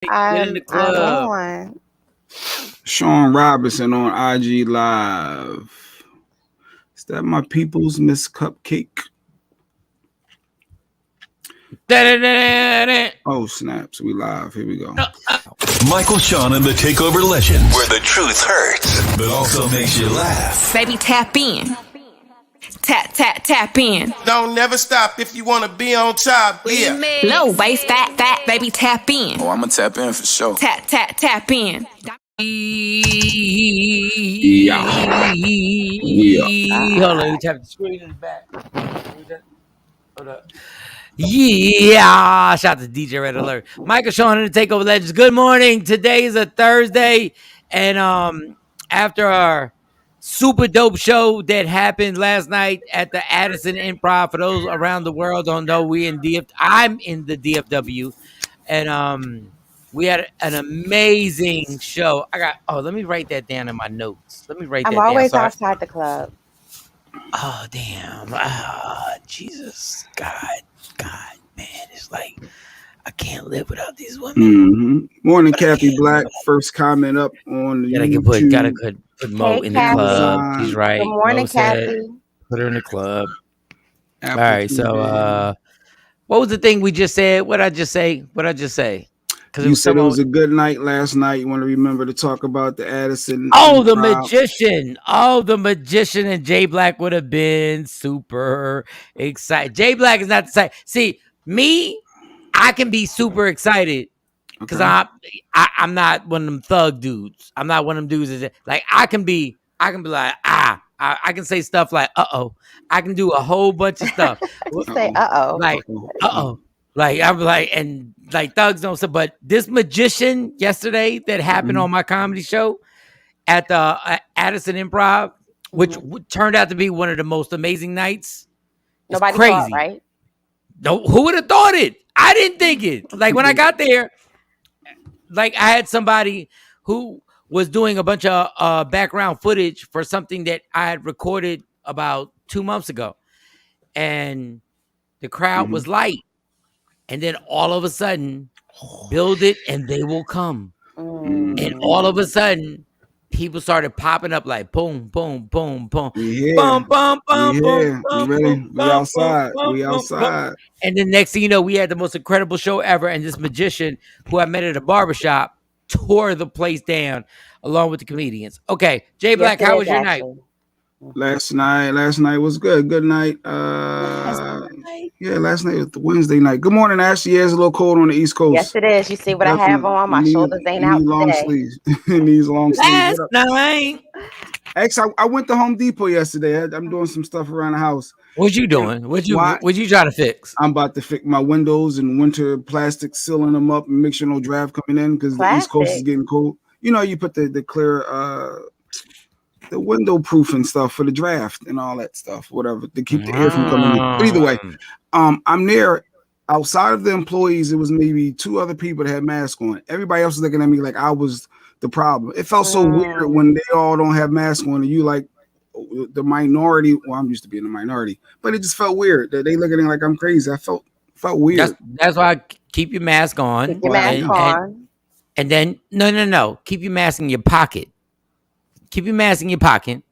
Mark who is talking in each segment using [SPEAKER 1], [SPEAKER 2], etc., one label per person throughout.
[SPEAKER 1] in the
[SPEAKER 2] I'm
[SPEAKER 1] club.
[SPEAKER 2] on.
[SPEAKER 3] Shawn Robinson on IG Live. Is that my people's Miss Cupcake?
[SPEAKER 1] Da-da-da-da-da.
[SPEAKER 3] Oh, snaps. We live. Here we go.
[SPEAKER 4] Michael, Shawn, and the Takeover Legends, where the truth hurts, but also makes you laugh.
[SPEAKER 5] Baby, tap in. Tap in.
[SPEAKER 6] Don't never stop if you want to be on top. Yeah.
[SPEAKER 5] Low waist, fat, baby, tap in.
[SPEAKER 7] Oh, I'm gonna tap in for sure.
[SPEAKER 5] Tap in.
[SPEAKER 3] Yeah.
[SPEAKER 1] Hold on, let me tap the screen in the back. Hold up. Yeah, shout out to DJ Red Alert. Michael, Shawn, and the Takeover Legends. Good morning. Today is a Thursday, and after our super dope show that happened last night at the Addison Improv, for those around the world don't know, I'm in the DFW, and we had an amazing show. Let me write that down in my notes. Let me write that
[SPEAKER 2] I'm
[SPEAKER 1] down.
[SPEAKER 2] always outside the club.
[SPEAKER 1] Oh, damn. Jesus. God, man. It's like, I can't live without these women.
[SPEAKER 3] Mm-hmm. Morning, Kathy Black. First comment up on the YouTube.
[SPEAKER 1] Gotta put Mo in the club. She's right.
[SPEAKER 2] Good morning,
[SPEAKER 1] Mo said,
[SPEAKER 2] Kathy.
[SPEAKER 1] put her in the club.
[SPEAKER 3] Apple
[SPEAKER 1] All right, so what was the thing we just said? What'd I just say? Because
[SPEAKER 3] you said it was a good night last night. You want to remember to talk about the Addison.
[SPEAKER 1] The magician. The magician and Jay Black would have been super excited. Jay Black is not the same. See, me, I can be super excited because I'm not one of them thug dudes. I'm not one of them dudes that, like, I can be like, I can say stuff like, uh-oh. I can do a whole bunch of stuff.
[SPEAKER 2] You say, uh-oh.
[SPEAKER 1] Like, uh-oh. Like, I'm like, and like thugs don't say, but this magician yesterday that happened on my comedy show at the Addison Improv, which turned out to be one of the most amazing nights.
[SPEAKER 2] Nobody
[SPEAKER 1] crazy.
[SPEAKER 2] thought, right?
[SPEAKER 1] No, who would have thought it? I didn't think it. Like, when I got there, like, I had somebody who was doing a bunch of background footage for something that I had recorded about 2 months ago. And the crowd was light. And then all of a sudden, build it and they will come. And all of a sudden, people started popping up like boom, boom, boom, boom. Boom, boom, boom, boom.
[SPEAKER 3] We outside. We outside.
[SPEAKER 1] And then next thing you know, we had the most incredible show ever. And this magician who I met at a barbershop tore the place down along with the comedians. Okay, Jay Black, how was your night?
[SPEAKER 3] Last night was good. Good night. Last night was Wednesday night. Good morning, Ashley. Yeah, it's a little cold on the East Coast.
[SPEAKER 2] Yes, it is. You see what I have on? My shoulders ain't out
[SPEAKER 3] long
[SPEAKER 2] today.
[SPEAKER 3] sleeves. These long sleeves.
[SPEAKER 1] Last night.
[SPEAKER 3] Actually, I went to Home Depot yesterday. I'm doing some stuff around the house.
[SPEAKER 1] What you doing? What you trying to fix?
[SPEAKER 3] I'm about to fix my windows and winter plastic, sealing them up and make sure no draft coming in because the East Coast is getting cold. You know, you put the clear the window proof and stuff for the draft and all that stuff, whatever, to keep the air from coming in. But either way, I'm there. Outside of the employees, it was maybe 2 other people that had masks on. Everybody else was looking at me like I was the problem. It felt so weird when they all don't have masks on and you like the minority. Well, I'm used to being a minority, but it just felt weird that they look at me like I'm crazy. I felt weird.
[SPEAKER 1] That's why I keep your mask on.
[SPEAKER 2] Keep your mask on.
[SPEAKER 1] And then no. Keep your mask in your pocket. Keep your mask in your pocket.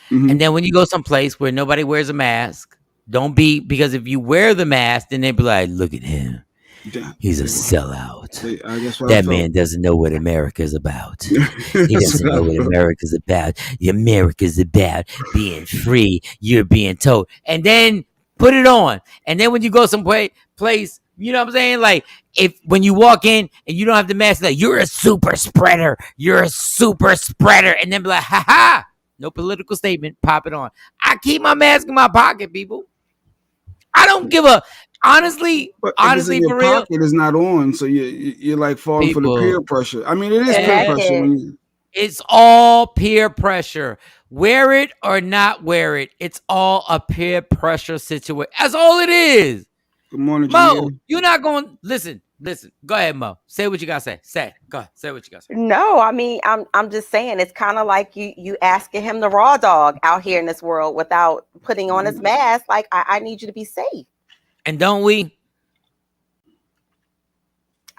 [SPEAKER 1] And then when you go someplace where nobody wears a mask, don't be, because if you wear the mask, then they be like, look at him. He's a sellout. That man doesn't know what America's about. He doesn't know what America's about. America's about being free. You're being told. And then put it on. And then when you go someplace, you know what I'm saying? Like, when you walk in and you don't have the mask, like, you're a super spreader. You're a super spreader. And then be like, ha ha. No political statement. Pop it on. I keep my mask in my pocket, people. I don't give a... Honestly, for real,
[SPEAKER 3] pocket is not on, so you're like falling for the peer pressure. I mean, it is peer pressure.
[SPEAKER 1] It's all peer pressure. Wear it or not wear it. It's all a peer pressure situation. That's all it is.
[SPEAKER 3] Good morning,
[SPEAKER 1] Mo. You're not going. Listen. Go ahead, Mo. Say what you gotta say. Go ahead. Say what you gotta say.
[SPEAKER 2] No, I mean, I'm just saying it's kind of like you asking him the raw dog out here in this world without putting on his mask. Like, I need you to be safe.
[SPEAKER 1] And don't we?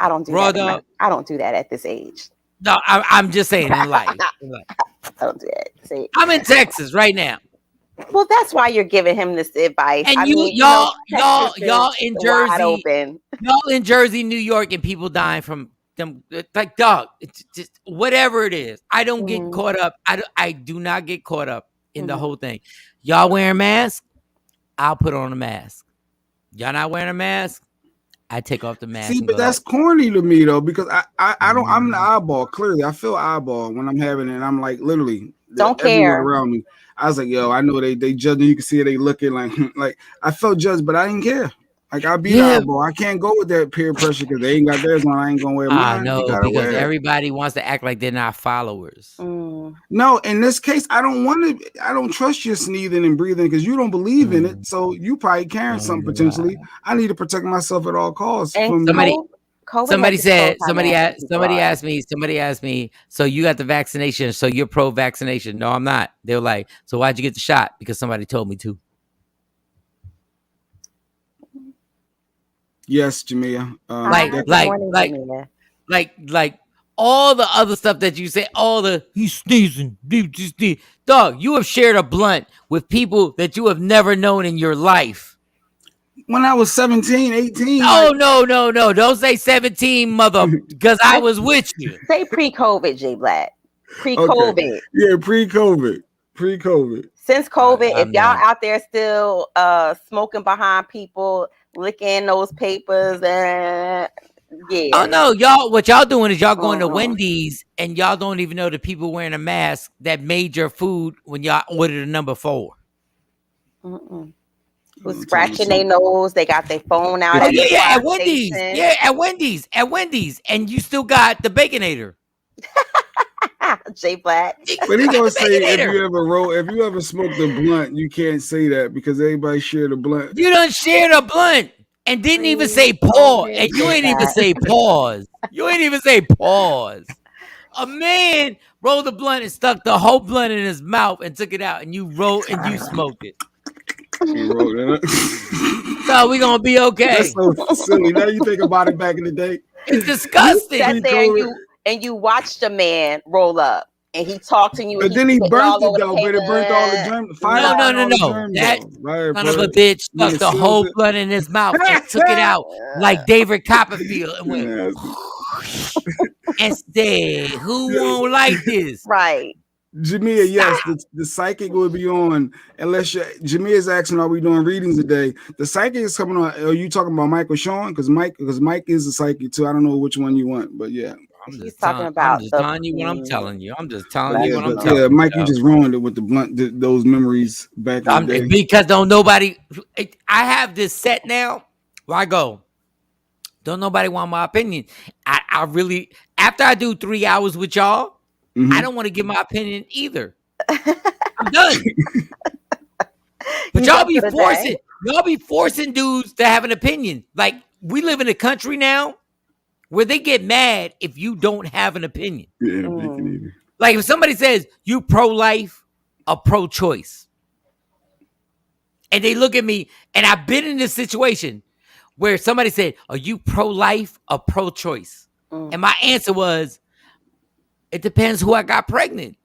[SPEAKER 2] I don't do
[SPEAKER 1] Raw
[SPEAKER 2] that.
[SPEAKER 1] dog.
[SPEAKER 2] I don't do that at this age.
[SPEAKER 1] No, I'm just saying in life.
[SPEAKER 2] I don't do that. See,
[SPEAKER 1] I'm in Texas right now.
[SPEAKER 2] well, that's why you're giving him this advice.
[SPEAKER 1] And
[SPEAKER 2] I mean,
[SPEAKER 1] y'all
[SPEAKER 2] wide
[SPEAKER 1] in Jersey,
[SPEAKER 2] open.
[SPEAKER 1] y'all in Jersey, New York, and people dying from them. Like, dog, it's just whatever it is. I don't get caught up. I do not get caught up in the whole thing. Y'all wearing masks? I'll put on a mask. Y'all not wearing a mask? I take off the mask.
[SPEAKER 3] See, but that's corny to me though, because I don't. I'm the eyeball. Clearly, I feel eyeball when I'm having it. And I'm like literally
[SPEAKER 2] don't
[SPEAKER 3] everyone
[SPEAKER 2] care
[SPEAKER 3] around me. I was like, yo, I know they judging. You can see they looking like I felt judged, but I didn't care. Like I'll be the eyeball. I can't go with that peer pressure because they ain't got theirs on. I ain't gonna wear mine.
[SPEAKER 1] I know because everybody wants to act like they're not followers.
[SPEAKER 3] No, in this case, I don't want to. I don't trust your sneezing and breathing because you don't believe in it. So you probably carrying something potentially. I need to protect myself at all costs.
[SPEAKER 2] And
[SPEAKER 1] somebody asked me, so you got the vaccination, so you're pro-vaccination. No, I'm not. They were like, so why'd you get the shot? Because somebody told me to.
[SPEAKER 3] Yes, Jamia.
[SPEAKER 1] Like all the other stuff that you say, all the he's sneezing, dog. You have shared a blunt with people that you have never known in your life.
[SPEAKER 3] When I was 17, 18.
[SPEAKER 1] Oh, no. Don't say 17, mother, because I was with you.
[SPEAKER 2] Say pre-COVID, J Black. Pre-COVID.
[SPEAKER 3] Okay. Yeah, pre-COVID. Since
[SPEAKER 2] COVID, if y'all out there still smoking behind people, licking those papers, and yeah.
[SPEAKER 1] Oh no, y'all! What y'all doing is y'all going to Wendy's and y'all don't even know the people wearing a mask that made your food when y'all ordered a number 4.
[SPEAKER 2] Who's scratching their nose? They got their phone out.
[SPEAKER 1] At Wendy's. Yeah, at Wendy's, and you still got the Baconator.
[SPEAKER 2] J Black.
[SPEAKER 3] But he gonna say if you ever smoked a blunt, you can't say that because everybody shared a blunt.
[SPEAKER 1] You done shared a blunt and didn't even say pause, and you ain't even say pause. You ain't even say pause. A man rolled a blunt and stuck the whole blunt in his mouth and took it out, and you rolled and you smoked it. So we gonna be okay.
[SPEAKER 3] That's so silly. Now you think about it back in the day.
[SPEAKER 1] It's disgusting.
[SPEAKER 2] You sat there and you watched a man roll up and he talked to you.
[SPEAKER 3] But then he burnt it though, but it burnt all the germs.
[SPEAKER 1] No. That son of a bitch stuck the whole blunt in his mouth and took it out like David Copperfield and went and said, "Who won't like this?"
[SPEAKER 2] Right.
[SPEAKER 3] Jamia, yes, the psychic will be on unless Jamia's asking, are we doing readings today? The psychic is coming on. Are you talking about Mike or Shawn? Because Mike is a psychic too. I don't know which one you want, but yeah.
[SPEAKER 1] I'm just telling you what I'm telling you.
[SPEAKER 3] Yeah, Mike, you just ruined it with the blunt, those memories back in the day.
[SPEAKER 1] Because don't nobody. I have this set now where I go. Don't nobody want my opinion. I really, after I do 3 hours with y'all, I don't want to give my opinion either. I'm done. But y'all be forcing dudes to have an opinion. Like we live in a country now where they get mad if you don't have an opinion.
[SPEAKER 3] Yeah,
[SPEAKER 1] like if somebody says you pro-life or pro-choice, and they look at me, and I've been in this situation where somebody said, "Are you pro-life or pro-choice?" And my answer was, it depends who I got pregnant.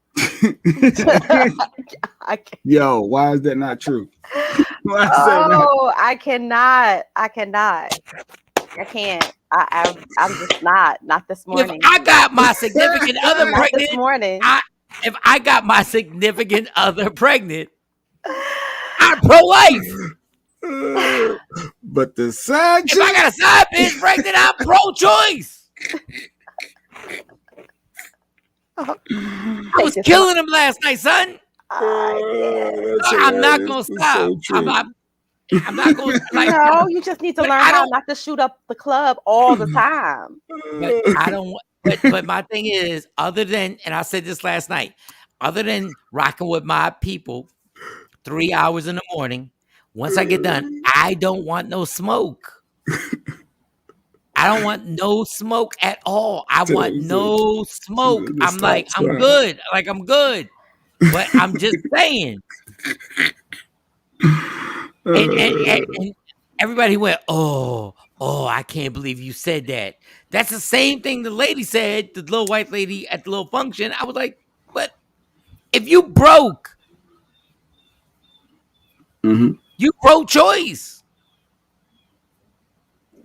[SPEAKER 3] Yo, why is that not true?
[SPEAKER 2] I cannot. I can't. I'm just not this morning.
[SPEAKER 1] If I got my significant other pregnant
[SPEAKER 2] this morning,
[SPEAKER 1] if I got my significant other pregnant, I'm pro-life.
[SPEAKER 3] But the side
[SPEAKER 1] if I got a side bitch pregnant, I'm pro-choice. I was killing him last night, son. I'm not gonna stop. I'm not going to like.
[SPEAKER 2] No, you just need to learn how not to shoot up the club all the time.
[SPEAKER 1] But I don't. But my thing is, other than, and I said this last night, other than rocking with my people 3 hours in the morning, once I get done, I don't want no smoke. I don't want no smoke at all. I want no smoke. I'm like, I'm good. Like, I'm good. But I'm just saying. And everybody went, oh, Oh, I can't believe you said that. That's the same thing the lady said, the little white lady at the little function. I was like, but if you broke, you pro-choice.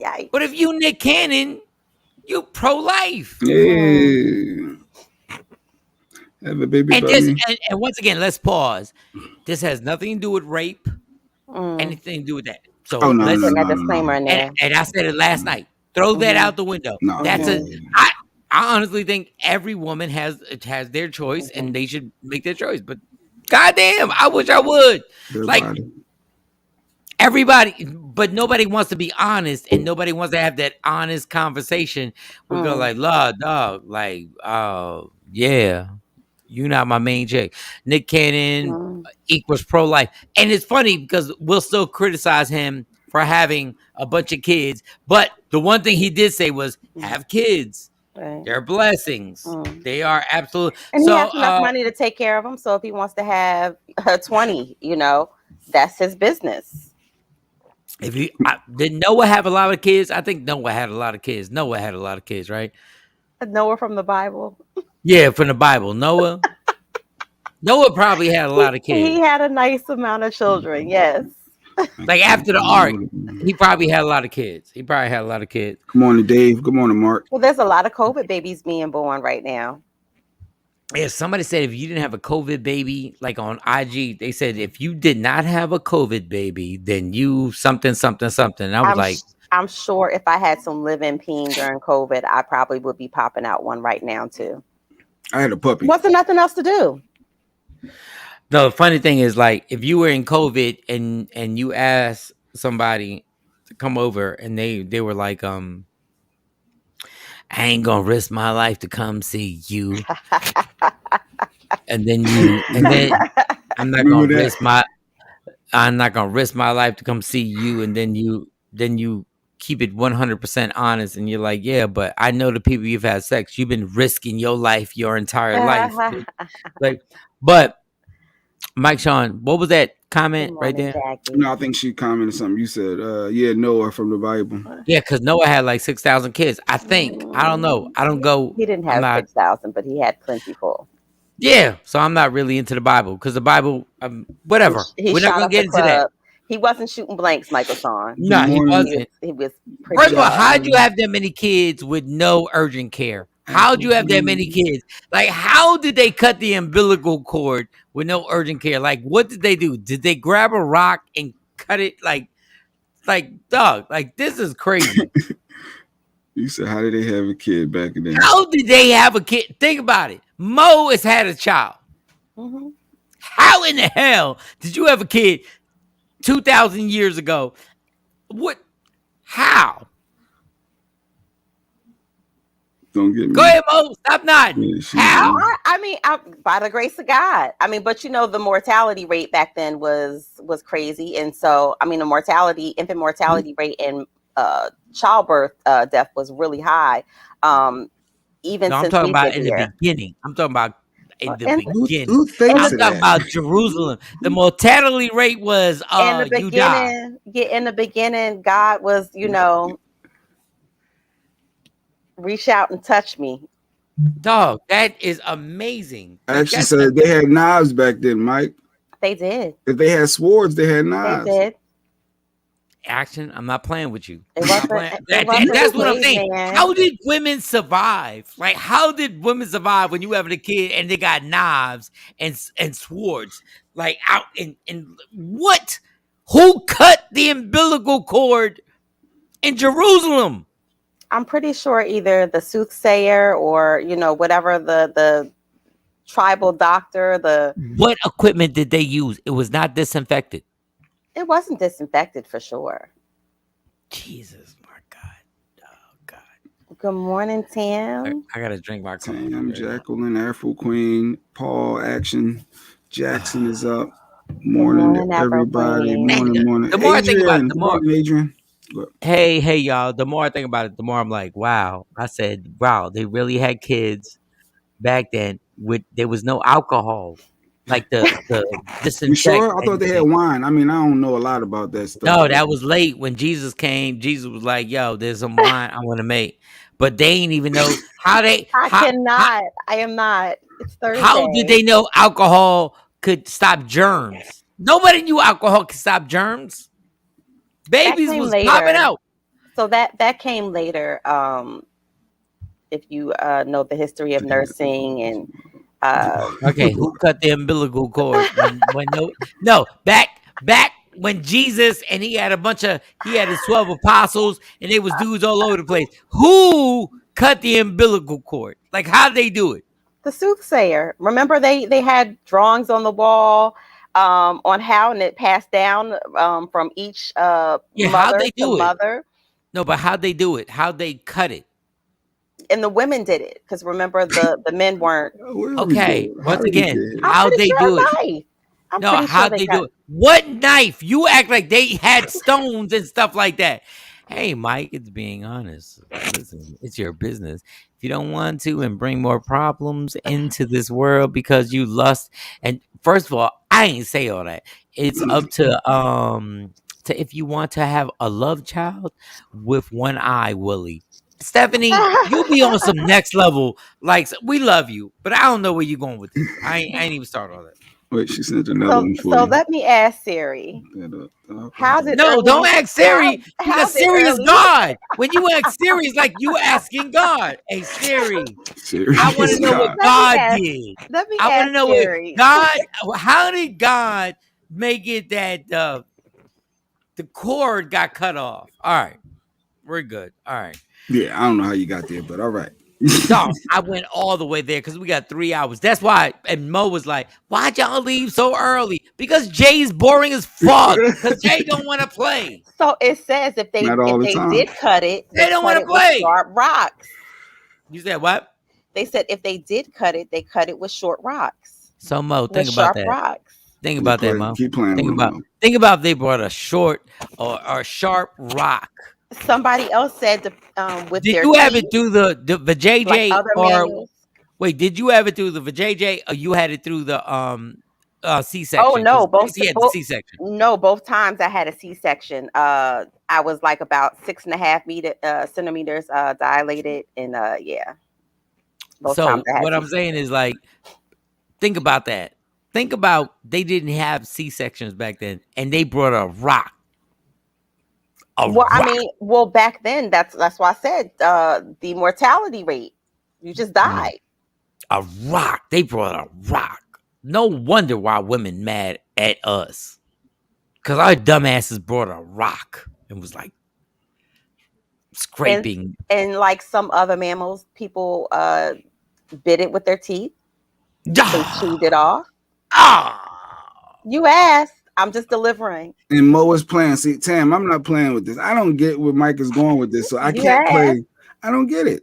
[SPEAKER 2] Yikes.
[SPEAKER 1] But if you Nick Cannon, you pro-life.
[SPEAKER 3] Yeah. Have a baby
[SPEAKER 1] And
[SPEAKER 3] by
[SPEAKER 1] just
[SPEAKER 3] me.
[SPEAKER 1] and once again, let's pause. This has nothing to do with rape,
[SPEAKER 2] Mm.
[SPEAKER 1] anything to do with that.
[SPEAKER 3] Oh
[SPEAKER 1] So
[SPEAKER 3] no,
[SPEAKER 1] let's
[SPEAKER 3] no,
[SPEAKER 2] Putting that
[SPEAKER 3] no, no,
[SPEAKER 2] disclaimer
[SPEAKER 3] no.
[SPEAKER 2] in there.
[SPEAKER 1] and I said it last night. Throw that out the window.
[SPEAKER 3] No,
[SPEAKER 1] That's
[SPEAKER 3] yeah.
[SPEAKER 1] I honestly think every woman has their choice and they should make their choice. But goddamn, I wish I would.
[SPEAKER 3] Their
[SPEAKER 1] Like
[SPEAKER 3] body.
[SPEAKER 1] everybody, but nobody wants to be honest and nobody wants to have that honest conversation. We go like, "La, dog, like, yeah, you not my main chick." Nick Cannon equals pro-life. And it's funny because we'll still criticize him for having a bunch of kids. But the one thing he did say was have kids.
[SPEAKER 2] Right.
[SPEAKER 1] They're blessings. They are absolute.
[SPEAKER 2] And
[SPEAKER 1] So
[SPEAKER 2] he has enough money to take care of them. So if he wants to have 20, that's his business.
[SPEAKER 1] if you did Noah have a lot of kids? I think Noah had a lot of kids. Noah had a lot of kids, right?
[SPEAKER 2] Noah from the Bible.
[SPEAKER 1] Yeah, from the Bible. Noah probably had a lot of kids.
[SPEAKER 2] He had a nice amount of children. Yes.
[SPEAKER 1] Like after the ark, he probably had a lot of kids.
[SPEAKER 3] Good morning, Dave. Good morning, Mark.
[SPEAKER 2] Well, there's a lot of COVID babies being born right now.
[SPEAKER 1] Yeah, somebody said if you didn't have a COVID baby, like on IG, they said if you did not have a COVID baby, then you something. And I was
[SPEAKER 2] I'm sure if I had some live-in peen during COVID, I probably would be popping out one right now too.
[SPEAKER 3] I had a puppy.
[SPEAKER 2] What's there nothing else to do?
[SPEAKER 1] the funny thing is, like, if you were in COVID and you asked somebody to come over and they were like, I ain't gonna risk my life to come see you. and then I'm not gonna risk my life to come see you, and then you keep it 100% honest, and you're like, yeah, but I know the people you've had sex, you've been risking your life your entire life. Like, but Mike Shawn, what was that comment right there?
[SPEAKER 2] Jackie.
[SPEAKER 3] No, I think she commented something. You said, yeah, Noah from the Bible.
[SPEAKER 1] Yeah, because Noah had like 6,000 kids. I think. I don't know. I don't go.
[SPEAKER 2] He didn't have 6,000, but he had plentiful.
[SPEAKER 1] Yeah, so I'm not really into the Bible because the Bible, whatever. We're not gonna get into that.
[SPEAKER 2] He wasn't shooting blanks, Michael Shawn.
[SPEAKER 1] No, he wasn't.
[SPEAKER 2] He was pretty.
[SPEAKER 1] First of all, how'd you have that many kids with no urgent care? How'd you have that many kids? Like, how did they cut the umbilical cord with no urgent care? Like, what did they do? Did they grab a rock and cut it? Like, dog, like, this is crazy.
[SPEAKER 3] You said, how did they have a kid back then?
[SPEAKER 1] How did they have a kid? Think about it. Mo has had a child.
[SPEAKER 2] Mm-hmm.
[SPEAKER 1] How in the hell did you have a kid 2,000 years ago? What? How?
[SPEAKER 3] Don't get me.
[SPEAKER 1] Go ahead, Mo. Stop nodding.
[SPEAKER 3] Yeah,
[SPEAKER 1] How?
[SPEAKER 2] I mean, by the grace of God. I mean, but the mortality rate back then was crazy, and so I mean, the infant mortality rate and childbirth death was really high. Even
[SPEAKER 1] I'm
[SPEAKER 2] since
[SPEAKER 1] talking about in
[SPEAKER 2] here.
[SPEAKER 1] the beginning. I'm talking about in the beginning.
[SPEAKER 3] Who thinks
[SPEAKER 1] I'm talking about Jerusalem. The mortality rate was
[SPEAKER 2] in the
[SPEAKER 1] you die.
[SPEAKER 2] beginning. In the beginning, God was reach out and touch me.
[SPEAKER 1] Dog, that is amazing.
[SPEAKER 3] I actually said they had knives back then, Mike.
[SPEAKER 2] They did.
[SPEAKER 3] If they had swords, they had knives.
[SPEAKER 2] They did.
[SPEAKER 1] Action, I'm not playing with you.
[SPEAKER 2] That's
[SPEAKER 1] what I'm saying. Man. How did women survive? Like, how did women survive when you having a kid and they got knives and swords? Like, out in what? Who cut the umbilical cord in Jerusalem?
[SPEAKER 2] I'm pretty sure either the soothsayer or whatever the tribal doctor.
[SPEAKER 1] What equipment did they use? It was not disinfected.
[SPEAKER 2] It wasn't disinfected for sure.
[SPEAKER 1] Jesus, my God. Oh, God.
[SPEAKER 2] Good morning, Tam.
[SPEAKER 1] I got to drink my coffee.
[SPEAKER 3] Tam, Jacqueline, Afro Queen, Paul, Action, Jackson is up. Morning, everybody. Morning.
[SPEAKER 1] The more I think about it, the more.
[SPEAKER 3] Adrian.
[SPEAKER 1] Hey, y'all. The more I think about it, the more I'm like, wow. I said, wow, they really had kids back then. There was no alcohol. like the disinfect.
[SPEAKER 3] You sure? I thought they had wine. I mean, I don't know a lot about that stuff.
[SPEAKER 1] No, that was late when Jesus came. Jesus was like, "Yo, there's some wine I want to make," but they ain't even know how they.
[SPEAKER 2] I am not. It's Thursday.
[SPEAKER 1] How did they know alcohol could stop germs? Nobody knew alcohol could stop germs. Babies was popping out.
[SPEAKER 2] So that came later. If you know the history of nursing and
[SPEAKER 1] okay, who cut the umbilical cord? Back when Jesus and he had his 12 apostles and they was dudes all over the place. Who cut the umbilical cord? Like, how'd they do it?
[SPEAKER 2] The soothsayer. Remember they had drawings on the wall on how and it passed down from each mother
[SPEAKER 1] how'd they do
[SPEAKER 2] to mother.
[SPEAKER 1] No, but how'd they do it? How'd they cut it?
[SPEAKER 2] And the women did it because remember the men weren't.
[SPEAKER 1] Okay, once again, how'd they do it? No, how'd they do it? What knife? You act like they had stones and stuff like that. Hey, Mike, it's being honest. Listen, it's your business. If you don't want to and bring more problems into this world because you lust, and first of all, I ain't say all that. It's up to if you want to have a love child with one eye, Willie. Stephanie, you be on some next level. Like, we love you, but I don't know where you're going with this. I ain't even start all that.
[SPEAKER 3] Wait, she sent another one for you.
[SPEAKER 2] So let me ask Siri. How's it?
[SPEAKER 1] No, don't ask Siri because Siri is God. When you ask Siri, it's like you asking God. Hey Siri, I want to know what God did.
[SPEAKER 2] Let me
[SPEAKER 1] I want to know
[SPEAKER 2] Siri.
[SPEAKER 1] what God. How did God make it that the cord got cut off? All right, we're good. All right.
[SPEAKER 3] Yeah, I don't know how you got there, but all right.
[SPEAKER 1] No, I went all the way there because we got 3 hours. That's why. And Mo was like, "Why'd y'all leave so early?" Because Jay's boring as fuck. Because Jay don't want to play.
[SPEAKER 2] So it says if they did cut it,
[SPEAKER 1] they don't want to play.
[SPEAKER 2] Sharp rocks.
[SPEAKER 1] You said what?
[SPEAKER 2] They said if they did cut it, they cut it with short rocks.
[SPEAKER 1] So Mo, think about that.
[SPEAKER 2] Rocks.
[SPEAKER 1] Think about that, Mo.
[SPEAKER 3] Keep playing.
[SPEAKER 1] Think about if they brought a short or a sharp rock.
[SPEAKER 2] Somebody else said with
[SPEAKER 1] did
[SPEAKER 2] their
[SPEAKER 1] you have it through the JJ
[SPEAKER 2] like
[SPEAKER 1] or wait? Did you have it through the JJ or you had it through the C-section?
[SPEAKER 2] Oh no, both
[SPEAKER 1] C-section.
[SPEAKER 2] No, both times I had a C-section. I was like about 6.5 centimeters dilated, and yeah.
[SPEAKER 1] Both so what I'm saying is like, think about that. Think about they didn't have C-sections back then, and they brought a rock.
[SPEAKER 2] I mean, back then that's why I said the mortality rate. You just died.
[SPEAKER 1] A rock. They brought a rock. No wonder why women mad at us. Because our dumbasses brought a rock and was like scraping.
[SPEAKER 2] And like some other mammals, people bit it with their teeth. They chewed it off. You asked. I'm just delivering.
[SPEAKER 3] And Mo is playing. See, Tam, I'm not playing with this. I don't get where Mike is going with this, so I can't play. I don't get it.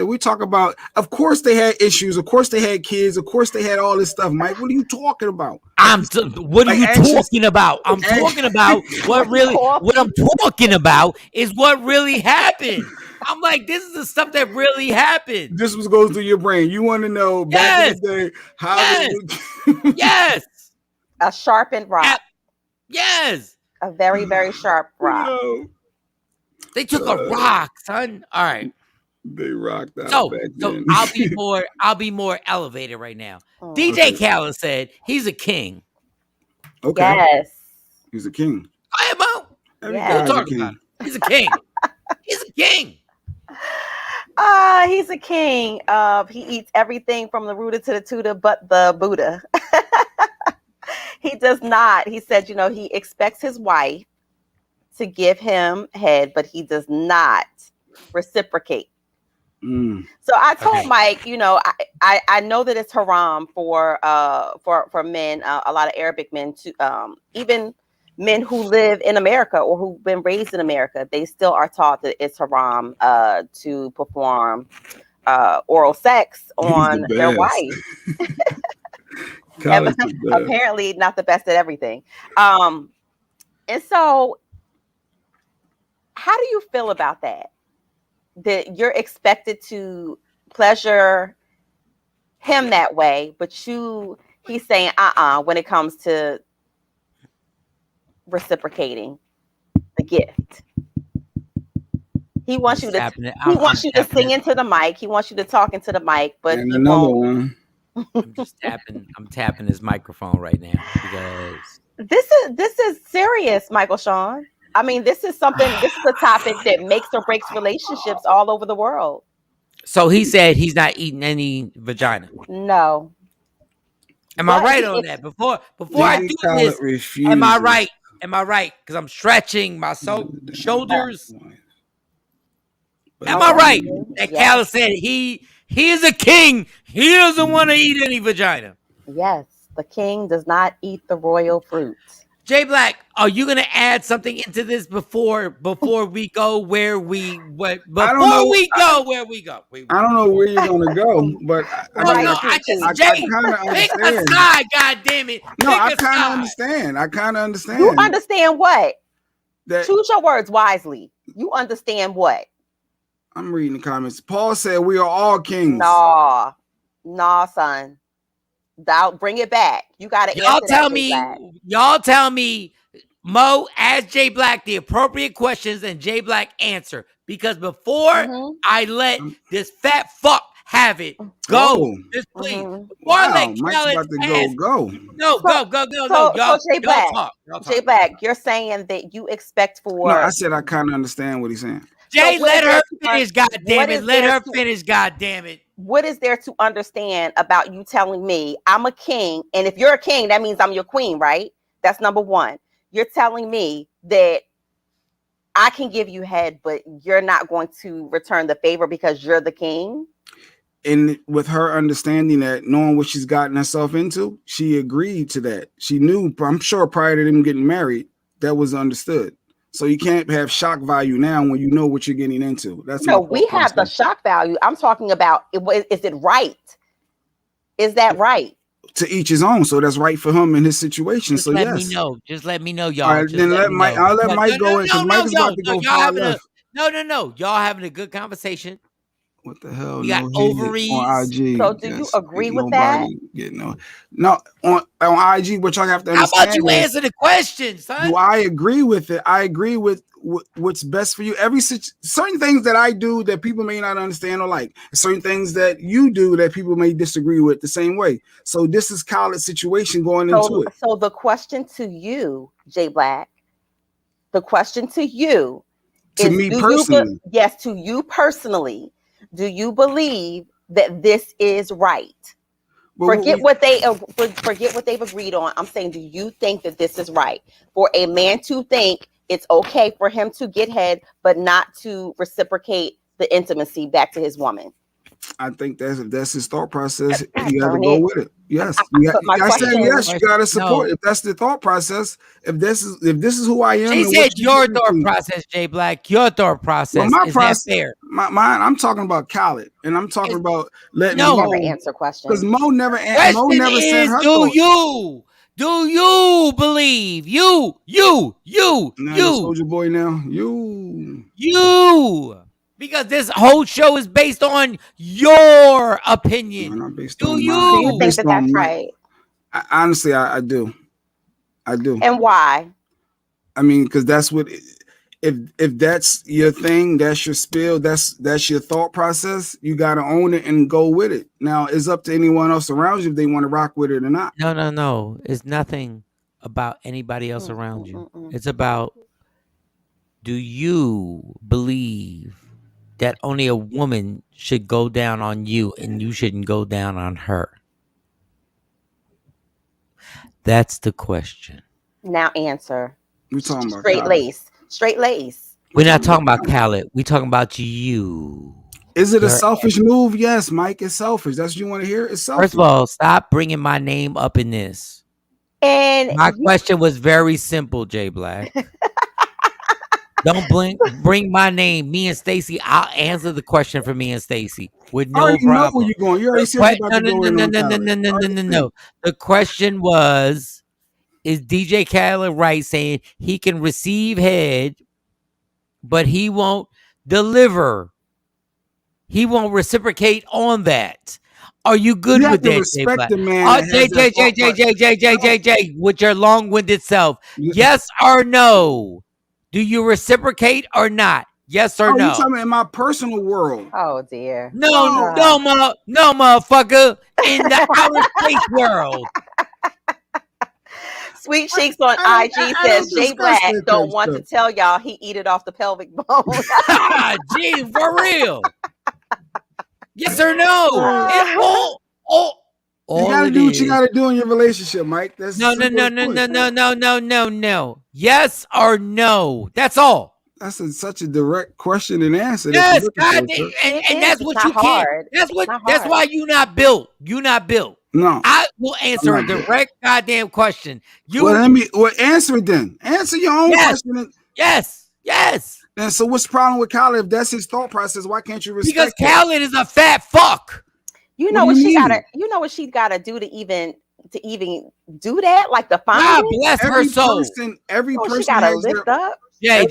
[SPEAKER 3] We talk about, of course they had issues. Of course they had kids. Of course they had all this stuff. Mike, what are you talking about?
[SPEAKER 1] What are you talking about? I'm talking about what I'm talking about is what really happened. I'm like, this is the stuff that really happened.
[SPEAKER 3] This was goes through your brain. You want to know back in the day how
[SPEAKER 1] yes.
[SPEAKER 2] A sharpened rock.
[SPEAKER 1] Yes.
[SPEAKER 2] A very, very sharp rock.
[SPEAKER 1] They took a rock, son. All right.
[SPEAKER 3] They rocked out.
[SPEAKER 1] So I'll be more elevated right now. DJ Khaled said he's a king.
[SPEAKER 3] Okay.
[SPEAKER 2] Yes.
[SPEAKER 3] He's a king.
[SPEAKER 1] I am out.
[SPEAKER 2] Yes.
[SPEAKER 1] Talk about it. He's a king. He's a king.
[SPEAKER 2] He's a king. He eats everything from the rooter to the tutor but the Buddha. He does not. He said, he expects his wife to give him head, but he does not reciprocate. So I told Mike, I know that it's haram for men, a lot of Arabic men, to even men who live in America or who've been raised in America, they still are taught that it's haram to perform oral sex on their wife. Apparently not the best at everything. And so how do you feel about that? That you're expected to pleasure him that way, but you He's saying, when it comes to reciprocating the gift. He wants you to. He wants you to sing into the mic. He wants you to talk into the mic, but
[SPEAKER 3] and
[SPEAKER 2] he
[SPEAKER 3] another
[SPEAKER 2] won't.
[SPEAKER 3] one.
[SPEAKER 1] I'm just tapping. I'm tapping his microphone right now because
[SPEAKER 2] this is serious, Michael Shawn. I mean, this is something. This is a topic that makes or breaks relationships all over the world.
[SPEAKER 1] So he said he's not eating any vagina.
[SPEAKER 2] No.
[SPEAKER 1] Am I right on that? Before I do this, am I right? Am I right? Because I'm stretching my shoulders. Am I right? That Khaled said he is a king. He doesn't want to eat any vagina.
[SPEAKER 2] Yes, the king does not eat the royal fruit.
[SPEAKER 1] Jay Black, are you gonna add something into this before we go where we went? I don't know where we go.
[SPEAKER 3] I don't know where you're gonna go, but
[SPEAKER 1] I kind of understand. Pick a side, God damn it!
[SPEAKER 3] No, I kind of understand. I kind of understand.
[SPEAKER 2] You understand what? Choose your words wisely. You understand what?
[SPEAKER 3] I'm reading the comments. Paul said we are all kings.
[SPEAKER 2] No, son. Bring it back. You got to.
[SPEAKER 1] Y'all tell me. Mo, ask Jay Black the appropriate questions and Jay Black answer. Because before I let this fat fuck have it, go. Just please. Before I let
[SPEAKER 3] Mike's about to go.
[SPEAKER 1] No, go.
[SPEAKER 2] So Jay Black, you're saying that you expect for.
[SPEAKER 3] No, I said I kind of understand what he's saying.
[SPEAKER 1] Jay, let her finish, goddammit. Let her finish, goddammit.
[SPEAKER 2] What is there to understand about you telling me I'm a king? And if you're a king, that means I'm your queen, right? That's number one. You're telling me that I can give you head, but you're not going to return the favor because you're the king?
[SPEAKER 3] And with her understanding that, knowing what she's gotten herself into, she agreed to that. She knew, I'm sure prior to them getting married, that was understood. So you can't have shock value now when you know what you're getting into. That's
[SPEAKER 2] we have the shock value. I'm talking about, is it right? Is that right?
[SPEAKER 3] To each his own. So that's right for him in his situation.
[SPEAKER 1] Just let me know. Just let me know, y'all.
[SPEAKER 3] All right, then I'll let Mike go in because Mike is about to go far left.
[SPEAKER 1] No. Y'all having a good conversation.
[SPEAKER 3] What the hell?
[SPEAKER 1] You got ovaries
[SPEAKER 3] on IG.
[SPEAKER 2] So do you agree with that?
[SPEAKER 3] No, on IG, what y'all have to understand.
[SPEAKER 1] How about you answer the question, son?
[SPEAKER 3] Do I agree with it? I agree with what's best for you. Certain things that I do that people may not understand or like. Certain things that you do that people may disagree with the same way. So this is Khaled's situation going into it.
[SPEAKER 2] So the question to you, Jay Black, to me personally. Yes, to you personally. Do you believe that this is right? Forget what they've agreed on. I'm saying, do you think that this is right for a man to think it's okay for him to get head, but not to reciprocate the intimacy back to his woman?
[SPEAKER 3] I think that's his thought process. You got to go with it. Yes, I said yes. You got to support. If that's the thought process, if this is who I am.
[SPEAKER 1] She said your thought process, Jay Black. Your thought process. Well, my process. That fair?
[SPEAKER 3] Mine. I'm talking about Khaled, and I'm talking about letting Mo
[SPEAKER 2] never answer questions
[SPEAKER 3] because Mo never said her thoughts.
[SPEAKER 1] Do you believe you?
[SPEAKER 3] Soldier Boy now.
[SPEAKER 1] You. Because this whole show is based on your opinion.
[SPEAKER 3] No, not based
[SPEAKER 2] on mine. Do you think that's right?
[SPEAKER 3] Honestly, I do.
[SPEAKER 2] And why?
[SPEAKER 3] I mean, because that's what. If that's your thing, that's your spiel, that's your thought process. You got to own it and go with it. Now, it's up to anyone else around you if they want to rock with it or not.
[SPEAKER 1] No. It's nothing about anybody else around you. It's about, do you believe that only a woman should go down on you and you shouldn't go down on her? That's the question.
[SPEAKER 2] Now answer.
[SPEAKER 3] We're talking about
[SPEAKER 2] straight lace.
[SPEAKER 1] We're not talking about Khaled. We're talking about you.
[SPEAKER 3] Is it a selfish move? Yes, Mike, it's selfish. That's what you want to hear? It's selfish.
[SPEAKER 1] First of all, stop bringing my name up in this.
[SPEAKER 2] And
[SPEAKER 1] my question was very simple, Jay Black. Don't bring my name, me and Stacy. I'll answer the question for me and Stacy with no problem.
[SPEAKER 3] Know where you're going. You already said
[SPEAKER 1] No. The question was, is DJ Khaled right saying he can receive head, but he won't deliver? He won't reciprocate on that. Are you good
[SPEAKER 3] You have
[SPEAKER 1] with
[SPEAKER 3] to
[SPEAKER 1] that, J
[SPEAKER 3] respect
[SPEAKER 1] Black?
[SPEAKER 3] the man.
[SPEAKER 1] Oh,
[SPEAKER 3] that has that thought process.
[SPEAKER 1] J, with your long-winded self. Yes or no? Do you reciprocate or not? Yes or
[SPEAKER 3] Oh, you
[SPEAKER 1] no?
[SPEAKER 3] talking about in my personal world?
[SPEAKER 2] Oh dear.
[SPEAKER 1] No, motherfucker. In the outer space world.
[SPEAKER 2] Sweet Cheeks on
[SPEAKER 3] I
[SPEAKER 2] IG
[SPEAKER 3] don't
[SPEAKER 2] says Jay
[SPEAKER 3] discuss
[SPEAKER 2] Black
[SPEAKER 3] that
[SPEAKER 2] don't
[SPEAKER 3] type
[SPEAKER 2] want to
[SPEAKER 3] stuff.
[SPEAKER 2] tell y'all he eat it off the pelvic bone.
[SPEAKER 1] Gee, for real. Yes or no? It's all
[SPEAKER 3] You gotta
[SPEAKER 1] it
[SPEAKER 3] do what you
[SPEAKER 1] is.
[SPEAKER 3] gotta do in your relationship, Mike. That's
[SPEAKER 1] No. Yes or no. That's all.
[SPEAKER 3] That's such a direct question and answer.
[SPEAKER 1] Yes, God,
[SPEAKER 2] It
[SPEAKER 1] and
[SPEAKER 2] is.
[SPEAKER 1] that's
[SPEAKER 2] It's
[SPEAKER 1] what
[SPEAKER 2] not
[SPEAKER 1] you can't.
[SPEAKER 2] hard.
[SPEAKER 1] That's
[SPEAKER 2] It's
[SPEAKER 1] what.
[SPEAKER 2] not
[SPEAKER 1] That's
[SPEAKER 2] hard.
[SPEAKER 1] why you not built. You not built.
[SPEAKER 3] No.
[SPEAKER 1] I will answer a
[SPEAKER 3] not built.
[SPEAKER 1] direct goddamn question.
[SPEAKER 3] Well, answer it then. Answer your own question.
[SPEAKER 1] Yes.
[SPEAKER 3] And so, what's the problem with Khaled? If that's his thought process, why can't you
[SPEAKER 1] Because
[SPEAKER 3] respect it?
[SPEAKER 1] Khaled is a fat fuck.
[SPEAKER 2] You know
[SPEAKER 3] What
[SPEAKER 2] what
[SPEAKER 3] do you
[SPEAKER 2] she
[SPEAKER 3] mean?
[SPEAKER 2] gotta. You know what she gotta do to even do that. Like the
[SPEAKER 1] God
[SPEAKER 2] finding.
[SPEAKER 1] bless her
[SPEAKER 3] Every
[SPEAKER 1] soul.
[SPEAKER 3] person, every
[SPEAKER 2] Oh, she
[SPEAKER 3] person
[SPEAKER 2] gotta
[SPEAKER 3] has
[SPEAKER 2] lift
[SPEAKER 3] their.
[SPEAKER 2] up.
[SPEAKER 1] J.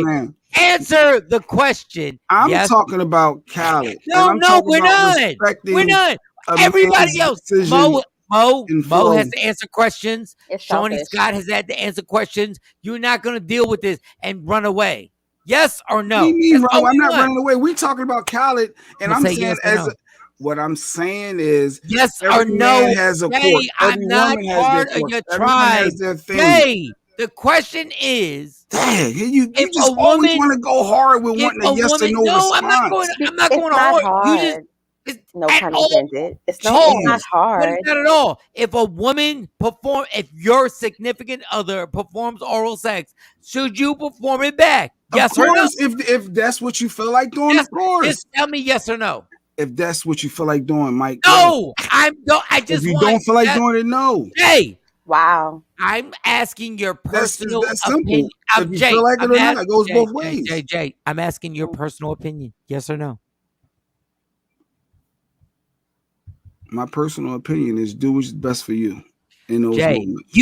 [SPEAKER 3] Man,
[SPEAKER 1] Answer the question.
[SPEAKER 3] I'm
[SPEAKER 1] Yes.
[SPEAKER 3] talking about Khaled, and
[SPEAKER 1] No,
[SPEAKER 3] I'm talking
[SPEAKER 1] we're
[SPEAKER 3] about
[SPEAKER 1] not.
[SPEAKER 3] respecting
[SPEAKER 1] We're not.
[SPEAKER 3] a
[SPEAKER 1] Everybody
[SPEAKER 3] man's
[SPEAKER 1] else.
[SPEAKER 3] decision
[SPEAKER 1] Mo
[SPEAKER 3] in
[SPEAKER 1] has
[SPEAKER 3] flow.
[SPEAKER 1] to answer questions.
[SPEAKER 2] It's
[SPEAKER 1] Shawnee
[SPEAKER 2] selfish.
[SPEAKER 1] Scott has had to answer questions. You're not going to deal with this and run away. Yes or
[SPEAKER 3] What do
[SPEAKER 1] no?
[SPEAKER 3] you mean,
[SPEAKER 1] That's
[SPEAKER 3] Ron?
[SPEAKER 1] all
[SPEAKER 3] I'm
[SPEAKER 1] we
[SPEAKER 3] not
[SPEAKER 1] want.
[SPEAKER 3] running away. We're talking about Khaled, and
[SPEAKER 1] Well,
[SPEAKER 3] I'm
[SPEAKER 1] say
[SPEAKER 3] saying
[SPEAKER 1] yes or no.
[SPEAKER 3] what I'm saying is
[SPEAKER 1] Yes
[SPEAKER 3] every
[SPEAKER 1] or no?
[SPEAKER 3] man has a
[SPEAKER 1] Jay,
[SPEAKER 3] court.
[SPEAKER 1] I'm
[SPEAKER 3] Every
[SPEAKER 1] not
[SPEAKER 3] woman has their
[SPEAKER 1] part of
[SPEAKER 3] court.
[SPEAKER 1] your
[SPEAKER 3] Everyone
[SPEAKER 1] tribe.
[SPEAKER 3] has their thing.
[SPEAKER 1] Jay, the question is,
[SPEAKER 3] Dang, you
[SPEAKER 1] if
[SPEAKER 3] just
[SPEAKER 1] a
[SPEAKER 3] always
[SPEAKER 1] woman,
[SPEAKER 3] want to go hard with
[SPEAKER 1] if
[SPEAKER 3] wanting
[SPEAKER 1] a
[SPEAKER 3] a yes or
[SPEAKER 1] woman,
[SPEAKER 3] no
[SPEAKER 1] no, I'm not
[SPEAKER 3] response.
[SPEAKER 1] going. I'm not
[SPEAKER 2] It's
[SPEAKER 1] going
[SPEAKER 2] not
[SPEAKER 1] hard. You just.
[SPEAKER 2] hard. No
[SPEAKER 1] At
[SPEAKER 2] pun
[SPEAKER 1] all
[SPEAKER 2] intended. It's not
[SPEAKER 3] Jeez.
[SPEAKER 2] hard.
[SPEAKER 1] But it's not at all. If a woman if your significant other performs oral sex, should you perform it back? Yes
[SPEAKER 3] Of
[SPEAKER 1] or no?
[SPEAKER 3] course, if that's what you feel like doing,
[SPEAKER 1] Yes,
[SPEAKER 3] of course.
[SPEAKER 1] just tell me yes or no.
[SPEAKER 3] If that's what you feel like doing, Mike.
[SPEAKER 1] No, I
[SPEAKER 3] If
[SPEAKER 1] just
[SPEAKER 3] you
[SPEAKER 1] want.
[SPEAKER 3] don't feel like doing it, no.
[SPEAKER 1] Jay,
[SPEAKER 2] Wow.
[SPEAKER 1] I'm asking your personal
[SPEAKER 3] That's simple.
[SPEAKER 1] opinion.
[SPEAKER 3] If you feel like it or not, it goes both ways.
[SPEAKER 1] Jay, I'm asking your personal opinion. Yes or no?
[SPEAKER 3] My personal opinion is do what's best for you in those
[SPEAKER 1] Jay,
[SPEAKER 3] moments.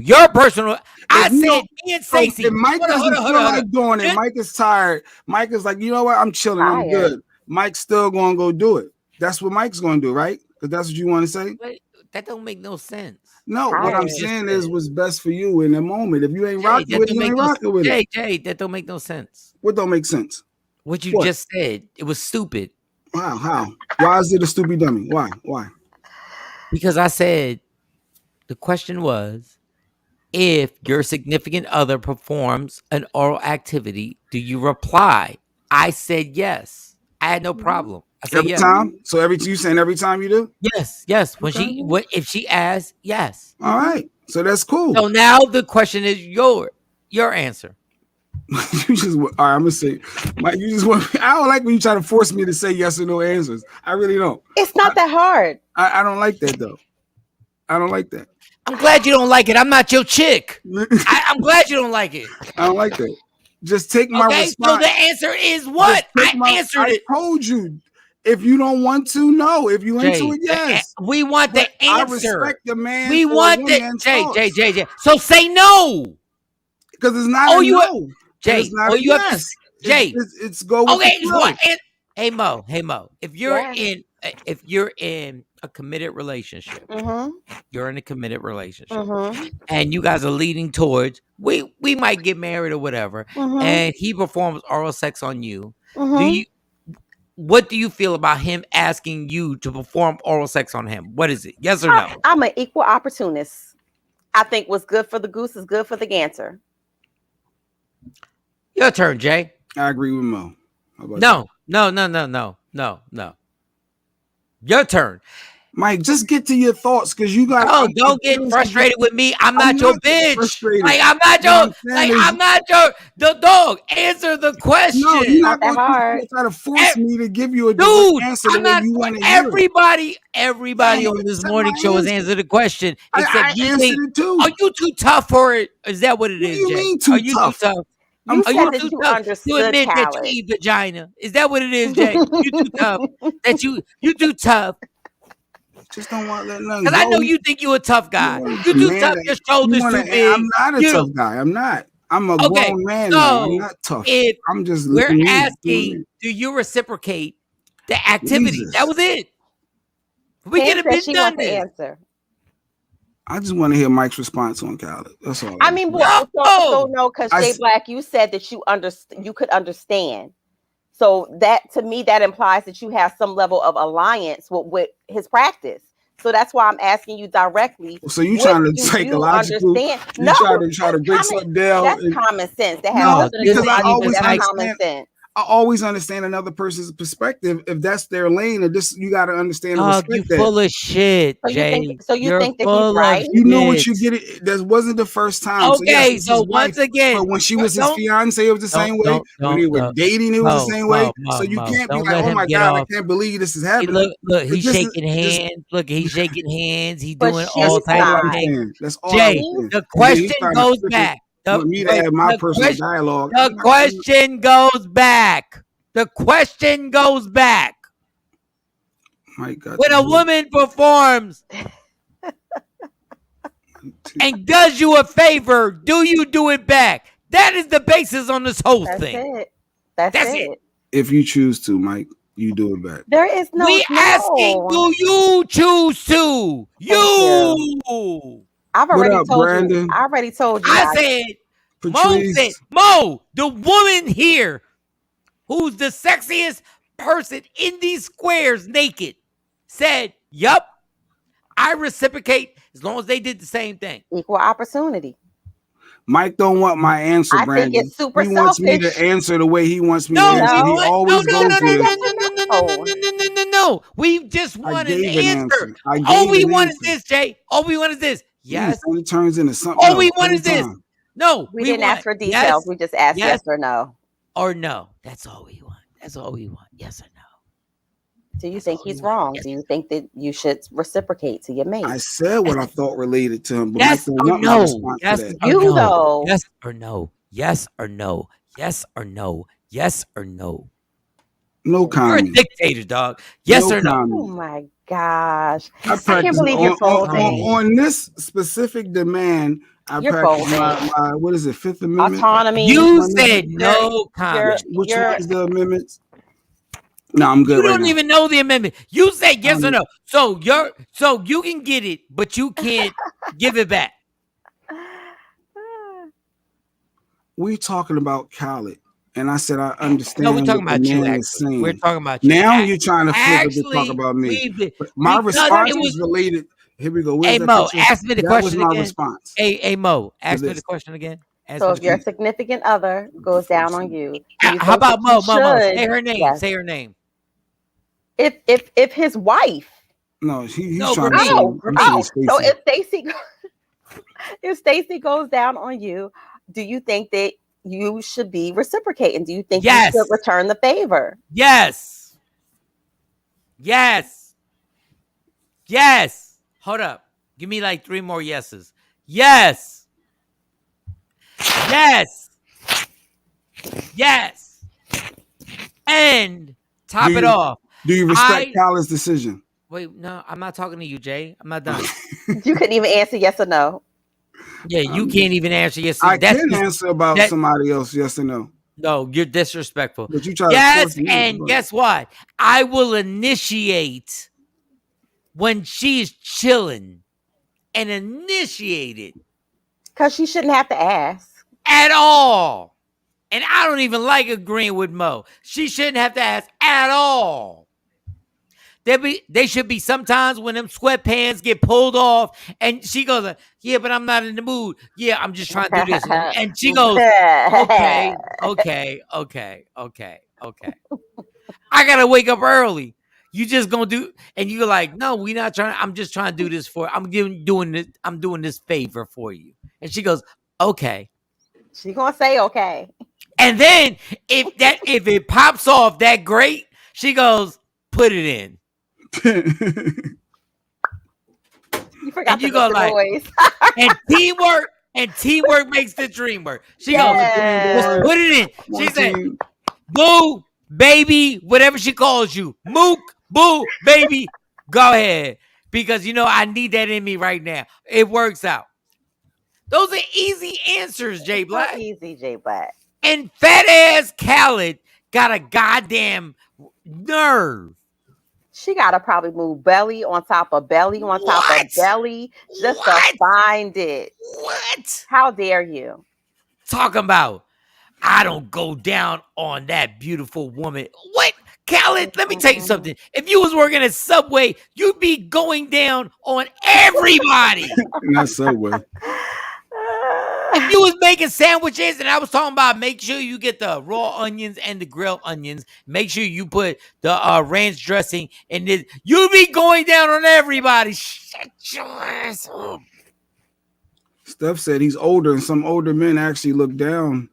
[SPEAKER 1] your personal. I
[SPEAKER 3] you
[SPEAKER 1] said
[SPEAKER 3] don't-
[SPEAKER 1] me and
[SPEAKER 3] So
[SPEAKER 1] Stacey.
[SPEAKER 3] if Mike doesn't feel like doing it,
[SPEAKER 1] Just-
[SPEAKER 3] Mike is tired. Mike is like, you know what? I'm chilling. I'm
[SPEAKER 2] Tired.
[SPEAKER 3] good. Mike's still going to go do it. That's what Mike's going to do, right? Because that's what you want to say.
[SPEAKER 1] But that don't make no sense.
[SPEAKER 3] No, what I'm
[SPEAKER 2] Tired.
[SPEAKER 3] saying is what's best for you in the moment. If you ain't rocking
[SPEAKER 1] that
[SPEAKER 3] with it,
[SPEAKER 1] don't
[SPEAKER 3] you
[SPEAKER 1] make
[SPEAKER 3] ain't
[SPEAKER 1] no
[SPEAKER 3] rocking with it.
[SPEAKER 1] Jay, that don't make no sense.
[SPEAKER 3] What don't make sense?
[SPEAKER 1] What you
[SPEAKER 3] What?
[SPEAKER 1] just said, it was stupid.
[SPEAKER 3] Wow, how? Why is it a stupid dummy? Why?
[SPEAKER 1] Because I said the question was, if your significant other performs an oral activity, do you reply? I said yes. I had no problem. I said
[SPEAKER 3] Every
[SPEAKER 1] yes.
[SPEAKER 3] time? So you saying every time you do?
[SPEAKER 1] Yes. When if she asks, yes.
[SPEAKER 3] All right. So that's cool.
[SPEAKER 1] So now the question is your answer.
[SPEAKER 3] You just all right, I'm gonna say, Mike, you just want I don't like when you try to force me to say yes or no answers. I really don't.
[SPEAKER 2] It's not that hard.
[SPEAKER 3] I don't like that though. I don't like that.
[SPEAKER 1] I'm glad you don't like it. I'm not your chick. I'm glad you don't like it.
[SPEAKER 3] I don't like that. Just take my
[SPEAKER 1] Okay,
[SPEAKER 3] response.
[SPEAKER 1] so the answer is what? I answered it.
[SPEAKER 3] I told you. If you don't want to, no. If you into it, yes.
[SPEAKER 1] We want the
[SPEAKER 3] But I
[SPEAKER 1] answer.
[SPEAKER 3] respect the man.
[SPEAKER 1] We want the Jay. So say no.
[SPEAKER 3] Because it's not a no.
[SPEAKER 1] Jay,
[SPEAKER 3] it's not a
[SPEAKER 1] you
[SPEAKER 3] yes.
[SPEAKER 1] have to, Jay.
[SPEAKER 3] It's go with
[SPEAKER 1] okay,
[SPEAKER 3] the flow.
[SPEAKER 1] Hey Mo. If you're in a committed relationship, you're in a committed relationship, and you guys are leading towards we might get married or whatever, and he performs oral sex on you. What do you feel about him asking you to perform oral sex on him? What is it? Yes or no?
[SPEAKER 2] I'm an equal opportunist. I think what's good for the goose is good for the gander.
[SPEAKER 1] Your turn, Jay.
[SPEAKER 3] I agree with Mo.
[SPEAKER 1] No. Your turn.
[SPEAKER 3] Mike, just get to your thoughts because you got.
[SPEAKER 1] Oh, don't get frustrated with me. I'm not your bitch. Like I'm not your. The dog. Answer the question.
[SPEAKER 3] No, you're not
[SPEAKER 2] that hard.
[SPEAKER 3] to try to force me to give you a
[SPEAKER 1] dude.
[SPEAKER 3] answer
[SPEAKER 1] I'm
[SPEAKER 3] the way
[SPEAKER 1] not.
[SPEAKER 3] you want to hear it.
[SPEAKER 1] Everybody on this morning show has answered the question. Except
[SPEAKER 3] I
[SPEAKER 1] you.
[SPEAKER 3] answered it too.
[SPEAKER 1] Are you too tough for it? Is that what it is?
[SPEAKER 3] What do you
[SPEAKER 1] Jay?
[SPEAKER 3] mean too
[SPEAKER 1] Are you
[SPEAKER 3] tough?
[SPEAKER 1] too tough?
[SPEAKER 2] You
[SPEAKER 1] Are
[SPEAKER 2] said
[SPEAKER 1] you
[SPEAKER 2] that
[SPEAKER 1] too
[SPEAKER 2] you
[SPEAKER 1] tough to
[SPEAKER 2] understood
[SPEAKER 1] admit that you
[SPEAKER 2] Khaled.
[SPEAKER 1] eat vagina? Is that what it is, Jay? You too tough. That you too tough.
[SPEAKER 3] Just don't want to let nothing
[SPEAKER 1] Because
[SPEAKER 3] go.
[SPEAKER 1] I know you think you a tough guy.
[SPEAKER 3] You
[SPEAKER 1] You too tough. Your shoulders too big.
[SPEAKER 3] I'm not a tough guy. I'm not. I'm a grown man now. I'm not tough.
[SPEAKER 1] If
[SPEAKER 3] I'm just
[SPEAKER 1] we're
[SPEAKER 3] me.
[SPEAKER 1] asking, do you reciprocate the activity?
[SPEAKER 3] Jesus.
[SPEAKER 1] That was it. We
[SPEAKER 2] Pam
[SPEAKER 1] could have
[SPEAKER 2] said
[SPEAKER 1] been
[SPEAKER 2] she
[SPEAKER 1] done
[SPEAKER 2] wants to
[SPEAKER 1] this.
[SPEAKER 2] answer.
[SPEAKER 3] I just want to hear Mike's response on Khaled. That's all.
[SPEAKER 2] I mean, so no, because Jay Black, you said that you could understand. So that to me, that implies that you have some level of alliance with his practice. So that's why I'm asking you directly.
[SPEAKER 3] So you trying to psychological? You try to break something down.
[SPEAKER 2] That's common sense. That has
[SPEAKER 1] No,
[SPEAKER 2] nothing to do with logic. That's
[SPEAKER 3] understand,
[SPEAKER 2] common sense.
[SPEAKER 3] I always understand another person's perspective. If that's their lane, or this, you got to understand and respect
[SPEAKER 1] you
[SPEAKER 3] that.
[SPEAKER 1] full of shit,
[SPEAKER 2] So
[SPEAKER 1] Jay.
[SPEAKER 2] you think that he's right?
[SPEAKER 3] You know what you get it. That wasn't the first time.
[SPEAKER 1] Okay,
[SPEAKER 3] so
[SPEAKER 1] once again,
[SPEAKER 3] but when she was his fiance, it was the same way. When they were dating, it was the same way. So you can't be like, oh my God, I can't believe this is happening.
[SPEAKER 1] Look, he's shaking hands. Look, he's shaking hands. He's doing all types of things.
[SPEAKER 3] That's all.
[SPEAKER 1] Jay, the question goes back.
[SPEAKER 3] Me to have my personal dialogue.
[SPEAKER 1] The question goes back. The question goes back. When a woman performs and does you a favor, do you do it back? That is the basis on this whole thing.
[SPEAKER 2] That's it.
[SPEAKER 3] If you choose to, Mike, you do it back.
[SPEAKER 2] There is no.
[SPEAKER 1] We asking, do you choose to? You.
[SPEAKER 2] I've already told you. I already told you.
[SPEAKER 1] I said, Mo, the woman here who's the sexiest person in these squares naked said, yup, I reciprocate as long as they did the same thing.
[SPEAKER 2] Equal opportunity.
[SPEAKER 3] Mike don't want my answer, Brandon.
[SPEAKER 2] Think it's super
[SPEAKER 3] he wants me to answer the way he wants me to answer. He always goes
[SPEAKER 1] No. We just want an answer. All we want is this, Jay. All we want is this. Yes.
[SPEAKER 3] It turns into something.
[SPEAKER 1] All we want is this. No.
[SPEAKER 2] We didn't ask for details. We just asked yes or no.
[SPEAKER 1] Or no. That's all we want. That's all we want. Yes or no.
[SPEAKER 2] Do you think he's wrong? Do you think that you should reciprocate to your mate?
[SPEAKER 3] I said what I thought related to him, but
[SPEAKER 1] yes or no.
[SPEAKER 2] Yes though.
[SPEAKER 1] Yes or no. Yes or no. Yes or no. Yes or no.
[SPEAKER 3] No comment.
[SPEAKER 1] You're a dictator, dog. Yes or no.
[SPEAKER 2] Oh my gosh. I can't believe you're folding.
[SPEAKER 3] On this specific demand, I practice my what is it, Fifth Amendment?
[SPEAKER 2] Autonomy.
[SPEAKER 1] You said no comment.
[SPEAKER 3] Which one is the amendments? No, I'm good.
[SPEAKER 1] You don't even know the amendment. You said yes or no. So you can get it, but you can't give it back.
[SPEAKER 3] We're talking about Khaled, and I said I understand.
[SPEAKER 1] No, we're talking about you. Actually. We're talking about you.
[SPEAKER 3] Now you're trying to flip it to talk about me. My response was related. Here we go.
[SPEAKER 1] Hey Mo, ask me the question again.
[SPEAKER 3] That was my response.
[SPEAKER 1] Hey Mo, ask me the question again.
[SPEAKER 2] So if your significant other goes down on you,
[SPEAKER 1] how about Mo? Say her name. Yes. Say her name.
[SPEAKER 2] If his wife.
[SPEAKER 3] No, he's
[SPEAKER 2] trying to say. So if Stacey goes down on you, do you think that you should be reciprocating? Do you think you should return the favor?
[SPEAKER 1] Yes. Yes. Yes. Hold up. Give me like 3 more yeses. Yes. Yes. Yes. And top it off.
[SPEAKER 3] Do you respect Khaled's decision?
[SPEAKER 1] Wait, no, I'm not talking to you, Jay. I'm not done.
[SPEAKER 2] You couldn't even answer yes or no.
[SPEAKER 1] Yeah, you can't even answer yes or no.
[SPEAKER 3] I can answer about somebody else yes or no.
[SPEAKER 1] No, you're disrespectful.
[SPEAKER 3] But you try
[SPEAKER 1] to and guess what? I will initiate when she's chilling and initiate it.
[SPEAKER 2] Because she shouldn't have to ask.
[SPEAKER 1] At all. And I don't even like agreeing with Mo. She shouldn't have to ask at all. They should be sometimes when them sweatpants get pulled off and she goes, yeah, but I'm not in the mood. Yeah, I'm just trying to do this. And she goes, okay. I got to wake up early. You just going to do, and you're like, no, we're not trying. I'm just trying to do this I'm doing this favor for you. And she goes, okay.
[SPEAKER 2] She going to say, okay.
[SPEAKER 1] And then if it pops off that great, she goes, put it in.
[SPEAKER 2] You forgot and you go like noise.
[SPEAKER 1] and teamwork makes the dream work. She goes, just put it in. She said, boo, baby, whatever she calls you. Mook, boo, baby, go ahead. Because I need that in me right now. It works out. Those are easy answers, Jay
[SPEAKER 2] So
[SPEAKER 1] Black.
[SPEAKER 2] easy, Jay Black.
[SPEAKER 1] And fat ass Khaled got a goddamn nerve.
[SPEAKER 2] She gotta probably move belly on top of belly on top of belly just to find it.
[SPEAKER 1] What?
[SPEAKER 2] How dare you?
[SPEAKER 1] Talking about, I don't go down on that beautiful woman. What? Khaled, let me tell you something. If you was working at Subway, you'd be going down on everybody.
[SPEAKER 3] Not Subway.
[SPEAKER 1] If you was making sandwiches and I was talking about make sure you get the raw onions and the grilled onions, make sure you put the ranch dressing in this, you'd be going down on everybody. Shut your ass up.
[SPEAKER 3] Steph said he's older, and some older men actually look down.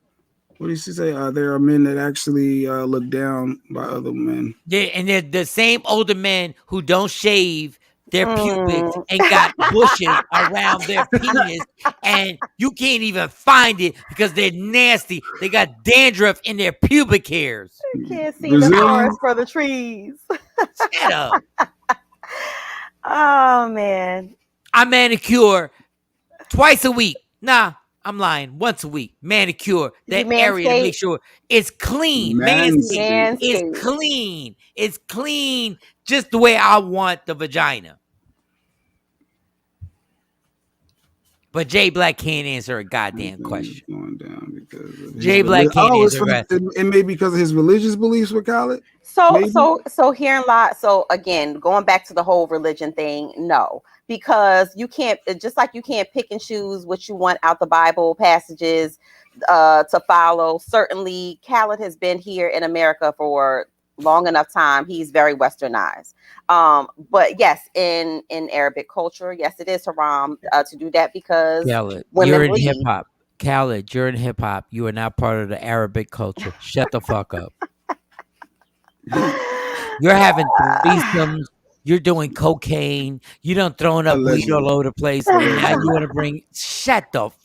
[SPEAKER 3] What did she say? There are men that actually look down by other men.
[SPEAKER 1] Yeah, and they're the same older men who don't shave their pubics and got bushes around their penis, and you can't even find it because they're nasty. They got dandruff in their pubic hairs.
[SPEAKER 2] You can't see the forest for the trees.
[SPEAKER 1] Shut up.
[SPEAKER 2] Oh, man.
[SPEAKER 1] I manicure twice a week. Nah, I'm lying. Once a week. Manicure that area to make sure it's clean. Manscaped. It's clean. It's clean just the way I want the vagina. But Jay Black can't answer a goddamn question.
[SPEAKER 3] Going down because
[SPEAKER 1] Jay Black can't answer a question.
[SPEAKER 3] It may be because of his religious beliefs with Khaled.
[SPEAKER 2] So hearing lot. So again, going back to the whole religion thing, no, because you can't, just like you can't pick and choose what you want out the Bible passages to follow. Certainly, Khaled has been here in America for long enough time. He's very westernized. But yes, in Arabic culture, yes, it is haram to do that because
[SPEAKER 1] Khaled, you're in hip hop. Khaled, you're in hip hop. You are not part of the Arabic culture. Shut the fuck up. You're having threesomes. You're doing cocaine. You done throwing up weed all over the place. And now you want to bring shut up.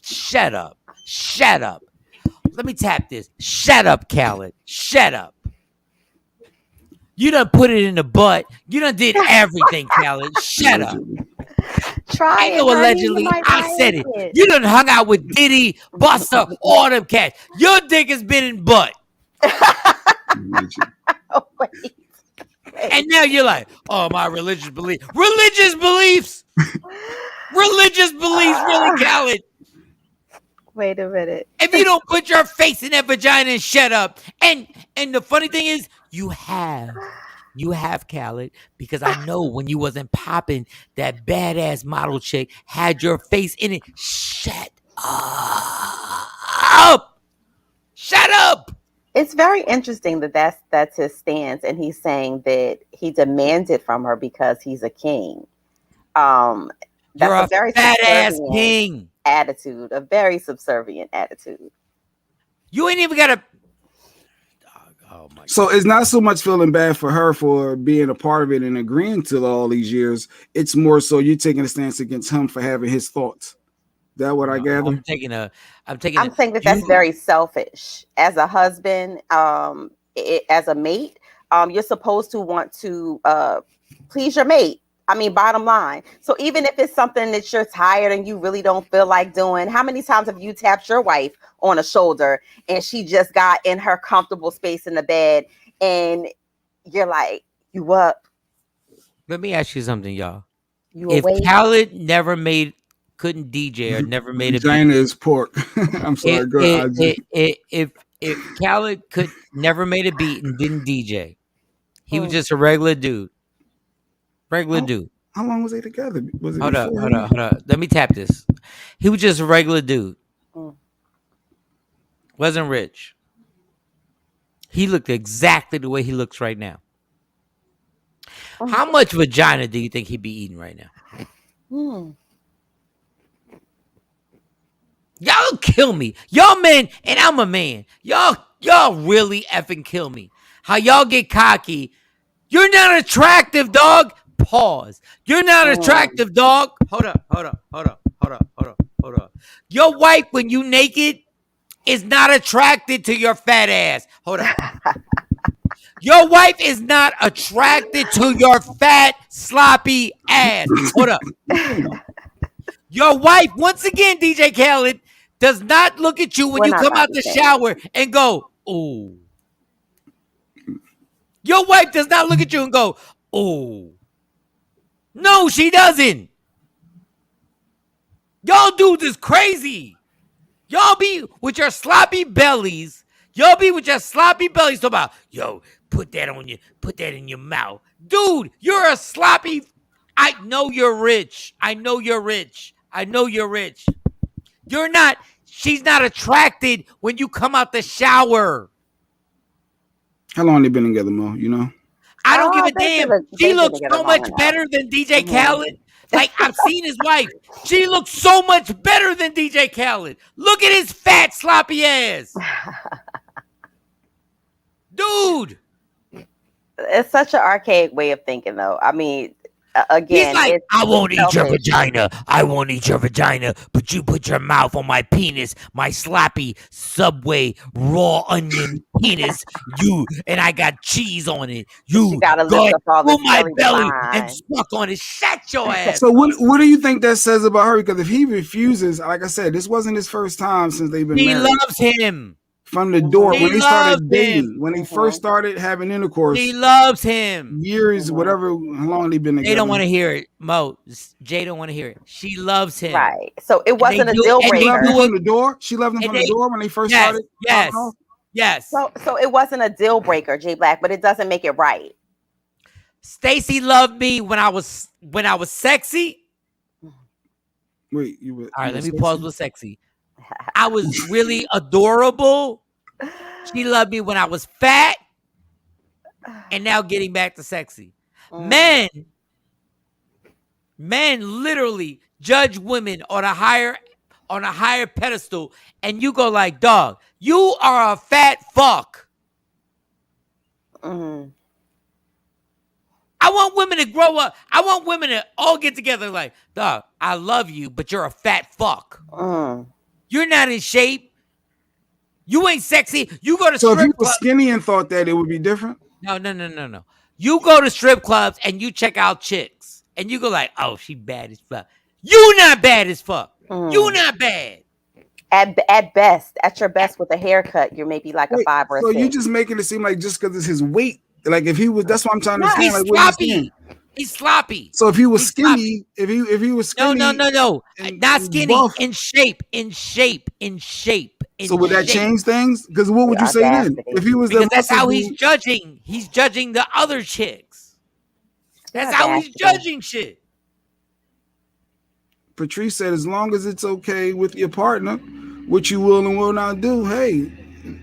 [SPEAKER 1] Let me tap this. Shut up, Khaled. Shut up. You done put it in the butt. You done did everything, Khaled. Shut up.
[SPEAKER 2] Try it.
[SPEAKER 1] Allegedly, I said it. You done hung out with Diddy, Buster, all them cats. Your dick has been in butt.
[SPEAKER 2] Oh, wait.
[SPEAKER 1] And now you're like, oh, my religious beliefs. Religious beliefs? Religious beliefs, really, Khaled?
[SPEAKER 2] Wait a minute.
[SPEAKER 1] If you don't put your face in that vagina and shut up. And the funny thing is, you have Khaled, because I know when you wasn't popping, that badass model chick had your face in it. Shut up. Shut up.
[SPEAKER 2] It's very interesting that's his stance, and he's saying that he demanded from her because he's a king. That's
[SPEAKER 1] You're a very badass king
[SPEAKER 2] attitude, a very subservient attitude.
[SPEAKER 1] You ain't even got a. Oh my!
[SPEAKER 3] So it's not so much feeling bad for her for being a part of it and agreeing to all these years. It's more so you're taking a stance against him for having his thoughts. That what I gather?
[SPEAKER 2] I'm saying that's very selfish. As a husband, as a mate, you're supposed to want to please your mate. I mean, bottom line. So even if it's something that you're tired and you really don't feel like doing, how many times have you tapped your wife on a shoulder and she just got in her comfortable space in the bed and you're like, you up?
[SPEAKER 1] Let me ask you something, y'all.
[SPEAKER 2] You
[SPEAKER 1] if
[SPEAKER 2] awake?
[SPEAKER 1] Khaled couldn't DJ or never made a
[SPEAKER 3] vagina is pork. I'm sorry. Go ahead.
[SPEAKER 1] If Khaled never made a beat and didn't DJ, he was just a regular dude. Dude.
[SPEAKER 3] How long was they together? Was it
[SPEAKER 1] hold up. Let me tap this. He was just a regular dude. Wasn't rich. He looked exactly the way he looks right now. How much vagina do you think he'd be eating right now? Y'all kill me. Y'all men, and I'm a man. Y'all really effing kill me. How y'all get cocky. You're not attractive, dog. Pause. You're not attractive, dog. Hold up. Your wife, when you naked, is not attracted to your fat ass. Hold up. Your wife is not attracted to your fat, sloppy ass. Hold up. Your wife, once again, DJ Khaled, does not look at you when
[SPEAKER 2] We're
[SPEAKER 1] you
[SPEAKER 2] not
[SPEAKER 1] come
[SPEAKER 2] about
[SPEAKER 1] out
[SPEAKER 2] to
[SPEAKER 1] the
[SPEAKER 2] say
[SPEAKER 1] shower and go, "Oh." Your wife does not look at you and go, "Oh." No, she doesn't. Y'all dudes is crazy. Y'all be with your sloppy bellies. Y'all be with your sloppy bellies talking about, yo, put that in your mouth. Dude, you're a sloppy. I know you're rich. I know you're rich. I know you're rich. You're not, she's not attracted when you come out the shower.
[SPEAKER 3] How long they been together, Mo? You know?
[SPEAKER 1] I don't give a damn. She
[SPEAKER 2] they've been
[SPEAKER 1] looks
[SPEAKER 2] together
[SPEAKER 1] so
[SPEAKER 2] long
[SPEAKER 1] much
[SPEAKER 2] enough.
[SPEAKER 1] better than DJ
[SPEAKER 2] Mhm.
[SPEAKER 1] Khaled. Like, I've seen his wife. She looks so much better than DJ Khaled. Look at his fat, sloppy ass. Dude.
[SPEAKER 2] It's such an archaic way of thinking, though. I mean,
[SPEAKER 1] He's
[SPEAKER 2] again,
[SPEAKER 1] like, I won't eat your
[SPEAKER 2] selfish.
[SPEAKER 1] vagina. I won't eat your vagina, but you put your mouth on my penis, my sloppy Subway raw onion penis. And I got cheese on it. You
[SPEAKER 2] gotta
[SPEAKER 1] go
[SPEAKER 2] lift up all
[SPEAKER 1] through
[SPEAKER 2] this
[SPEAKER 1] my
[SPEAKER 2] belly
[SPEAKER 1] belly
[SPEAKER 2] line.
[SPEAKER 1] and suck on it. Shut your ass.
[SPEAKER 3] So what do you think that says about her? Because if he refuses, like I said, this wasn't his first time since they've been
[SPEAKER 1] She
[SPEAKER 3] married.
[SPEAKER 1] loves him.
[SPEAKER 3] From the door,
[SPEAKER 1] She
[SPEAKER 3] when they
[SPEAKER 1] loves
[SPEAKER 3] started dating,
[SPEAKER 1] him.
[SPEAKER 3] when they first started having intercourse,
[SPEAKER 1] She loves him.
[SPEAKER 3] years, whatever, how long they been together.
[SPEAKER 1] They don't want to hear it, Mo. Jay don't want to hear it. She loves him.
[SPEAKER 2] Right. So it wasn't a
[SPEAKER 1] do-
[SPEAKER 2] deal
[SPEAKER 1] and they
[SPEAKER 3] She loved
[SPEAKER 2] breaker.
[SPEAKER 3] him
[SPEAKER 1] do
[SPEAKER 3] from the door. She loved him
[SPEAKER 1] And
[SPEAKER 3] from the door when they first
[SPEAKER 1] Yes,
[SPEAKER 3] started.
[SPEAKER 1] yes,
[SPEAKER 3] popping off?
[SPEAKER 1] yes.
[SPEAKER 2] So it wasn't a deal breaker, J Black, but it doesn't make it right.
[SPEAKER 1] Stacy loved me when I was sexy.
[SPEAKER 3] Wait, you were.
[SPEAKER 1] All right,
[SPEAKER 3] you
[SPEAKER 1] let
[SPEAKER 3] were
[SPEAKER 1] me pause
[SPEAKER 3] sexy?
[SPEAKER 1] with sexy. I was really adorable. She loved me when I was fat. And now getting back to sexy. Men literally judge women on a higher pedestal, and you go like, dog, you are a fat fuck.
[SPEAKER 2] Mm-hmm.
[SPEAKER 1] I want women to grow up. I want women to all get together like, dog, I love you, but you're a fat fuck. You're not in shape. You ain't sexy. You go to
[SPEAKER 3] So if you
[SPEAKER 1] strip
[SPEAKER 3] were
[SPEAKER 1] clubs.
[SPEAKER 3] skinny and thought that, it would be different.
[SPEAKER 1] No. You go to strip clubs and you check out chicks. And you go like, oh, she bad as fuck. You not bad as fuck. You not bad.
[SPEAKER 2] At best, at your best with a haircut, you're maybe like a 5 or a 6.
[SPEAKER 3] So you just making it seem like just because it's his weight. Like if he was, that's what I'm trying to understand.
[SPEAKER 1] He's
[SPEAKER 3] Like what you're
[SPEAKER 1] sloppy.
[SPEAKER 3] saying.
[SPEAKER 1] He's sloppy.
[SPEAKER 3] So if he was
[SPEAKER 1] He's
[SPEAKER 3] skinny, if he was skinny,
[SPEAKER 1] No.
[SPEAKER 3] and
[SPEAKER 1] Not skinny.
[SPEAKER 3] buff,
[SPEAKER 1] In shape.
[SPEAKER 3] so would that change things? Because what would you say then? If he was,
[SPEAKER 1] because that's how he's judging. He's judging the other chicks. That's how he's judging shit.
[SPEAKER 3] Patrice said, as long as it's okay with your partner, what you will and will not do. Hey,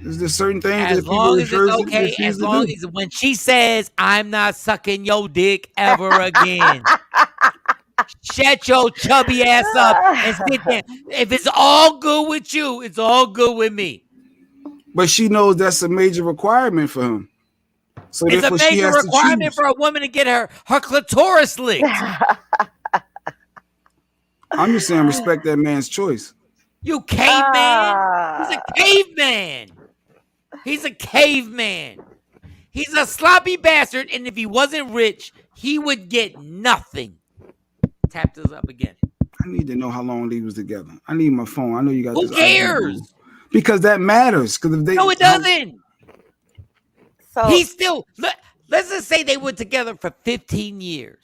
[SPEAKER 3] is there certain things
[SPEAKER 1] As
[SPEAKER 3] that people
[SPEAKER 1] long as
[SPEAKER 3] refuse
[SPEAKER 1] it's okay,
[SPEAKER 3] to
[SPEAKER 1] as long
[SPEAKER 3] do?
[SPEAKER 1] as when she says, I'm not sucking your dick ever again. Shut your chubby ass up and sit there. If it's all good with you, it's all good with me.
[SPEAKER 3] But she knows that's a major requirement for him. So
[SPEAKER 1] it's a major requirement for a woman to get her clitoris licked.
[SPEAKER 3] I'm just saying respect that man's choice.
[SPEAKER 1] You caveman. He's a caveman. He's a caveman. He's a sloppy bastard, and if he wasn't rich, he would get nothing. Tap this up again.
[SPEAKER 3] I need to know how long they was together. I need my phone. I know you got
[SPEAKER 1] Who
[SPEAKER 3] this.
[SPEAKER 1] cares?
[SPEAKER 3] Because that matters. Because if they
[SPEAKER 1] No, it doesn't.
[SPEAKER 2] So
[SPEAKER 1] He's still. Let's just say they were together for 15 years.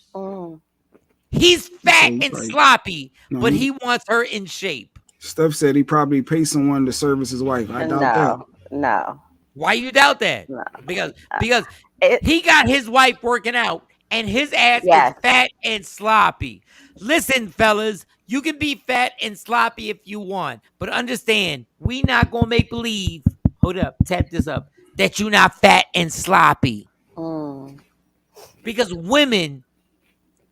[SPEAKER 1] He's fat and sloppy, but he wants her in shape.
[SPEAKER 3] Steph said he probably paid someone to service his wife. I doubt that.
[SPEAKER 2] No.
[SPEAKER 1] Why you doubt that?
[SPEAKER 2] No.
[SPEAKER 1] Because he got his wife working out, and his ass is fat and sloppy. Listen, fellas, you can be fat and sloppy if you want, but understand, we not gonna make believe. Hold up, tap this up. That you not fat and sloppy. Because women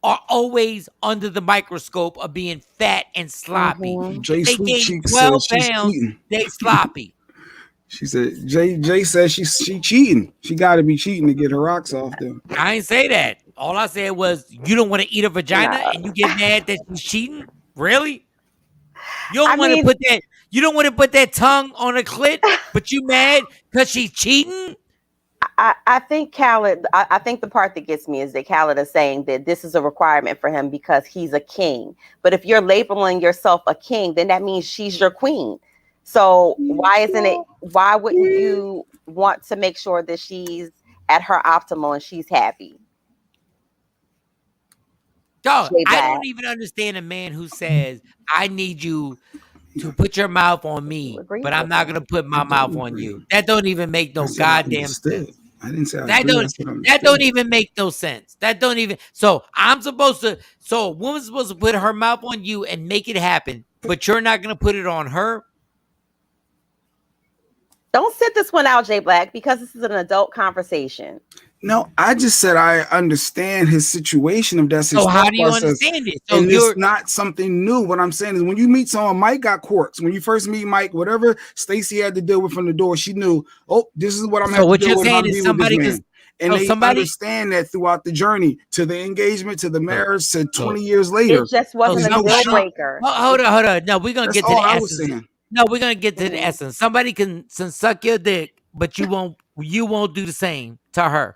[SPEAKER 1] are always under the microscope of being fat and sloppy.
[SPEAKER 3] Jay
[SPEAKER 1] They
[SPEAKER 3] Sweet
[SPEAKER 1] gain
[SPEAKER 3] Cheeks
[SPEAKER 1] 12
[SPEAKER 3] said she's
[SPEAKER 1] pounds,
[SPEAKER 3] cheating.
[SPEAKER 1] they sloppy.
[SPEAKER 3] She said Jay says she cheating. She got to be cheating to get her rocks off them.
[SPEAKER 1] I ain't say that. All I said was you don't want to eat a vagina and you get mad that she's cheating? Really? You don't want to put that. You don't want to put that tongue on a clit, but you mad because she's cheating?
[SPEAKER 2] I think Khaled. I think the part that gets me is that Khaled is saying that this is a requirement for him because he's a king. But if you're labeling yourself a king, then that means she's your queen. So why isn't it? Why wouldn't you want to make sure that she's at her optimal and she's happy?
[SPEAKER 1] Dog, I don't even understand a man who says, "I need you to put your mouth on me, but I'm not gonna put my mouth on you." That don't even make no goddamn sense.
[SPEAKER 3] I didn't say
[SPEAKER 1] that don't even make no sense. That don't even. So I'm supposed to. So a woman's supposed to put her mouth on you and make it happen, but you're not gonna put it on her.
[SPEAKER 2] Don't sit this one out, Jay Black, because this is an adult conversation.
[SPEAKER 3] No, I just said I understand his situation. If that's his
[SPEAKER 1] so how do you understand it? So
[SPEAKER 3] and it's not something new. What I'm saying is, when you meet someone, Mike got quirks. When you first meet Mike, whatever Stacey had to deal with from the door, she knew. Oh, this is what I'm having to deal with. So what you're saying is somebody just and they understand that throughout the journey to the engagement to the marriage to 20 years later.
[SPEAKER 2] It just wasn't a deal breaker.
[SPEAKER 1] Hold on. No, we're gonna get to the essence. No, we're gonna get to the essence. Somebody can suck your dick, but you won't do the same to her.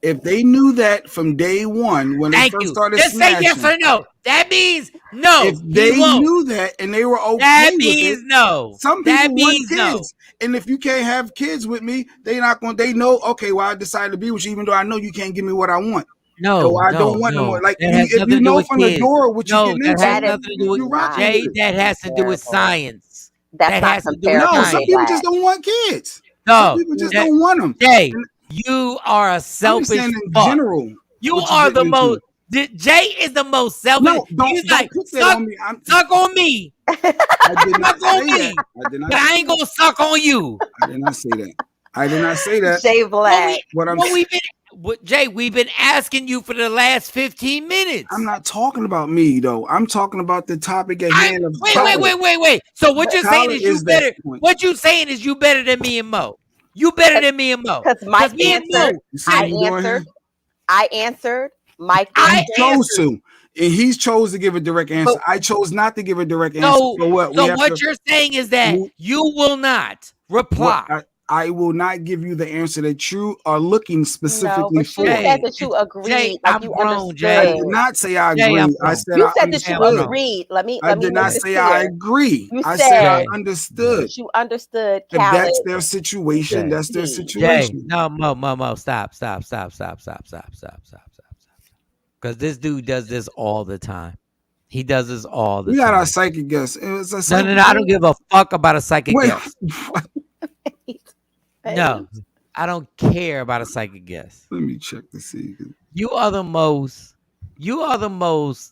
[SPEAKER 3] If they knew that from day one when they first started
[SPEAKER 1] just
[SPEAKER 3] smashing,
[SPEAKER 1] say yes or no. That means no.
[SPEAKER 3] If they knew that and they were okay
[SPEAKER 1] that
[SPEAKER 3] with
[SPEAKER 1] means
[SPEAKER 3] it,
[SPEAKER 1] no.
[SPEAKER 3] Some people want kids,
[SPEAKER 1] no.
[SPEAKER 3] And if you can't have kids with me, they not going. They know, okay, well, I decided to be with you, even though I know you can't give me what I want.
[SPEAKER 1] No,
[SPEAKER 3] I don't want no more. Like
[SPEAKER 1] if
[SPEAKER 3] you know from the door what you getting into,
[SPEAKER 1] that has nothing to do with Jay. That has to do with science.
[SPEAKER 2] That has to do with
[SPEAKER 3] some people just don't want kids.
[SPEAKER 1] No,
[SPEAKER 3] some people just don't want them.
[SPEAKER 1] Jay, you are a selfish.
[SPEAKER 3] In general,
[SPEAKER 1] you are the most. Jay is the most selfish.
[SPEAKER 3] No,
[SPEAKER 1] He's like, suck on me.
[SPEAKER 3] I did not say that.
[SPEAKER 1] But I ain't gonna suck on you.
[SPEAKER 3] I did not say that.
[SPEAKER 2] Jay Black.
[SPEAKER 1] Jay, we've been asking you for the last 15 minutes.
[SPEAKER 3] I'm not talking about me though. I'm talking about the topic at hand.
[SPEAKER 1] Wait. So what you're saying is you better. What you saying is you better than me and Mo. You better than me and Mo.
[SPEAKER 2] Because Mike answered. I answered. Mike
[SPEAKER 3] chose to, and he chose to give a direct answer. I chose not to give a direct answer.
[SPEAKER 1] So what you're saying is that you will not reply.
[SPEAKER 3] I will not give you the answer that you are looking specifically for.
[SPEAKER 2] You said that you agreed.
[SPEAKER 1] Jay,
[SPEAKER 2] like
[SPEAKER 1] you grown, Jay. I
[SPEAKER 3] did not say I agree. I said
[SPEAKER 2] you said that you agreed.
[SPEAKER 3] I did not say I agree.
[SPEAKER 2] You
[SPEAKER 3] I said I understood.
[SPEAKER 2] You understood.
[SPEAKER 3] If that's their situation, that's their situation.
[SPEAKER 1] Jay, no, Mo, stop. Because this dude does this all the time. He does this all the time.
[SPEAKER 3] We got our psychic guest. It was a
[SPEAKER 1] no, I don't give a fuck about a psychic guest. No, I don't care about a psychic guest.
[SPEAKER 3] Let me check to see.
[SPEAKER 1] You are the most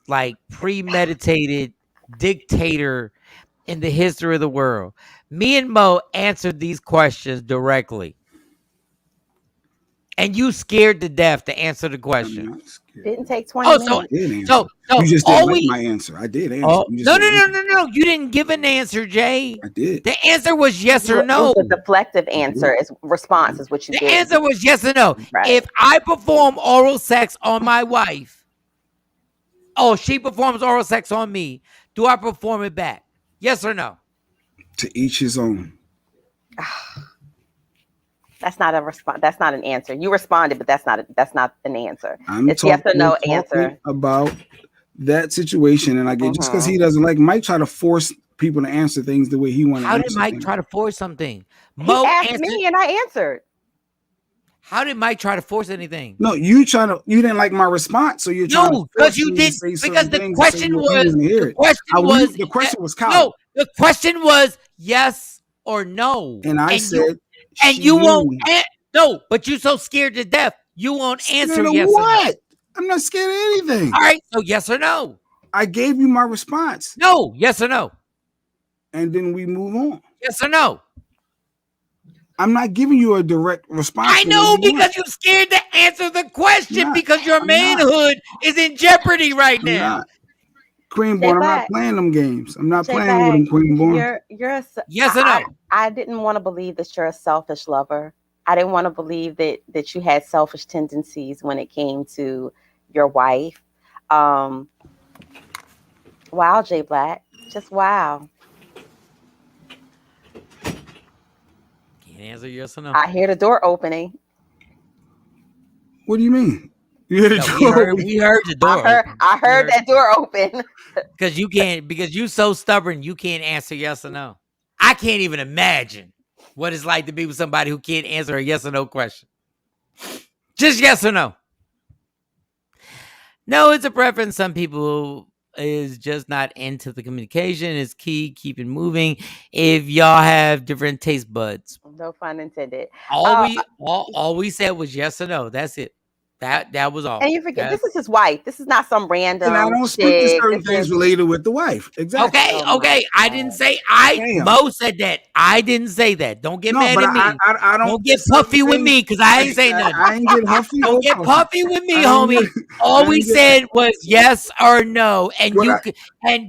[SPEAKER 1] like premeditated dictator in the history of the world. Me and Mo answered these questions directly. And you scared to death to answer the question.
[SPEAKER 2] Didn't take 20
[SPEAKER 3] minutes. So you just didn't like my answer. I did answer.
[SPEAKER 1] No. You didn't give an answer, Jay.
[SPEAKER 3] I did.
[SPEAKER 1] The answer was yes or no.
[SPEAKER 2] It was a deflective answer. It's response is what you did.
[SPEAKER 1] The answer was yes or no. Right. If I perform oral sex on my wife, she performs oral sex on me, do I perform it back? Yes or no?
[SPEAKER 3] To each his own.
[SPEAKER 2] That's not a response. That's not an answer. You responded, but that's not an answer.
[SPEAKER 3] It's yes or no answer about that situation. And I get just because he doesn't like Mike try to force people to answer things the way he wanted.
[SPEAKER 1] How did Mike try to force something?
[SPEAKER 2] Mo asked me and I answered.
[SPEAKER 1] How did Mike try to force anything?
[SPEAKER 3] No, you didn't like my response, so you're trying to
[SPEAKER 1] because you did because the question was
[SPEAKER 3] the question was
[SPEAKER 1] no, the question was yes or no,
[SPEAKER 3] and I said.
[SPEAKER 1] And you won't but you're so scared to death, you won't answer yes
[SPEAKER 3] what?
[SPEAKER 1] or no.
[SPEAKER 3] I'm not scared of anything.
[SPEAKER 1] All right, so yes or no.
[SPEAKER 3] I gave you my response.
[SPEAKER 1] No, yes or no.
[SPEAKER 3] And then we move on.
[SPEAKER 1] Yes or no.
[SPEAKER 3] I'm not giving you a direct response.
[SPEAKER 1] I know because you're scared to answer the question because your manhood is in jeopardy right now.
[SPEAKER 3] Queenborn, I'm not playing them games. I'm not playing with them, Queenborn.
[SPEAKER 2] Yes or no? I didn't want to believe that you're a selfish lover. I didn't want to believe that you had selfish tendencies when it came to your wife. Wow, Jay Black. Just wow.
[SPEAKER 1] Can't answer yes or no.
[SPEAKER 2] I hear the door opening.
[SPEAKER 3] What do you mean? You heard the door?
[SPEAKER 1] We heard the door.
[SPEAKER 2] I heard that door open.
[SPEAKER 1] Because you so stubborn, you can't answer yes or no. I can't even imagine what it's like to be with somebody who can't answer a yes or no question. Just yes or no. No, it's a preference. Some people is just not into the communication. It's key. Keep it moving. If y'all have different taste buds.
[SPEAKER 2] No pun intended.
[SPEAKER 1] All we said was yes or no. That's it. That was all.
[SPEAKER 2] And you forget, this is his wife. This is not some random.
[SPEAKER 3] And I don't speak to certain things related with the wife. Exactly.
[SPEAKER 1] Okay. I didn't say Mo said that. I didn't say that. Don't get mad at me.
[SPEAKER 3] I don't
[SPEAKER 1] get puffy with me because I ain't saying nothing.
[SPEAKER 3] I ain't get huffy.
[SPEAKER 1] Don't get puffy with me, homie. All we said was yes or no, and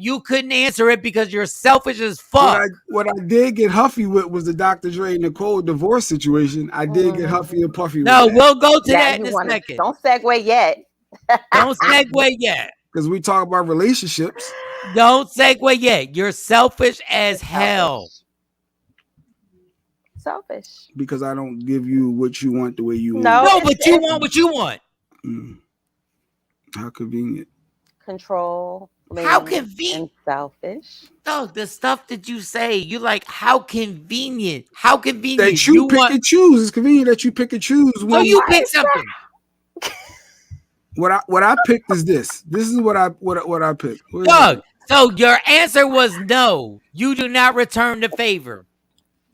[SPEAKER 1] you couldn't answer it because you're selfish as fuck.
[SPEAKER 3] What I did get huffy with was the Dr. Dre Nicole divorce situation. I did get huffy and puffy.
[SPEAKER 1] No,
[SPEAKER 3] with
[SPEAKER 1] we'll go to that in a second.
[SPEAKER 2] Don't segue yet.
[SPEAKER 1] Don't segue yet.
[SPEAKER 3] Because we talk about relationships.
[SPEAKER 1] Don't segue yet. You're selfish as hell.
[SPEAKER 2] Selfish.
[SPEAKER 3] Because I don't give you what you want the way you want.
[SPEAKER 1] No, but you want what you want.
[SPEAKER 3] How convenient.
[SPEAKER 2] Control.
[SPEAKER 1] How convenient.
[SPEAKER 2] And selfish.
[SPEAKER 1] No, the stuff that you say, you like, how convenient. How convenient.
[SPEAKER 3] That you pick and choose. It's convenient that you pick and choose.
[SPEAKER 1] So you pick something.
[SPEAKER 3] What I picked is this. This is what I picked.
[SPEAKER 1] Doug, so your answer was no. You do not return the favor.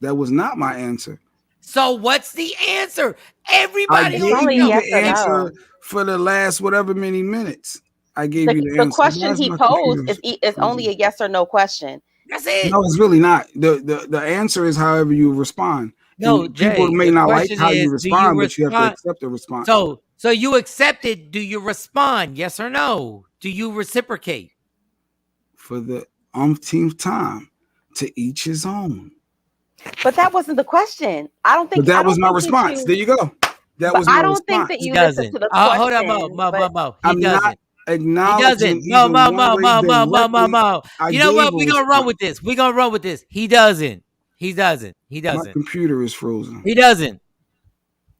[SPEAKER 3] That was not my answer.
[SPEAKER 1] So what's the answer? Everybody
[SPEAKER 3] I gave you the answer for the last whatever many minutes. I gave you the answer.
[SPEAKER 2] The question he posed is only a yes or no question.
[SPEAKER 1] That's it.
[SPEAKER 3] No, it's really not. The answer is however you respond.
[SPEAKER 1] No, Jay,
[SPEAKER 3] people may not like how you respond, but you have to accept the response.
[SPEAKER 1] So you accept it. Do you respond? Yes or no? Do you reciprocate?
[SPEAKER 3] For the umpteenth time, to each his own.
[SPEAKER 2] But that wasn't the question. I don't think.
[SPEAKER 3] But that was my response. There you go. That was my response.
[SPEAKER 2] I don't think that you listened to the question.
[SPEAKER 1] Hold on, Mo. He doesn't.
[SPEAKER 3] Acknowledging.
[SPEAKER 1] He doesn't. Mo. You know what? We're gonna run with this. He doesn't.
[SPEAKER 3] My computer is frozen.
[SPEAKER 1] He doesn't.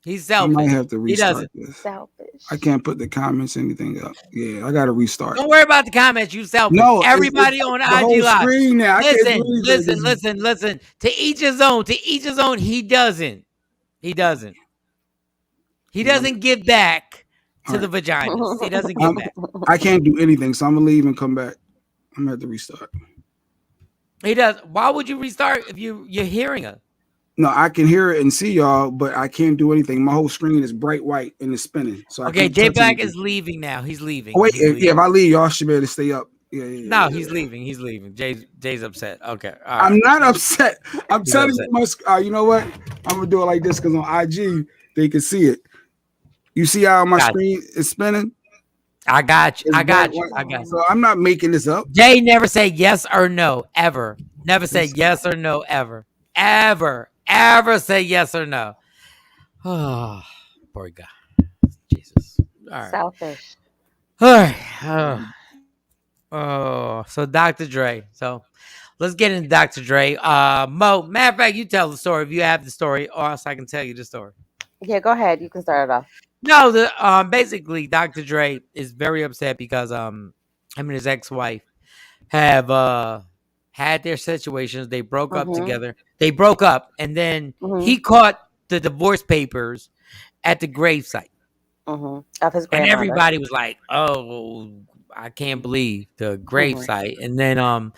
[SPEAKER 1] He's selfish.
[SPEAKER 3] I might have to restart this.
[SPEAKER 2] Selfish.
[SPEAKER 3] I can't put the comments, anything up. Yeah, I got to restart.
[SPEAKER 1] Don't worry about the comments. You selfish. No, everybody on IG Live.
[SPEAKER 3] Screen now.
[SPEAKER 1] Listen. To each his own. He doesn't. He doesn't give back to the vaginas. He doesn't give back.
[SPEAKER 3] I can't do anything, so I'm gonna leave and come back. I'm gonna have to restart.
[SPEAKER 1] He does. Why would you restart if you're hearing us?
[SPEAKER 3] No, I can hear it and see y'all, but I can't do anything. My whole screen is bright white and it's spinning. So
[SPEAKER 1] Jay Black is leaving now. He's leaving.
[SPEAKER 3] Oh, wait, if I leave, y'all should be able to stay up. Yeah.
[SPEAKER 1] He's leaving. Jay's upset. Okay. All
[SPEAKER 3] right. I'm not upset. I'm telling you, you know what? I'm gonna do it like this because on IG they can see it. You see how my screen is spinning?
[SPEAKER 1] I got you.
[SPEAKER 3] So I'm not making this up.
[SPEAKER 1] Jay never say yes or no ever. Never say yes or no ever. Ever say yes or no. Oh, poor guy. Jesus. All right.
[SPEAKER 2] Selfish.
[SPEAKER 1] All right. So Dr. Dre. So let's get into Dr. Dre. Mo, matter of fact, you tell the story if you have the story, or else I can tell you the story.
[SPEAKER 2] Yeah, go ahead. You can start it off.
[SPEAKER 1] No, basically Dr. Dre is very upset because him and his ex-wife have had their situations. They broke up together. They broke up, and then he caught the divorce papers at the gravesite
[SPEAKER 2] of his grandmother.
[SPEAKER 1] And everybody was like, "Oh, I can't believe the gravesite." And then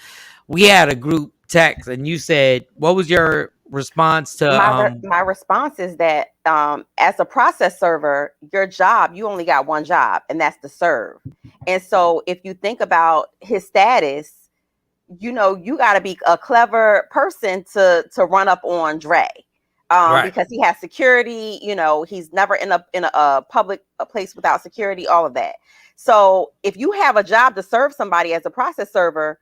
[SPEAKER 1] we had a group text, and you said, "What was your response to?"
[SPEAKER 2] My response is that as a process server, your job, you only got one job, and that's to serve. And so, if you think about his status, you know, you got to be a clever person to run up on Dre, because he has security. You know, he's never in a public place without security. All of that. So if you have a job to serve somebody as a process server,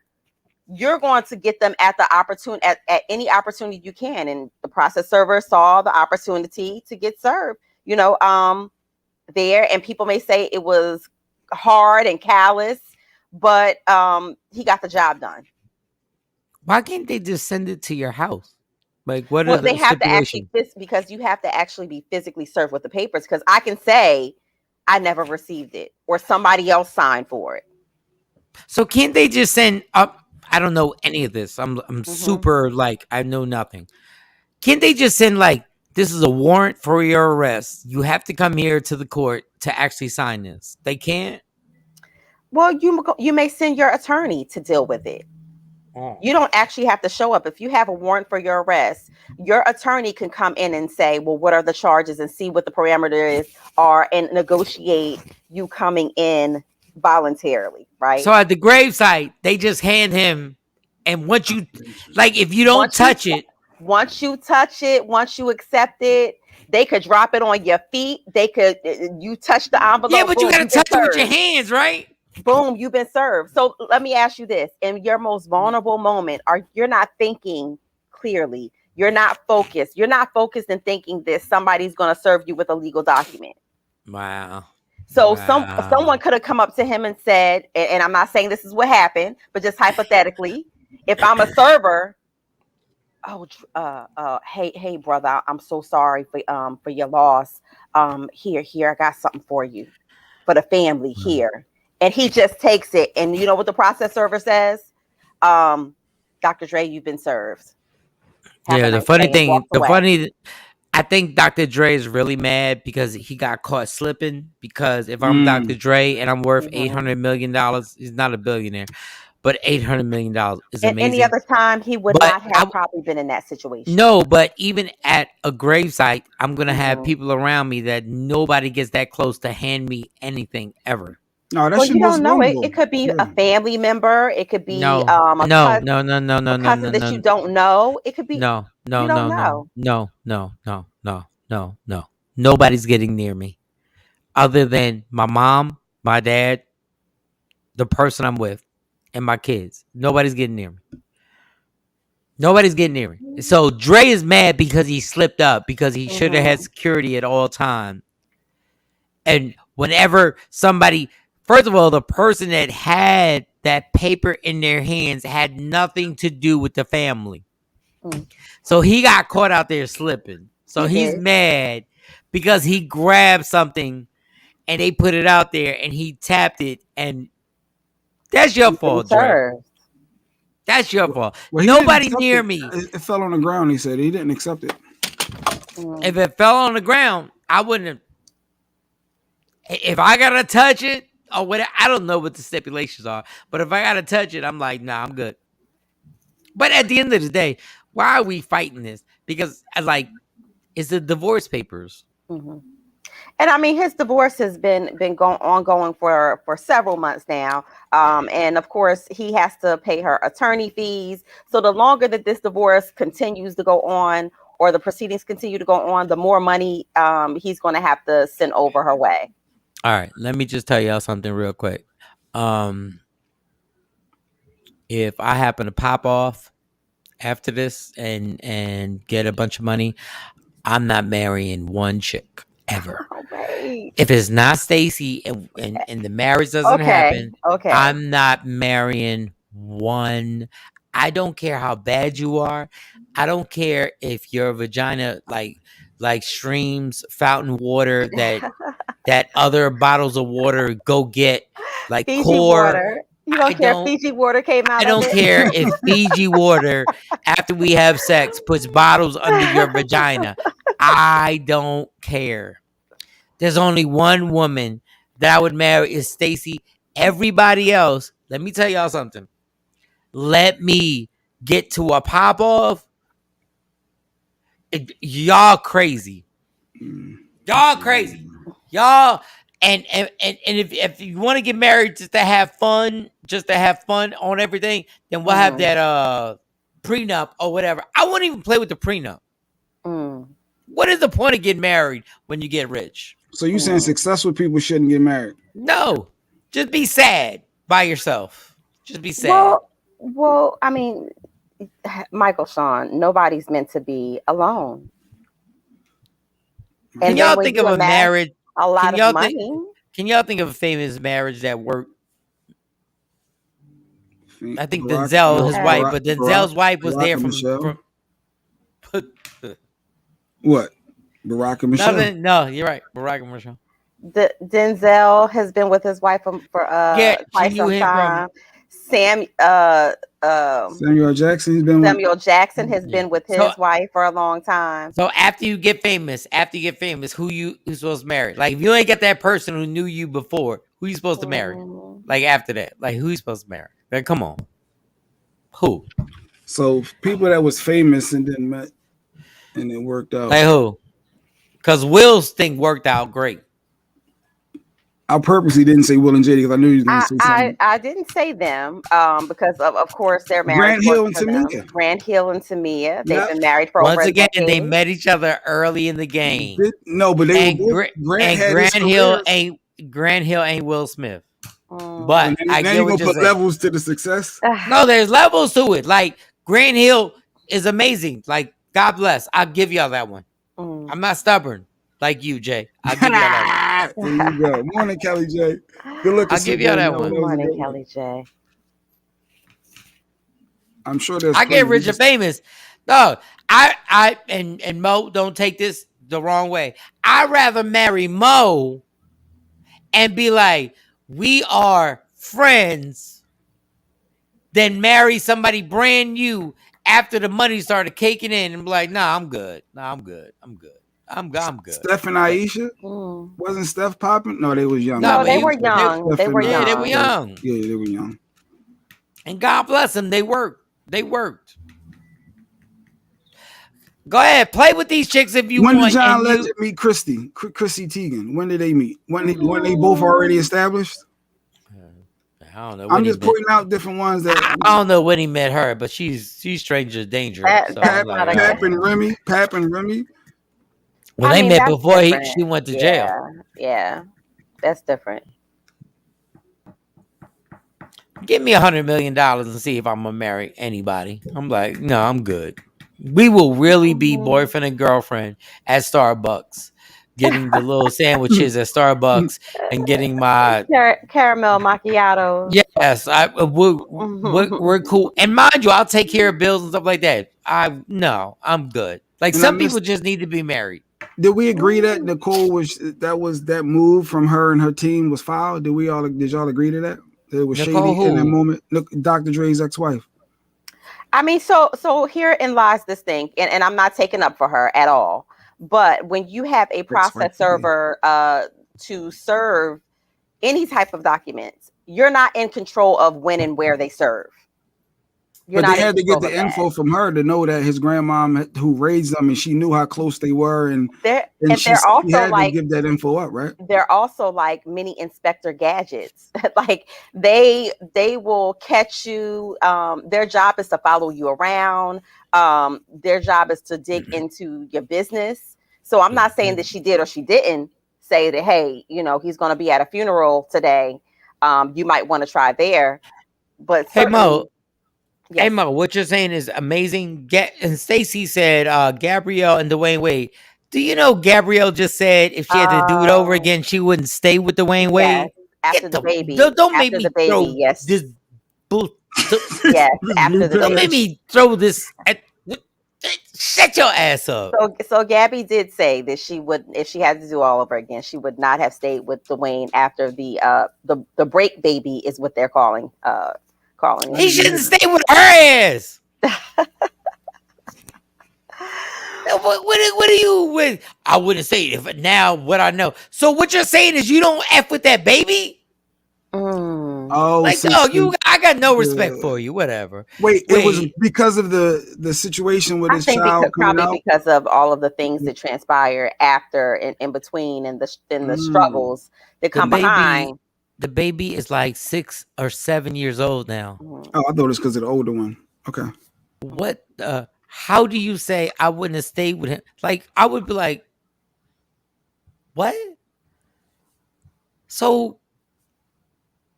[SPEAKER 2] you're going to get them at the opportunity at any opportunity you can. And the process server saw the opportunity to get served. You know, there, and people may say it was hard and callous, but he got the job done.
[SPEAKER 1] Why can't they just send it to your house? Like,
[SPEAKER 2] they have to actually, because you have to actually be physically served with the papers. Because I can say, I never received it, or somebody else signed for it.
[SPEAKER 1] So can't they just send up? I don't know any of this. I'm super like I know nothing. Can't they just send like this is a warrant for your arrest? You have to come here to the court to actually sign this. They can't.
[SPEAKER 2] Well, you may send your attorney to deal with it. You don't actually have to show up. If you have a warrant for your arrest, your attorney can come in and say, well, what are the charges, and see what the parameters are and negotiate you coming in voluntarily, right?
[SPEAKER 1] So at the gravesite, they just hand him, and once you, like, if you don't touch it.
[SPEAKER 2] Once you touch it, once you accept it, they could drop it on your feet. They could, you touch the envelope.
[SPEAKER 1] Yeah, but you got to touch it with your hands, right?
[SPEAKER 2] Boom, you've been served. So let me ask you this. In your most vulnerable moment, you're not thinking clearly. You're not focused. You're not focused in thinking that somebody's going to serve you with a legal document.
[SPEAKER 1] Wow.
[SPEAKER 2] So someone could have come up to him and said, and I'm not saying this is what happened, but just hypothetically, if I'm a server, hey brother, I'm so sorry for your loss. Here, I got something for you, for the family here. And he just takes it, and you know what the process server says? Dr. Dre, you've been served.
[SPEAKER 1] The funny I think Dr. Dre is really mad because he got caught slipping. Because if I'm Dr. Dre and I'm worth $800 million, he's not a billionaire, but $800 million is amazing.
[SPEAKER 2] Any other time, he would not have probably been in that situation.
[SPEAKER 1] No, but even at a gravesite, I'm going to have people around me that nobody gets that close to hand me anything ever.
[SPEAKER 3] No, that's
[SPEAKER 2] you don't know it. It could be a family member. It could be a cousin that you don't know. It could be
[SPEAKER 1] no. Nobody's getting near me, other than my mom, my dad, the person I'm with, and my kids. Nobody's getting near me. So Dre is mad because he slipped up, because he should have had security at all times. And whenever somebody, first of all, the person that had that paper in their hands had nothing to do with the family. So he got caught out there slipping. So he's mad because he grabbed something and they put it out there and he tapped it, and that's your fault, Dre. That's your fault.
[SPEAKER 3] Well,
[SPEAKER 1] nobody near me.
[SPEAKER 3] It fell on the ground, he said. He didn't accept it.
[SPEAKER 1] If it fell on the ground, I wouldn't have. If I got to touch it or whatever, I don't know what the stipulations are. But if I got to touch it, I'm like, nah, I'm good. But at the end of the day, why are we fighting this? Because it's the divorce papers.
[SPEAKER 2] And I mean, his divorce has been ongoing for several months now. And of course, he has to pay her attorney fees. So the longer that this divorce continues to go on, or the proceedings continue to go on, the more money he's going to have to send over her way.
[SPEAKER 1] All right, let me just tell y'all something real quick. If I happen to pop off after this and get a bunch of money, I'm not marrying one chick ever. If it's not Stacy and the marriage doesn't happen, I'm not marrying one. I don't care how bad you are. I don't care if your vagina like streams fountain water that other bottles of water go get, like
[SPEAKER 2] Fiji
[SPEAKER 1] core
[SPEAKER 2] water. You don't care if Fiji water came out.
[SPEAKER 1] I don't care if Fiji water, after we have sex, puts bottles under your vagina. I don't care. There's only one woman that I would marry, is Stacy. Everybody else, let me tell y'all something. Let me get to a pop off. Y'all crazy. Y'all crazy. Y'all. And if you want to get married just to have fun on everything, then we'll have that prenup or whatever. I won't even play with the prenup. What is the point of getting married when you get rich?
[SPEAKER 3] So you saying successful people shouldn't get married?
[SPEAKER 1] No, just be sad by yourself. Just be sad.
[SPEAKER 2] Well, I mean, Michael, Shawn, nobody's meant to be alone.
[SPEAKER 1] Can y'all think of a marriage?
[SPEAKER 2] A lot of money.
[SPEAKER 1] Can y'all think of a famous marriage that worked? I think Denzel, his wife, but Denzel's wife was there from
[SPEAKER 3] what? Barack and Michelle?
[SPEAKER 1] No, you're right. Barack and Michelle.
[SPEAKER 2] Denzel has been with his wife for
[SPEAKER 1] Yeah, she
[SPEAKER 2] quite
[SPEAKER 1] knew
[SPEAKER 2] some
[SPEAKER 1] him
[SPEAKER 2] time.
[SPEAKER 1] from
[SPEAKER 3] Samuel Jackson. He's been with.
[SPEAKER 2] Samuel Jackson has
[SPEAKER 1] yeah.
[SPEAKER 2] been with his wife for a long time.
[SPEAKER 1] So after you get famous, who's supposed to marry? Like if you ain't got that person who knew you before, who you supposed to marry? Like after that, like who you supposed to marry? Like come on, who?
[SPEAKER 3] So people that was famous and then met and it worked out.
[SPEAKER 1] Like who? Because Will's thing worked out great.
[SPEAKER 3] I purposely didn't say Will and JD because I knew he was going to say something.
[SPEAKER 2] I didn't say them because of course their marriage
[SPEAKER 3] Grant Hill
[SPEAKER 2] worked
[SPEAKER 3] and
[SPEAKER 2] for them.
[SPEAKER 3] Tamia.
[SPEAKER 2] Grant Hill and Tamia. They've
[SPEAKER 3] Yep.
[SPEAKER 2] been married for
[SPEAKER 1] Once
[SPEAKER 2] over a
[SPEAKER 1] again,
[SPEAKER 2] decade.
[SPEAKER 1] they met each other early in the game.
[SPEAKER 3] No, but they were both. Grant had his career.
[SPEAKER 1] Grant Hill ain't Will Smith.
[SPEAKER 3] And
[SPEAKER 1] But
[SPEAKER 3] then,
[SPEAKER 1] I
[SPEAKER 3] now
[SPEAKER 1] get
[SPEAKER 3] you
[SPEAKER 1] what
[SPEAKER 3] gonna
[SPEAKER 1] you're
[SPEAKER 3] put
[SPEAKER 1] saying.
[SPEAKER 3] levels to the success.
[SPEAKER 1] No, there's levels to it. Like Grant Hill is amazing. Like God bless. I'll give y'all that one. I'm not stubborn like you, Jay. I'll give y'all that
[SPEAKER 3] one. There you go. Morning, Kelly J. Good looking.
[SPEAKER 1] I'll give y'all that one.
[SPEAKER 2] Good morning, Kelly J.
[SPEAKER 3] I'm sure there's.
[SPEAKER 1] I get rich and famous. No, I and Mo, don't take this the wrong way. I'd rather marry Mo and be like, we are friends, than marry somebody brand new after the money started caking in and be like, nah, I'm good. Nah, I'm good. I'm good. I'm good.
[SPEAKER 3] Steph and Aisha? Wasn't Steph popping? No, they was young.
[SPEAKER 2] No, they were young. They were young.
[SPEAKER 1] Yeah, they were young.
[SPEAKER 3] Yeah, they were young.
[SPEAKER 1] And God bless them. They worked. Go ahead, play with these chicks if you
[SPEAKER 3] want.
[SPEAKER 1] When
[SPEAKER 3] did John Legend meet Chrissy Teigen? When did they meet? When they both already established?
[SPEAKER 1] I don't know.
[SPEAKER 3] I'm just pointing out different ones that
[SPEAKER 1] I don't know when he met her, but she's stranger danger.
[SPEAKER 3] Pap and Remy.
[SPEAKER 1] Well, they met before she went to jail.
[SPEAKER 2] Yeah, that's different.
[SPEAKER 1] Give me $100 million and see if I'm gonna marry anybody. I'm like, no, I'm good. We will really be boyfriend and girlfriend at Starbucks, getting the little sandwiches at Starbucks and getting my
[SPEAKER 2] caramel macchiato.
[SPEAKER 1] Yes, we're cool. And mind you, I'll take care of bills and stuff like that. I'm good. Like some people just need to be married.
[SPEAKER 3] Did we agree that Nicole was that move from her and her team was foul? Did y'all agree to that? That it was Nicole shady in that moment. Look, Dr. Dre's ex-wife.
[SPEAKER 2] I mean, so herein lies this thing, and I'm not taking up for her at all. But when you have a process server to serve any type of documents, you're not in control of when and where they serve.
[SPEAKER 3] But they had to get the info from her to know that his grandmom who raised them, and she knew how close they were, and
[SPEAKER 2] they're
[SPEAKER 3] also had to give that info up, right?
[SPEAKER 2] They're also like mini Inspector Gadgets. Like they will catch you. Their job is to follow you around. Their job is to dig into your business. So I'm not saying that she did or she didn't say that, hey, he's going to be at a funeral today. You might want to try there. But
[SPEAKER 1] hey Mo. Yes. Hey Mo, what you're saying is amazing. And Stacey said, Gabrielle and Dwayne Wade. Do you know Gabrielle just said if she had to do it over again, she wouldn't stay with Dwayne Wade?
[SPEAKER 2] After the baby.
[SPEAKER 1] Don't make me throw
[SPEAKER 2] yes.
[SPEAKER 1] this.
[SPEAKER 2] Yes, after the baby.
[SPEAKER 1] Don't make me throw this. Shut your ass up.
[SPEAKER 2] So Gabby did say that she would, if she had to do all over again, she would not have stayed with Dwayne after the break baby is what they're calling.
[SPEAKER 1] He shouldn't stay with her ass. What are you with? I wouldn't say it if now what I know. So what you're saying is you don't F with that baby?
[SPEAKER 3] Oh,
[SPEAKER 1] I got no respect for you. Whatever.
[SPEAKER 3] Wait, it was because of the situation with his child.
[SPEAKER 2] Probably because of all of the things that transpire after and in between, and the struggles that come behind.
[SPEAKER 1] The baby is like 6 or 7 years old now.
[SPEAKER 3] Oh, I thought it's because of the older one. Okay.
[SPEAKER 1] What? How do you say I wouldn't have stayed with him? Like I would be like, what? So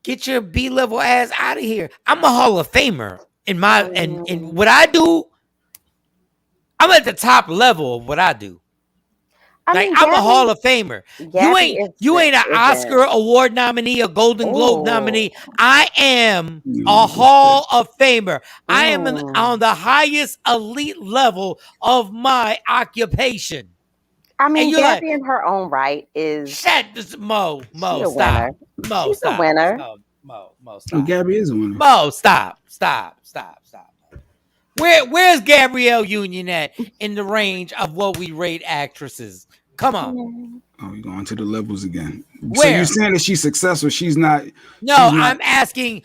[SPEAKER 1] get your B-level ass out of here. I'm a Hall of Famer in my and what I do. I'm at the top level of what I do. I'm a Hall of Famer. You ain't an Oscar award nominee, a Golden Globe nominee. I am a Hall of Famer. I am on the highest elite level of my occupation.
[SPEAKER 2] I mean,
[SPEAKER 1] you're
[SPEAKER 2] Gabby
[SPEAKER 1] like,
[SPEAKER 2] in her own right is
[SPEAKER 1] shut this, Mo,
[SPEAKER 2] she a
[SPEAKER 1] stop,
[SPEAKER 2] winner.
[SPEAKER 1] Mo,
[SPEAKER 2] She's a
[SPEAKER 1] stop,
[SPEAKER 2] winner.
[SPEAKER 1] Mo,
[SPEAKER 3] Well,
[SPEAKER 1] stop,
[SPEAKER 3] Gabby is a winner.
[SPEAKER 1] Mo, stop. Where's Gabrielle Union at in the range of what we rate actresses? Come on.
[SPEAKER 3] Oh, you're going to the levels again. So
[SPEAKER 1] Where?
[SPEAKER 3] you're saying that she's successful? She's not.
[SPEAKER 1] No,
[SPEAKER 3] She's not.
[SPEAKER 1] I'm asking.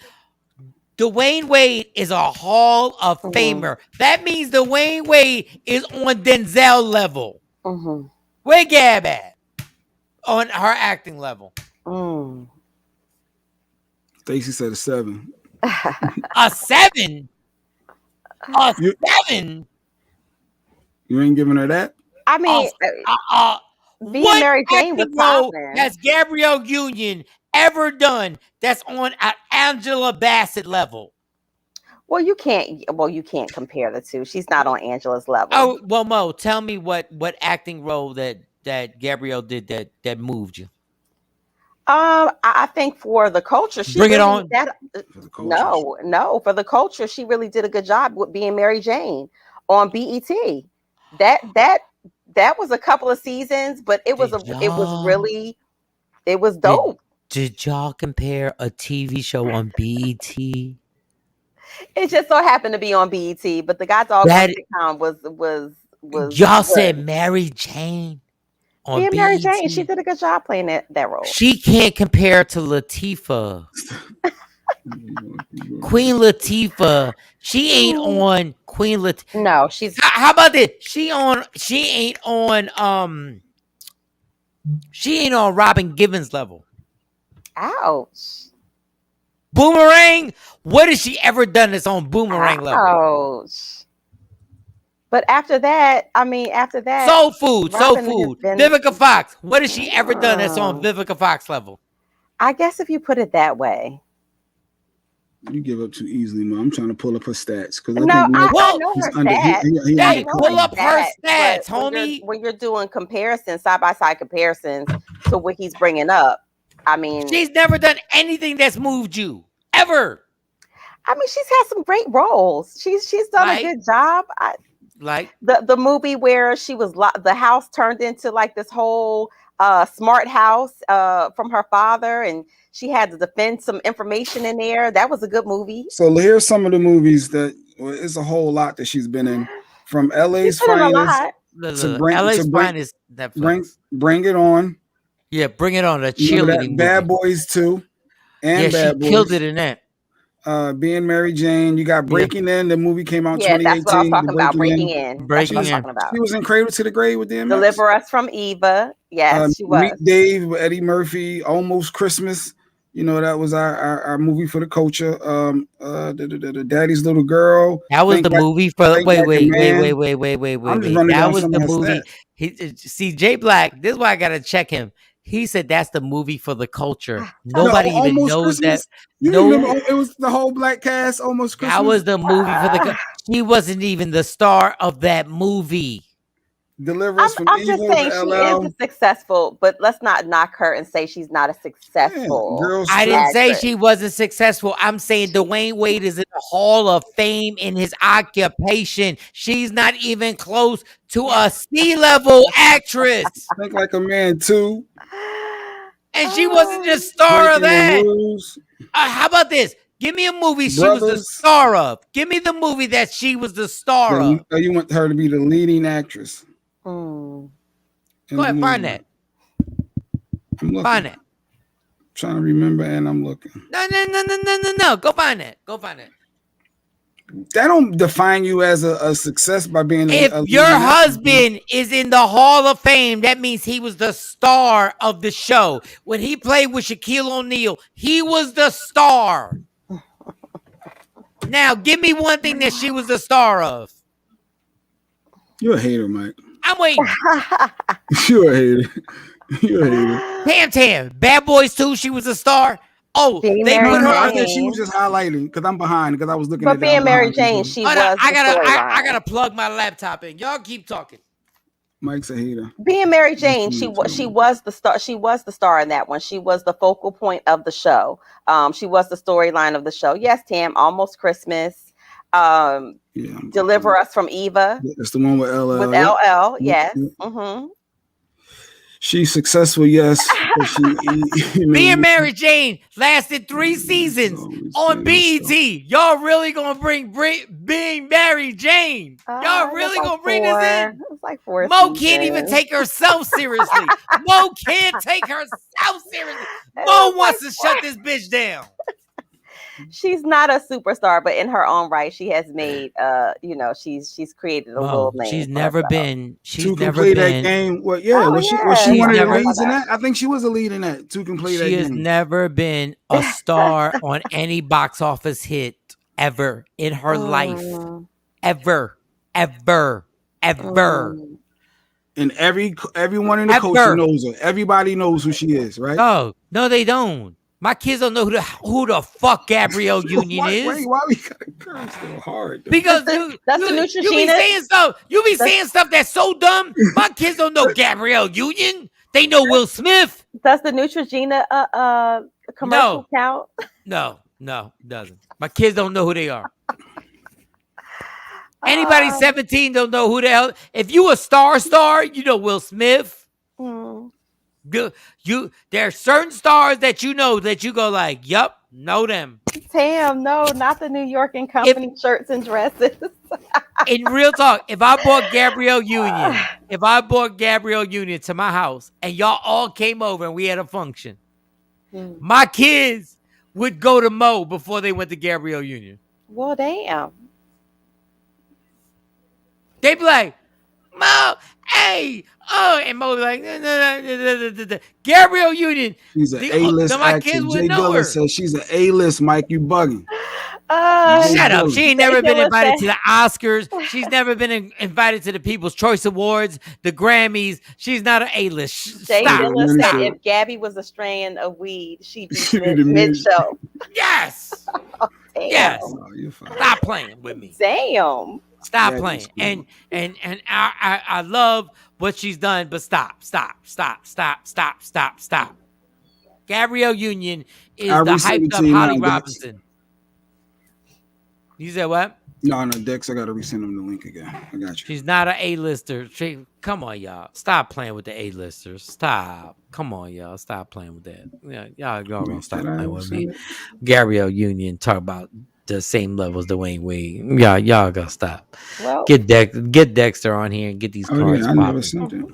[SPEAKER 1] Dwayne Wade is a Hall of Famer. That means Dwayne Wade is on Denzel level. Where Gab at? On her acting level.
[SPEAKER 3] Stacey said a 7.
[SPEAKER 1] A 7? A 7?
[SPEAKER 3] You ain't giving her that?
[SPEAKER 2] I mean, being
[SPEAKER 1] what
[SPEAKER 2] Mary Jane was
[SPEAKER 1] acting role
[SPEAKER 2] popping.
[SPEAKER 1] has Gabrielle Union ever done that's on an Angela Bassett level?
[SPEAKER 2] Well, you can't compare the two. She's not on Angela's level.
[SPEAKER 1] Oh, well, Mo, tell me what acting role that Gabrielle did that moved you.
[SPEAKER 2] I think for the culture, she
[SPEAKER 1] Bring it
[SPEAKER 2] really,
[SPEAKER 1] on.
[SPEAKER 2] No, for the culture, she really did a good job with being Mary Jane on BET. That was a couple of seasons, but it was dope.
[SPEAKER 1] Did y'all compare a TV show on BET?
[SPEAKER 2] It just so happened to be on BET, but the God Doggone sitcom was
[SPEAKER 1] y'all
[SPEAKER 2] good.
[SPEAKER 1] said Mary Jane on
[SPEAKER 2] being
[SPEAKER 1] BET.
[SPEAKER 2] Mary Jane, she did a good job playing that role.
[SPEAKER 1] She can't compare to Latifah. Queen Latifah, she ain't on Queen Latifah.
[SPEAKER 2] No, she's.
[SPEAKER 1] How about this? She ain't on Robin Givens level.
[SPEAKER 2] Ouch.
[SPEAKER 1] Boomerang. What has she ever done that's on Boomerang level?
[SPEAKER 2] Ouch. But after that,
[SPEAKER 1] Soul Food. Vivica Fox. What has she ever done that's on Vivica Fox level?
[SPEAKER 2] I guess if you put it that way.
[SPEAKER 3] You give up too easily, man. I'm trying to pull up her stats because
[SPEAKER 2] I know her stats.
[SPEAKER 1] Pull up her stats, homie.
[SPEAKER 2] When you're doing comparisons, side by side comparisons to what he's bringing up, I mean,
[SPEAKER 1] she's never done anything that's moved you ever.
[SPEAKER 2] I mean, she's had some great roles. She's done a good job.
[SPEAKER 1] Like
[SPEAKER 2] the movie where she was the house turned into like this whole smart house from her father, and she had to defend some information in there. That was a good movie.
[SPEAKER 3] So here's some of the movies that it's a whole lot that she's been in, from LA's Finest to Bring It On.
[SPEAKER 1] Yeah, Bring It On. A cheerleading
[SPEAKER 3] Bad Boys 2 and Bad Boys.
[SPEAKER 1] She killed it in that.
[SPEAKER 3] Being Mary Jane, you got Breaking In. The movie came out in 2018.
[SPEAKER 2] That's what I was talking about. Breaking In.
[SPEAKER 3] She was in Cradle to the Grave with DMX.
[SPEAKER 2] Deliver Us from Eva. Yes, she was.
[SPEAKER 3] Meet Dave with Eddie Murphy. Almost Christmas. You know, that was our movie for the culture. The Daddy's Little Girl.
[SPEAKER 1] That was the movie for. Wait. That was the movie. See, Jay Black. This is why I gotta check him. He said that's the movie for the culture. Nobody even knows
[SPEAKER 3] Christmas.
[SPEAKER 1] that.
[SPEAKER 3] It was the whole black cast. Almost Christmas.
[SPEAKER 1] That was the movie for the. He wasn't even the star of that movie.
[SPEAKER 3] Deliver Us from
[SPEAKER 2] I'm
[SPEAKER 3] Evil.
[SPEAKER 2] just saying she is a successful, but let's not knock her and say she's not a successful.
[SPEAKER 1] I didn't say she wasn't successful. I'm saying Dwayne Wade is in the Hall of Fame in his occupation. She's not even close to a C-level actress.
[SPEAKER 3] Think Like a Man 2.
[SPEAKER 1] And she wasn't just star of that. How about this? Give me a movie she was the star of. Give me the movie that she was the star of.
[SPEAKER 3] You want her to be the leading actress.
[SPEAKER 2] Mm.
[SPEAKER 1] Go ahead, find that.
[SPEAKER 3] I'm looking.
[SPEAKER 1] Find that.
[SPEAKER 3] Trying to remember, and I'm looking.
[SPEAKER 1] No. Go find that.
[SPEAKER 3] That don't define you as a success by being
[SPEAKER 1] if your husband is in the Hall of Fame, that means he was the star of the show. When he played with Shaquille O'Neal, he was the star. Now, give me one thing that she was the star of.
[SPEAKER 3] You're a hater, Mike.
[SPEAKER 1] I'm waiting.
[SPEAKER 3] You're a hater.
[SPEAKER 1] Tam. Bad Boys 2, she was a star. Oh,
[SPEAKER 2] being
[SPEAKER 1] they
[SPEAKER 2] Mary
[SPEAKER 1] put her.
[SPEAKER 2] Jane.
[SPEAKER 3] She was just highlighting because I'm behind because I was looking.
[SPEAKER 2] But being Mary Jane, she was.
[SPEAKER 1] I gotta plug my laptop in. Y'all keep talking.
[SPEAKER 3] Mike's a hater.
[SPEAKER 2] Being Mary Jane, she was the star. She was the star in that one. She was the focal point of the show. She was the storyline of the show. Yes, Tam. Almost Christmas. Deliver Us from Eva.
[SPEAKER 3] That's the one with LL.
[SPEAKER 2] With LL, yes. Mm-hmm.
[SPEAKER 3] She's successful, yes, but
[SPEAKER 1] Being Mary Jane lasted 3 seasons on BET. Y'all really gonna bring Being Mary Jane? Y'all really gonna bring this in?
[SPEAKER 2] It was like 4
[SPEAKER 1] Mo can't even take herself seriously. Mo can't take herself seriously. Mo wants to shut this bitch down.
[SPEAKER 2] She's not a superstar, but in her own right, she has made she's created a little name.
[SPEAKER 1] She's never been.
[SPEAKER 3] Two can play that game. Well, yeah. Was she one of the leads in that? I think she was a lead in that. Two can play that game.
[SPEAKER 1] She has never been a star on any box office hit ever in her life. Ever.
[SPEAKER 3] And everyone in the culture knows her. Everybody knows who she is, right?
[SPEAKER 1] No, they don't. My kids don't know who the fuck Gabrielle Union is.
[SPEAKER 3] Why we gotta curse so hard? Though?
[SPEAKER 1] Because you be saying stuff. You be saying stuff that's so dumb. My kids don't know Gabrielle Union. They know Will Smith.
[SPEAKER 2] Does the Neutrogena commercial count?
[SPEAKER 1] No, it doesn't. My kids don't know who they are. Anybody 17 don't know who the hell. If you a star, you know Will Smith. There are certain stars that you know that you go like, yup, know them.
[SPEAKER 2] Damn, no, not the New York and Company shirts and dresses.
[SPEAKER 1] In real talk, if I bought Gabrielle Union to my house and y'all all came over and we had a function, my kids would go to Mo before they went to Gabrielle Union.
[SPEAKER 2] Well, damn.
[SPEAKER 1] They'd be like, Mo, hey, and Mo be like, Gabrielle Union.
[SPEAKER 3] She's an A-list actress. Jay Dilla says she's an A-list, Mike. You bugging.
[SPEAKER 1] Shut up. She ain't never been invited to the Oscars. She's never been invited to the People's Choice Awards, the Grammys. She's not an A-list.
[SPEAKER 2] Jay Dilla said if Gabby was a strand of weed, she'd be mid-show.
[SPEAKER 1] Yes. Yes. Stop playing with me.
[SPEAKER 2] Damn.
[SPEAKER 1] Stop playing. And I love what she's done, but stop. Gabrielle Union is the hyped up Holly Robinson. You said what?
[SPEAKER 3] No, Dex, I gotta resend him the link again. I got you.
[SPEAKER 1] She's not an A-lister. Come on, y'all. Stop playing with the A-listers. Stop. Come on, y'all. Stop playing with that. Y'all gonna stop playing with me. Gabrielle Union talk about the same levels Dwayne Wade. Y'all gotta stop. Well, get Dexter on here and get these cards popping. I never sent it.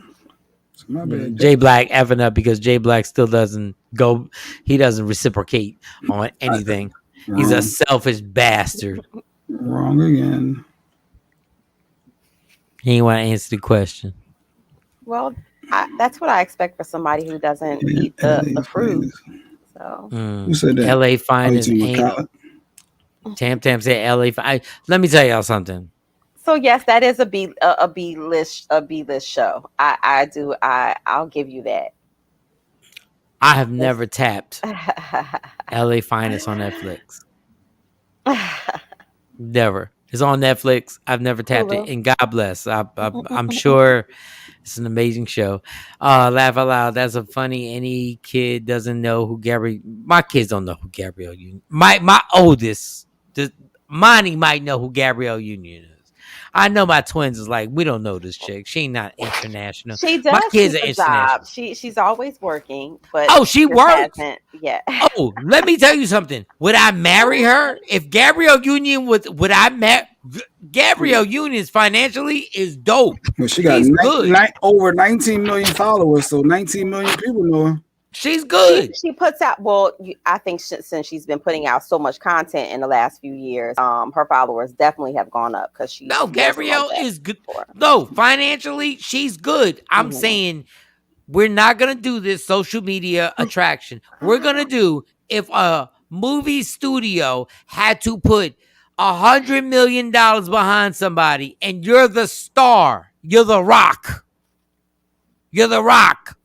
[SPEAKER 1] My bad. Jay Black effing up because Jay Black still doesn't go. He doesn't reciprocate on anything. He's a selfish bastard.
[SPEAKER 3] Wrong again.
[SPEAKER 1] He ain't want to answer the question.
[SPEAKER 2] Well, that's what I expect for somebody who doesn't eat the fruit. So
[SPEAKER 3] who said that?
[SPEAKER 1] LA Finest ain't. Tam said LA. Let me tell y'all something.
[SPEAKER 2] So yes, that is a B list show. I'll give you that.
[SPEAKER 1] I have never tapped LA Finest on Netflix. Never. It's on Netflix. I've never tapped it, and God bless. I'm sure it's an amazing show. Laugh out loud. That's a funny. Any kid doesn't know who Gabrielle. My kids don't know who Gabrielle Union. My oldest, Monty might know who Gabrielle Union is. I know my twins is like, we don't know this chick. She ain't not international.
[SPEAKER 2] She does.
[SPEAKER 1] My kids are international.
[SPEAKER 2] She's always working, but
[SPEAKER 1] she works.
[SPEAKER 2] Yeah.
[SPEAKER 1] Oh, let me tell you something. Would I marry her if Gabrielle Union would I marry? Gabrielle Union financially is dope.
[SPEAKER 3] Well, she got over 19 million followers, so 19 million people know her.
[SPEAKER 1] She's good.
[SPEAKER 2] She puts out. Well, I think since she's been putting out so much content in the last few years, her followers definitely have gone up because she.
[SPEAKER 1] No, Gabrielle is good. No, financially, she's good. I'm saying we're not gonna do this social media attraction. We're gonna do if a movie studio had to put $100 million behind somebody, and you're the star. You're the Rock. You're the Rock.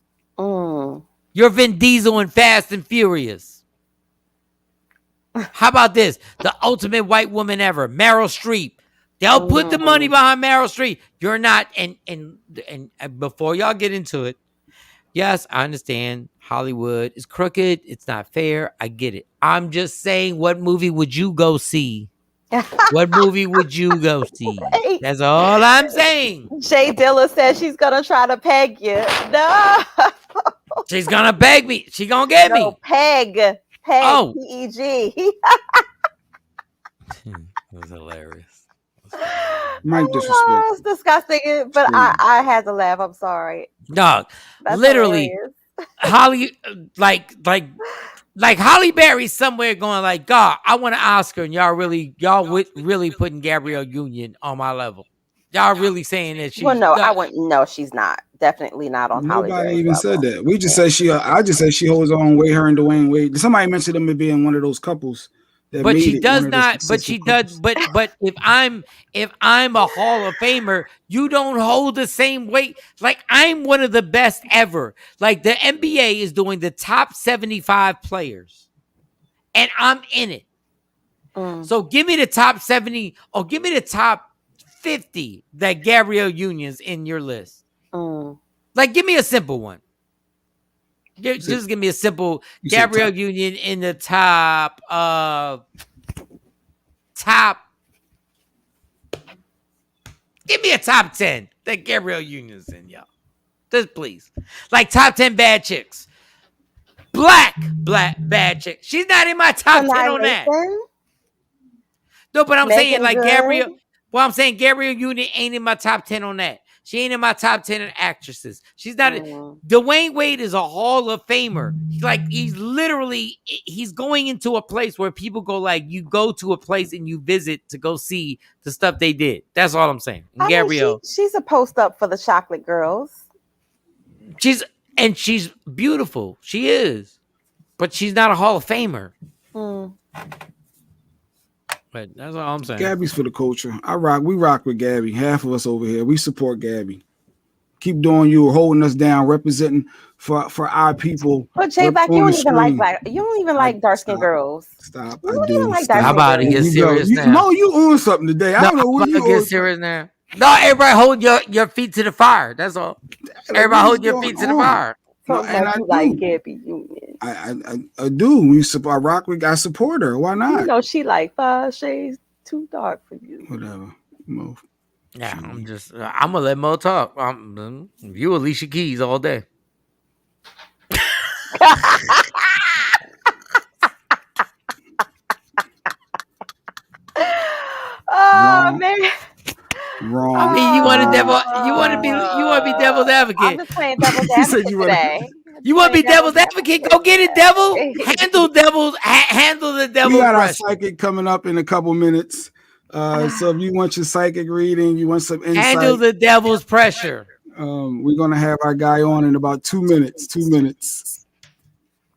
[SPEAKER 1] You're Vin Diesel in Fast and Furious. How about this? The ultimate white woman ever, Meryl Streep. They'll put the money behind Meryl Streep. You're not, and before y'all get into it, yes, I understand Hollywood is crooked. It's not fair. I get it. I'm just saying, what movie would you go see What movie would you go see? That's all I'm saying.
[SPEAKER 2] Jay Dilla says she's gonna try to peg you. No,
[SPEAKER 1] She's gonna beg me. She gonna get me.
[SPEAKER 2] Peg,
[SPEAKER 1] Oh.
[SPEAKER 2] PEG.
[SPEAKER 1] That was hilarious.
[SPEAKER 3] Mike disrespect.
[SPEAKER 2] It's disgusting, but I had to laugh. I'm sorry.
[SPEAKER 1] Dog,
[SPEAKER 2] That's
[SPEAKER 1] literally,
[SPEAKER 2] hilarious.
[SPEAKER 1] Holly, like Holly Berry somewhere going like, God, I want an Oscar, and y'all really putting Gabrielle Union on my level. Y'all really saying that she's
[SPEAKER 2] Well, no, I wouldn't. No, she's not. Definitely not on Holly
[SPEAKER 3] Nobody
[SPEAKER 2] Berry's
[SPEAKER 3] even
[SPEAKER 2] level.
[SPEAKER 3] said that. We just said I just said she holds on way. Her and Dwayne Wade. Somebody mentioned them as being one of those couples.
[SPEAKER 1] But she does not. But she does. But if I'm a Hall of Famer, you don't hold the same weight. Like I'm one of the best ever. Like the NBA is doing the top 75 players, and I'm in it. So give me the top 70, or give me the top 50 that Gabrielle Union's in your list. Like give me a simple one. Just give me a simple Gabrielle Union in the top. Give me a top 10 that Gabrielle Union's in, y'all. Just please. Like top 10 bad chicks. Black bad chick. She's not in my top 10 on that. No, but I'm saying like Gabrielle. Well, I'm saying Gabrielle Union ain't in my top 10 on that. She ain't in my top 10 actresses. She's not. Dwayne Wade is a Hall of Famer. He's going into a place where people go like, you go to a place and you visit to go see the stuff they did. That's all I'm saying. And Gabrielle.
[SPEAKER 2] She's a post up for the Chocolate Girls.
[SPEAKER 1] She's beautiful. She is. But she's not a Hall of Famer. But that's all I'm saying.
[SPEAKER 3] Gabby's for the culture. We rock with Gabby. Half of us over here. We support Gabby. Keep doing you, holding us down, representing for our people.
[SPEAKER 2] But Jay Black, you don't even like dark skinned girls.
[SPEAKER 3] Stop.
[SPEAKER 2] You don't even like dark
[SPEAKER 1] How about it get serious now?
[SPEAKER 3] No, you on something today. I don't know what you
[SPEAKER 1] get serious now. No, everybody hold your feet to the fire. That's all. Everybody hold your feet to the fire.
[SPEAKER 3] No, and I
[SPEAKER 2] like Gabby Union.
[SPEAKER 3] I do. I rock with. I support her. Why not?
[SPEAKER 2] You know she like 5 shades too dark for you.
[SPEAKER 3] Whatever. Mo.
[SPEAKER 1] Yeah, I'm gonna let Mo talk. You Alicia Keys all day.
[SPEAKER 3] Wrong.
[SPEAKER 2] Man.
[SPEAKER 3] Wrong.
[SPEAKER 1] I mean, you want to be devil's advocate.
[SPEAKER 2] I'm just playing devil's advocate today.
[SPEAKER 1] You want to be devil's advocate? Go get it, devil. Handle the devil.
[SPEAKER 3] We got our psychic coming up in a couple minutes. So if you want your psychic reading, you want some insight.
[SPEAKER 1] Handle the devil's pressure.
[SPEAKER 3] We're gonna have our guy on in about 2 minutes. 2 minutes.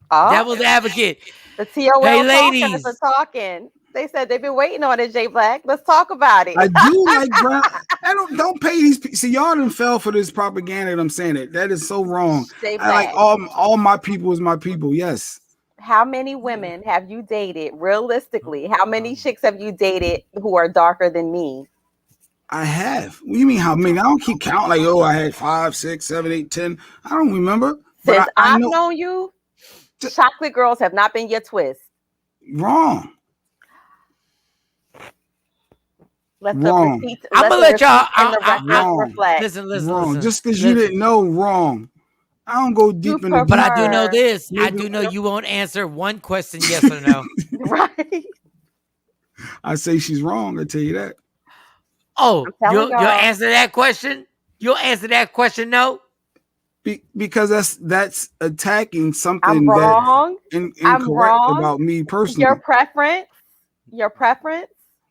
[SPEAKER 1] Devil's advocate.
[SPEAKER 2] The TOL
[SPEAKER 1] ladies
[SPEAKER 2] are talking. They said they've been waiting on it, Jay Black. Let's talk about it.
[SPEAKER 3] I do like brown. I don't pay these. See, y'all done fell for this propaganda. That I'm saying it. That is so wrong.
[SPEAKER 2] Jay
[SPEAKER 3] I like all my people is my people. Yes.
[SPEAKER 2] How many women have you dated realistically? How many chicks have you dated who are darker than me?
[SPEAKER 3] I have. What do you mean how many? I don't keep counting like, I had 5, 6, 7, 8, 10. I don't remember.
[SPEAKER 2] Since I've known you, chocolate girls have not been your twist.
[SPEAKER 3] Wrong.
[SPEAKER 2] I'm gonna
[SPEAKER 1] let y'all.
[SPEAKER 2] Reflect.
[SPEAKER 1] Listen.
[SPEAKER 3] Just because you didn't know, wrong. I don't go deep in the.
[SPEAKER 1] But I do know this. I do know you won't answer one question, yes or no.
[SPEAKER 2] Right. I
[SPEAKER 3] say she's wrong. I tell you that.
[SPEAKER 1] Oh, you'll answer that question? You'll answer that question, no?
[SPEAKER 3] Because that's attacking something
[SPEAKER 2] I'm wrong.
[SPEAKER 3] Incorrect about me personally.
[SPEAKER 2] Your preference.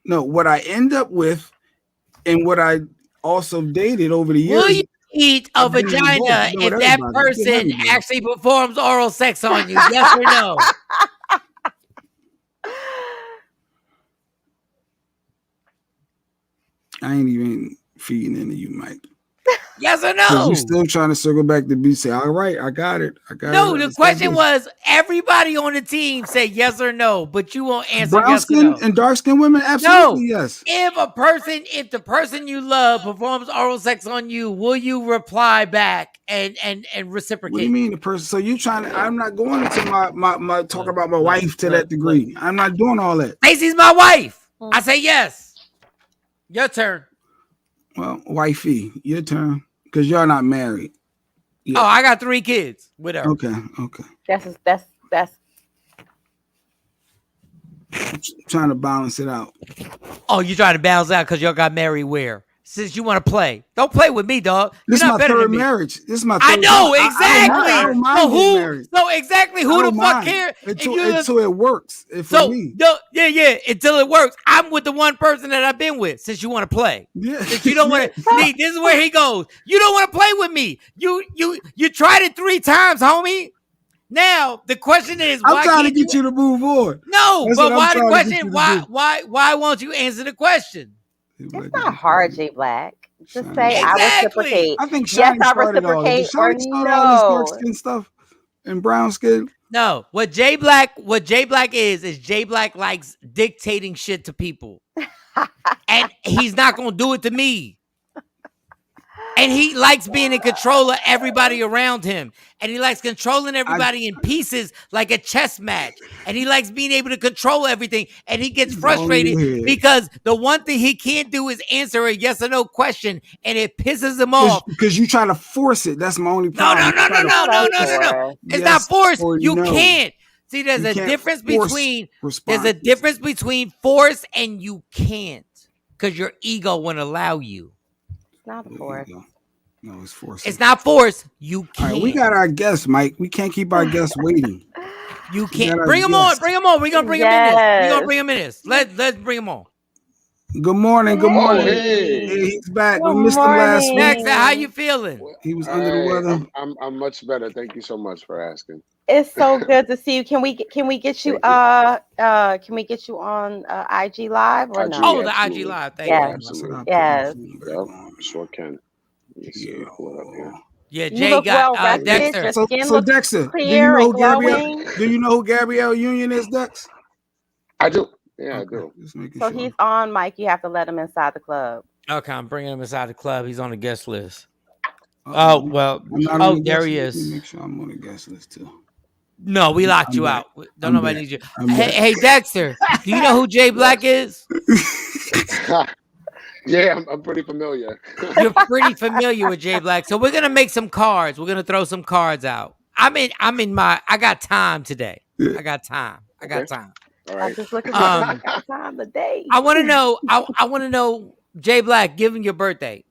[SPEAKER 3] No, what I end up with, and what I also dated over the years.
[SPEAKER 1] Will you eat a vagina if that person actually performs oral sex on you? Yes or no?
[SPEAKER 3] I ain't even feeding into you, Mike.
[SPEAKER 1] Yes or no?
[SPEAKER 3] You still trying to circle back to be say, all right, I got it.
[SPEAKER 1] No, the question was everybody on the team say yes or no, but you won't answer
[SPEAKER 3] brown
[SPEAKER 1] yes
[SPEAKER 3] skin
[SPEAKER 1] or no.
[SPEAKER 3] And dark skinned women, absolutely yes.
[SPEAKER 1] If the person you love performs oral sex on you, will you reply back and reciprocate?
[SPEAKER 3] What do you mean the person? So you trying to? I'm not going into my talk about my wife to that degree. I'm not doing all that.
[SPEAKER 1] Stacey's my wife. I say yes. Your turn.
[SPEAKER 3] Well, wifey, your turn. Because y'all not married.
[SPEAKER 1] Yeah. Oh, I got 3 kids with her.
[SPEAKER 3] Okay.
[SPEAKER 2] That's
[SPEAKER 3] I'm trying to balance it out.
[SPEAKER 1] Oh, you trying to balance out because y'all got married where? Since you want to play. Don't play with me, dog.
[SPEAKER 3] This is my third marriage. This is my third.
[SPEAKER 1] I know, exactly.
[SPEAKER 3] I don't mind getting married.
[SPEAKER 1] So exactly who the fuck cares?
[SPEAKER 3] Until it works. For me.
[SPEAKER 1] Yeah. Until it works. I'm with the one person that I've been with since you want to play.
[SPEAKER 3] Yeah.
[SPEAKER 1] Since you don't want to see, this is where he goes. You don't want to play with me. You tried it 3 times, homie. Now the question is,
[SPEAKER 3] I'm trying to get you to move on.
[SPEAKER 1] No, but why the question? Why won't you answer the question?
[SPEAKER 2] It's not hard, J Black. Just say I reciprocate.
[SPEAKER 3] I think Shawn started all this. Did Shawn start all this dark skin stuff and brown skin?
[SPEAKER 1] No. What J Black is J Black likes dictating shit to people. And he's not gonna do it to me. And he likes being in control of everybody around him. And he likes controlling everybody in pieces like a chess match. And he likes being able to control everything. And he gets frustrated because the one thing he can't do is answer a yes or no question. And it pisses him off.
[SPEAKER 3] Because you try to force it. That's my only problem.
[SPEAKER 1] No. It's not forced. You can't. See, there's a difference between force and you can't. Because your ego won't allow you.
[SPEAKER 2] Not force.
[SPEAKER 3] No, it's force.
[SPEAKER 1] It's not force. You can't.
[SPEAKER 3] All right, we got our guests, Mike. We can't keep our guests waiting.
[SPEAKER 1] You can't. Bring them on. We're gonna bring them in this. Let's bring them on.
[SPEAKER 3] Good morning. Hey, he's back. We missed him last week.
[SPEAKER 1] Dexter, how you feeling?
[SPEAKER 3] He was under the weather.
[SPEAKER 7] I'm much better. Thank you so much for asking.
[SPEAKER 2] It's so good to see you. Can we get you can we get you on IG Live or no?
[SPEAKER 1] Oh, the IG Live. Thank you.
[SPEAKER 7] Absolutely.
[SPEAKER 2] Yes.
[SPEAKER 7] Yep, sure can. Let me see. Pull it up here.
[SPEAKER 1] Yeah, Jay got Dexter.
[SPEAKER 3] So Dexter, do you know who Gabrielle Union is, Dex?
[SPEAKER 7] I do. Yeah, I do.
[SPEAKER 2] So he's on, Mike. You have to let him inside the club.
[SPEAKER 1] Okay, I'm bringing him inside the club. He's on the guest list. There he is.
[SPEAKER 3] Make sure I'm on the guest list too.
[SPEAKER 1] No, we locked you out. Don't nobody need you. Hey, Dexter, do you know who J Black is?
[SPEAKER 7] Yeah, I'm pretty familiar.
[SPEAKER 1] You're pretty familiar with J Black. So we're gonna make some cards. We're gonna throw some cards out. I got time today. I got time.
[SPEAKER 7] All right.
[SPEAKER 2] I'm just looking for time of day.
[SPEAKER 1] I want to know, J Black, given your birthday.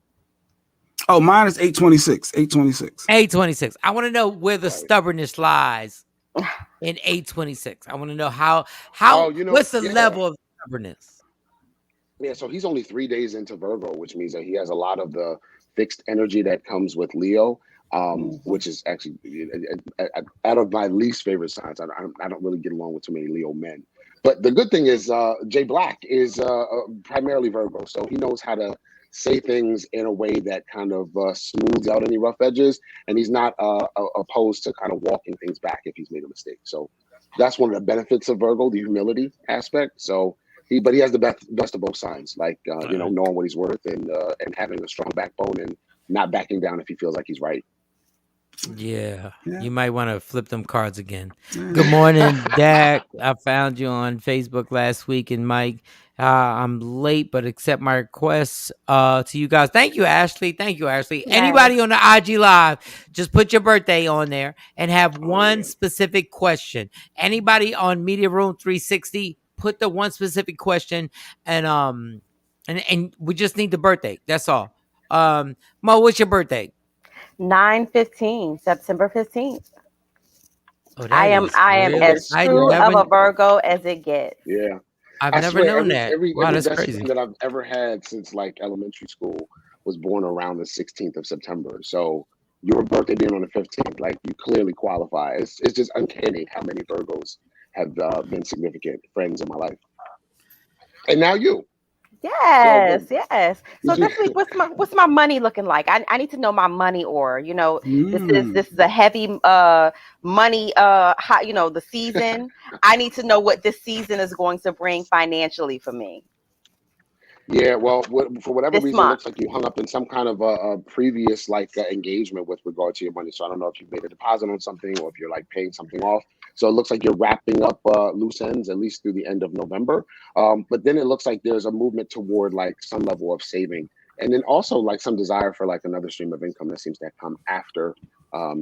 [SPEAKER 3] Oh, mine is 8/26. 8/26.
[SPEAKER 1] 8/26. I want to know where the stubbornness lies in 8/26. I want to know how what's the level of stubbornness?
[SPEAKER 7] Yeah, so he's only 3 days into Virgo, which means that he has a lot of the fixed energy that comes with Leo, which is actually out of my least favorite signs. I don't really get along with too many Leo men. But the good thing is Jay Black is primarily Virgo, so he knows how to say things in a way that kind of smooths out any rough edges, and he's not opposed to kind of walking things back if he's made a mistake. So that's one of the benefits of Virgo, the humility aspect. So he has the best of both sides, like knowing what he's worth and having a strong backbone and not backing down if he feels like he's right.
[SPEAKER 1] Yeah. You might want to flip them cards again. Good morning, Dak. I found you on Facebook last week, and Mike, I'm late, but accept my requests to you guys. Thank you, Ashley. Yes. Anybody on the IG Live, just put your birthday on there and have one specific question. Anybody on Media Room 360, put the one specific question, and we just need the birthday. That's all. Mo, what's your birthday?
[SPEAKER 2] 9/15, September 15th. I am as true of a Virgo as it gets.
[SPEAKER 7] Yeah.
[SPEAKER 1] I've never known that.
[SPEAKER 7] Every
[SPEAKER 1] that's
[SPEAKER 7] best
[SPEAKER 1] crazy.
[SPEAKER 7] friend that I've ever had since like elementary school was born around the 16th of September. So your birthday being on the 15th, like you clearly qualify. It's just uncanny how many Virgos have been significant friends in my life. And now you.
[SPEAKER 2] Yes. So this week, what's my money looking like? I need to know my money aura. This is a heavy money the season. I need to know what this season is going to bring financially for me.
[SPEAKER 7] Yeah, well, for whatever
[SPEAKER 2] this
[SPEAKER 7] reason, it
[SPEAKER 2] month.
[SPEAKER 7] looks like you hung up in some kind of a previous engagement with regard to your money. So I don't know if you made a deposit on something or if you're like paying something off. So it looks like you're wrapping up loose ends at least through the end of November. But then it looks like there's a movement toward like some level of saving, and then also like some desire for like another stream of income that seems to come after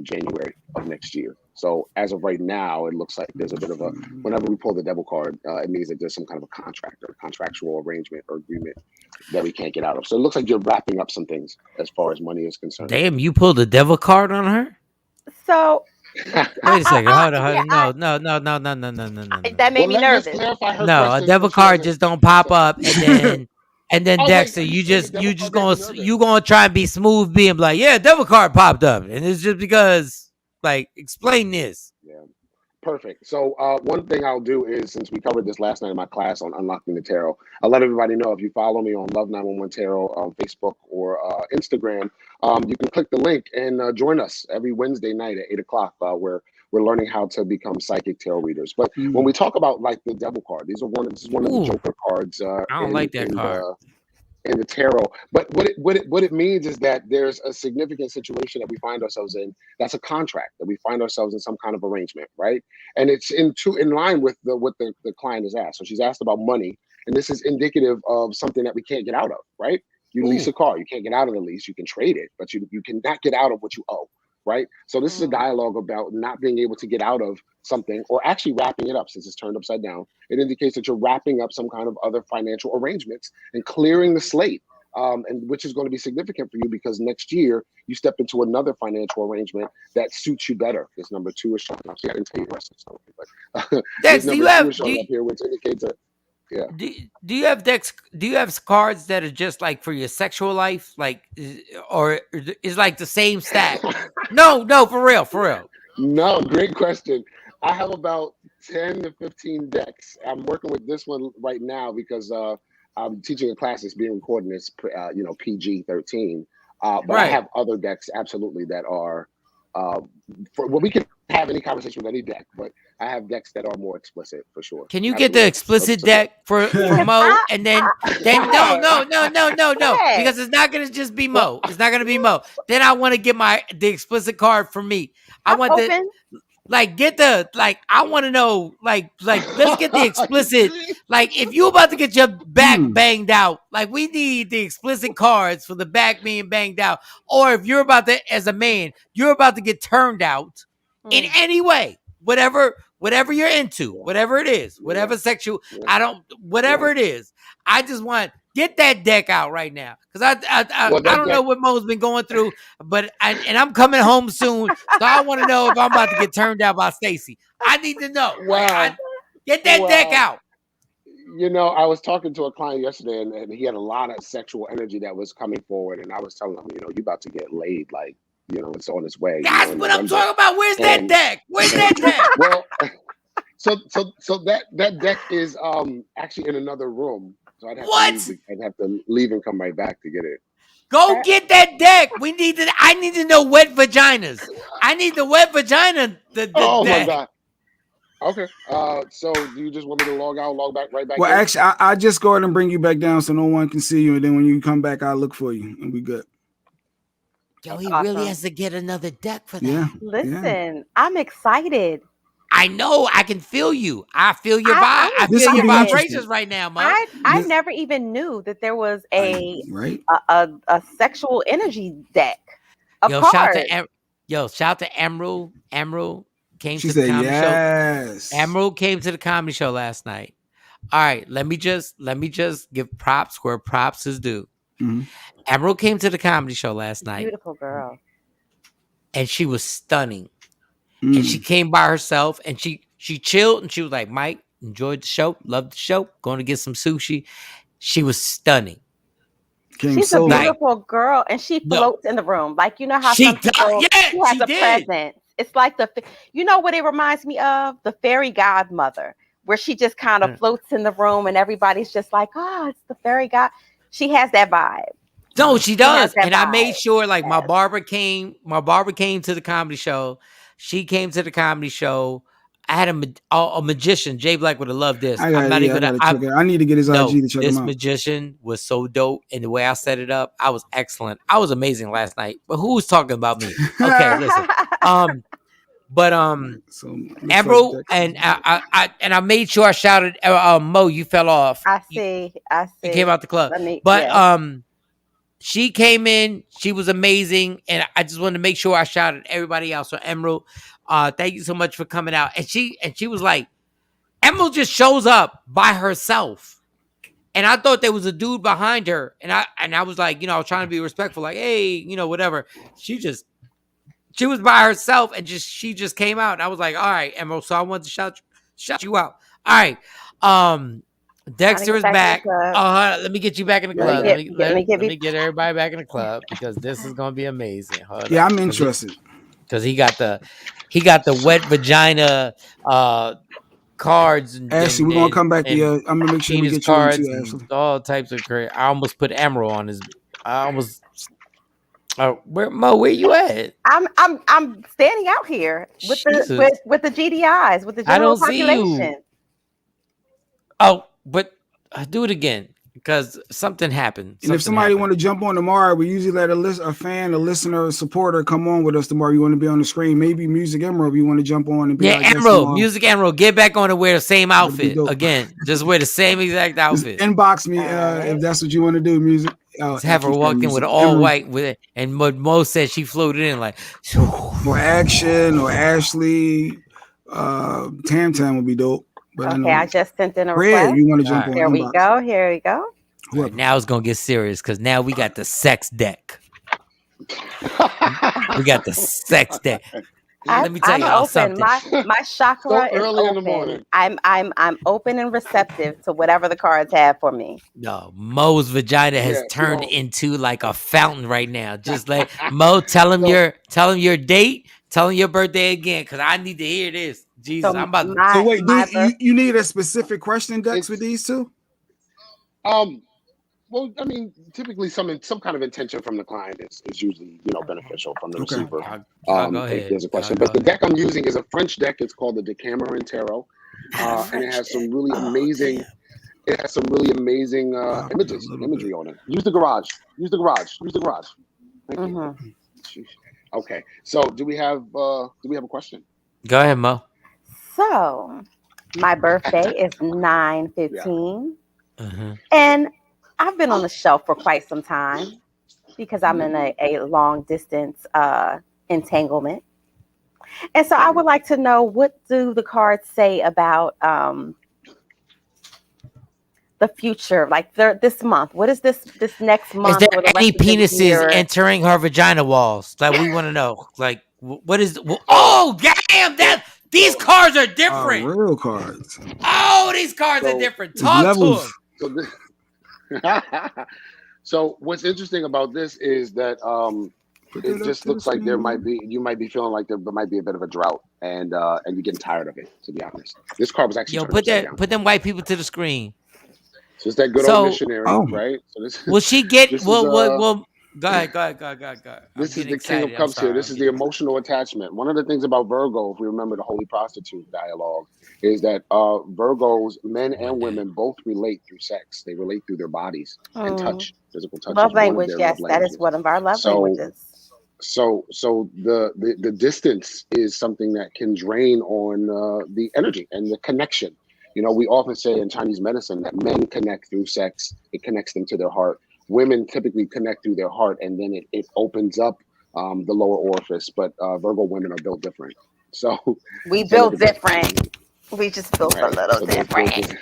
[SPEAKER 7] January of next year. So as of right now, it looks like there's a bit of a, whenever we pull the devil card, it means that there's some kind of a contract or contractual arrangement or agreement that we can't get out of. So it looks like you're wrapping up some things as far as money is concerned.
[SPEAKER 1] Damn, you pulled the devil card on her?
[SPEAKER 2] So
[SPEAKER 1] wait a second. Hold on.
[SPEAKER 2] yeah,
[SPEAKER 1] No.
[SPEAKER 2] that made me nervous.
[SPEAKER 7] Let's clarify her
[SPEAKER 1] No, a
[SPEAKER 7] question
[SPEAKER 1] devil
[SPEAKER 7] so she
[SPEAKER 1] card
[SPEAKER 7] doesn't-
[SPEAKER 1] just don't pop up and then
[SPEAKER 7] Oh, wait,
[SPEAKER 1] Dexter,
[SPEAKER 7] you
[SPEAKER 1] you
[SPEAKER 7] said
[SPEAKER 1] just
[SPEAKER 7] the
[SPEAKER 1] you
[SPEAKER 7] devil
[SPEAKER 1] just
[SPEAKER 7] card
[SPEAKER 1] gonna
[SPEAKER 7] makes you
[SPEAKER 1] you
[SPEAKER 7] nervous.
[SPEAKER 1] gonna try and be smooth, being like, yeah, devil card popped up, and it's just because like explain this.
[SPEAKER 7] Yeah. Perfect. So one thing I'll do is, since we covered this last night in my class on unlocking the tarot, I'll let everybody know if you follow me on Love 911 Tarot on Facebook or Instagram, you can click the link and join us every Wednesday night at 8 o'clock where we're learning how to become psychic tarot readers. But when we talk about like the devil card, this is one of the Joker cards.
[SPEAKER 1] I don't like that card.
[SPEAKER 7] In the tarot, but what it means is that there's a significant situation that we find ourselves in. That's a contract that we find ourselves in some kind of arrangement, right? And it's in line with what the client has asked. So she's asked about money, and this is indicative of something that we can't get out of, right? You lease a car, you can't get out of the lease. You can trade it, but you cannot get out of what you owe, right? So this is a dialogue about not being able to get out of something, or actually wrapping it up. Since it's turned upside down, it indicates that you're wrapping up some kind of other financial arrangements and clearing the slate, and which is going to be significant for you because next year you step into another financial arrangement that suits you better. This number 2 is showing up. See, I didn't tell you the rest of the story, but
[SPEAKER 1] Dex,
[SPEAKER 7] this
[SPEAKER 1] do you
[SPEAKER 7] number 2
[SPEAKER 1] have
[SPEAKER 7] is showing up here, which indicates that. Yeah.
[SPEAKER 1] Do you have Do you have cards that are just like for your sexual life, like, or is like the same stack? No, for real.
[SPEAKER 7] No, great question. I have about 10 to 15 decks. I'm working with this one right now because I'm teaching a class that's being recorded as PG-13. But
[SPEAKER 1] Right.
[SPEAKER 7] I have other decks absolutely that are we can have any conversation with any deck, but I have decks that are more explicit for sure.
[SPEAKER 1] Can you get the explicit deck for Mo, and then no, because it's not gonna just be Mo. It's not gonna be Mo. Then I want to get the explicit card for me. I want
[SPEAKER 2] open.
[SPEAKER 1] I want to know, let's get the explicit. Like, if you about to get your back banged out, like, we need the explicit cards for the back being banged out. Or if you're about to, as a man, you're about to get turned out in any way, whatever you're into, whatever it is, whatever sexual, whatever it is. I just want get that deck out right now, because I don't know what Mo's been going through, but I'm coming home soon, so I want to know if I'm about to get turned out by Stacy. I need to know.
[SPEAKER 7] Wow.
[SPEAKER 1] Get that deck out.
[SPEAKER 7] I was talking to a client yesterday, and he had a lot of sexual energy that was coming forward, and I was telling him, you about to get laid, like, it's on its way.
[SPEAKER 1] That's what I'm talking about. Where's that deck? Where's that deck?
[SPEAKER 7] Well, so that deck is actually in another room. So I'd have to leave and come right back to get it.
[SPEAKER 1] Go get that deck. I need to know wet vaginas. I need the wet vagina.
[SPEAKER 7] Oh
[SPEAKER 1] deck.
[SPEAKER 7] my God. Okay. So do you just want me to log out, log back, right back?
[SPEAKER 3] Well, actually, I just go ahead and bring you back down so no one can see you, and then when you come back, I'll look for you, and we good.
[SPEAKER 1] Yo, he really has to get another deck for that.
[SPEAKER 3] Yeah.
[SPEAKER 2] Listen, I'm excited.
[SPEAKER 1] I know. I can feel you. I feel your vibe. I feel your vibrations right now, Mo.
[SPEAKER 2] I never even knew that there was a sexual energy deck.
[SPEAKER 1] Shout to Emerald. Emerald came
[SPEAKER 3] she
[SPEAKER 1] to the
[SPEAKER 3] said
[SPEAKER 1] comedy
[SPEAKER 3] yes.
[SPEAKER 1] show. Emerald came to the comedy show last night. All right, let me just give props where props is due.
[SPEAKER 3] Mm-hmm.
[SPEAKER 1] Emerald came to the comedy show last night.
[SPEAKER 2] Beautiful girl.
[SPEAKER 1] And she was stunning. And she came by herself, and she chilled, and she was like, Mike, enjoyed the show, loved the show, going to get some sushi. She was stunning.
[SPEAKER 2] She's a beautiful girl, and she floats in the room. Like, you know how some people she has a presence. It's like what it reminds me of? The fairy godmother, where she just kind of floats in the room, and everybody's just like, oh, it's the fairy god. She has that vibe.
[SPEAKER 1] No, she does. And I made sure, like, my barber came to the comedy show. She came to the comedy show. I had a magician. Jay Black would have loved this.
[SPEAKER 3] I need to get his IG to check him out.
[SPEAKER 1] This magician was so dope, and the way I set it up, I was excellent. I was amazing last night. But who was talking about me? Okay, listen. So Emerald and I made sure I shouted Mo. You fell off.
[SPEAKER 2] I see.
[SPEAKER 1] You came out the club, she came in. She was amazing, and I just wanted to make sure I shouted everybody else. So Emerald, thank you so much for coming out. And she was like, Emerald just shows up by herself, and I thought there was a dude behind her, and I was like, I was trying to be respectful, like, hey, whatever. She was by herself, and she just came out, and I was like, all right, Emerald. So I wanted to shout you out. All right, Dexter is back. Let me get you back in the club. Let me get everybody back in the club because this is gonna be amazing.
[SPEAKER 3] I'm interested
[SPEAKER 1] because he got the wet vagina cards.
[SPEAKER 3] Ashley, we're gonna come back to you. I'm gonna make sure we get cards you into, Ashley.
[SPEAKER 1] All types of crazy. I almost put Emerald on his. I almost. Where you at?
[SPEAKER 2] I'm standing out here with the GDIs, with the general population.
[SPEAKER 1] See you. Oh, but do it again because something happened.
[SPEAKER 3] And if somebody want to jump on tomorrow, we usually let a fan, a listener, a supporter come on with us tomorrow. You want to be on the screen? Maybe Music Emerald. You want to jump on and be
[SPEAKER 1] Emerald, Music Emerald. Get back on and wear the same outfit again. Just wear the same exact outfit.
[SPEAKER 3] Just inbox me if that's what you want to do. Music.
[SPEAKER 1] Just have her walk in with all white with it, and Mo said she floated in like.
[SPEAKER 3] Or Action or Ashley, Tam Tam would be dope. But
[SPEAKER 2] okay, I just sent in a request.
[SPEAKER 3] You want to jump on?
[SPEAKER 2] Here we go.
[SPEAKER 1] Right, now it's gonna get serious because now we got the sex deck. We got the sex deck. Let me tell you
[SPEAKER 2] open.
[SPEAKER 1] something.
[SPEAKER 2] My chakra is
[SPEAKER 7] early
[SPEAKER 2] open.
[SPEAKER 7] In the morning.
[SPEAKER 2] I'm open and receptive to whatever the cards have for me.
[SPEAKER 1] No, Mo's vagina has turned into like a fountain right now. Just like Mo, tell him your date, tell him your birthday again, because I need to hear this. Jesus, I'm about to.
[SPEAKER 3] So wait, you need a specific question, Dex, with these two?
[SPEAKER 7] Well, I mean, typically some kind of intention from the client is usually beneficial from the receiver. If there's a question, but the deck I'm using is a French deck. It's called the Decameron Tarot, and it has some really amazing. It has some really amazing imagery on it. Use the garage. Thank you. Okay, so do we have a question?
[SPEAKER 1] Go ahead, Mo.
[SPEAKER 2] So, my birthday is 9/15, and I've been on the shelf for quite some time because I'm in a long distance entanglement. And so I would like to know, what do the cards say about the future, like this month? What is this next month?
[SPEAKER 1] Is there any penises entering her vagina walls? Like, we want to know. Like, what is... Oh, damn! These cards are different.
[SPEAKER 3] Real cards.
[SPEAKER 1] Oh, these cards are different. Talk to them.
[SPEAKER 7] So what's interesting about this is that it just looks like you might be feeling like there might be a bit of a drought, and you're getting tired of it, to be honest. This card was actually
[SPEAKER 1] put them white people to the screen.
[SPEAKER 7] So it's that good old missionary, right? So this
[SPEAKER 1] will she get Go ahead.
[SPEAKER 7] This is the King of Cups here. This is the emotional attachment. One of the things about Virgo, if we remember the Holy Prostitute dialogue, is that Virgos, men and women, both relate through sex. They relate through their bodies and touch, physical touch.
[SPEAKER 2] Love language, yes, that is one of our love languages.
[SPEAKER 7] So the distance is something that can drain on the energy and the connection. We often say in Chinese medicine that men connect through sex. It connects them to their heart. Women typically connect through their heart, and then it opens up the lower orifice. But Virgo women are built different. So
[SPEAKER 2] we built different. We just built a little different.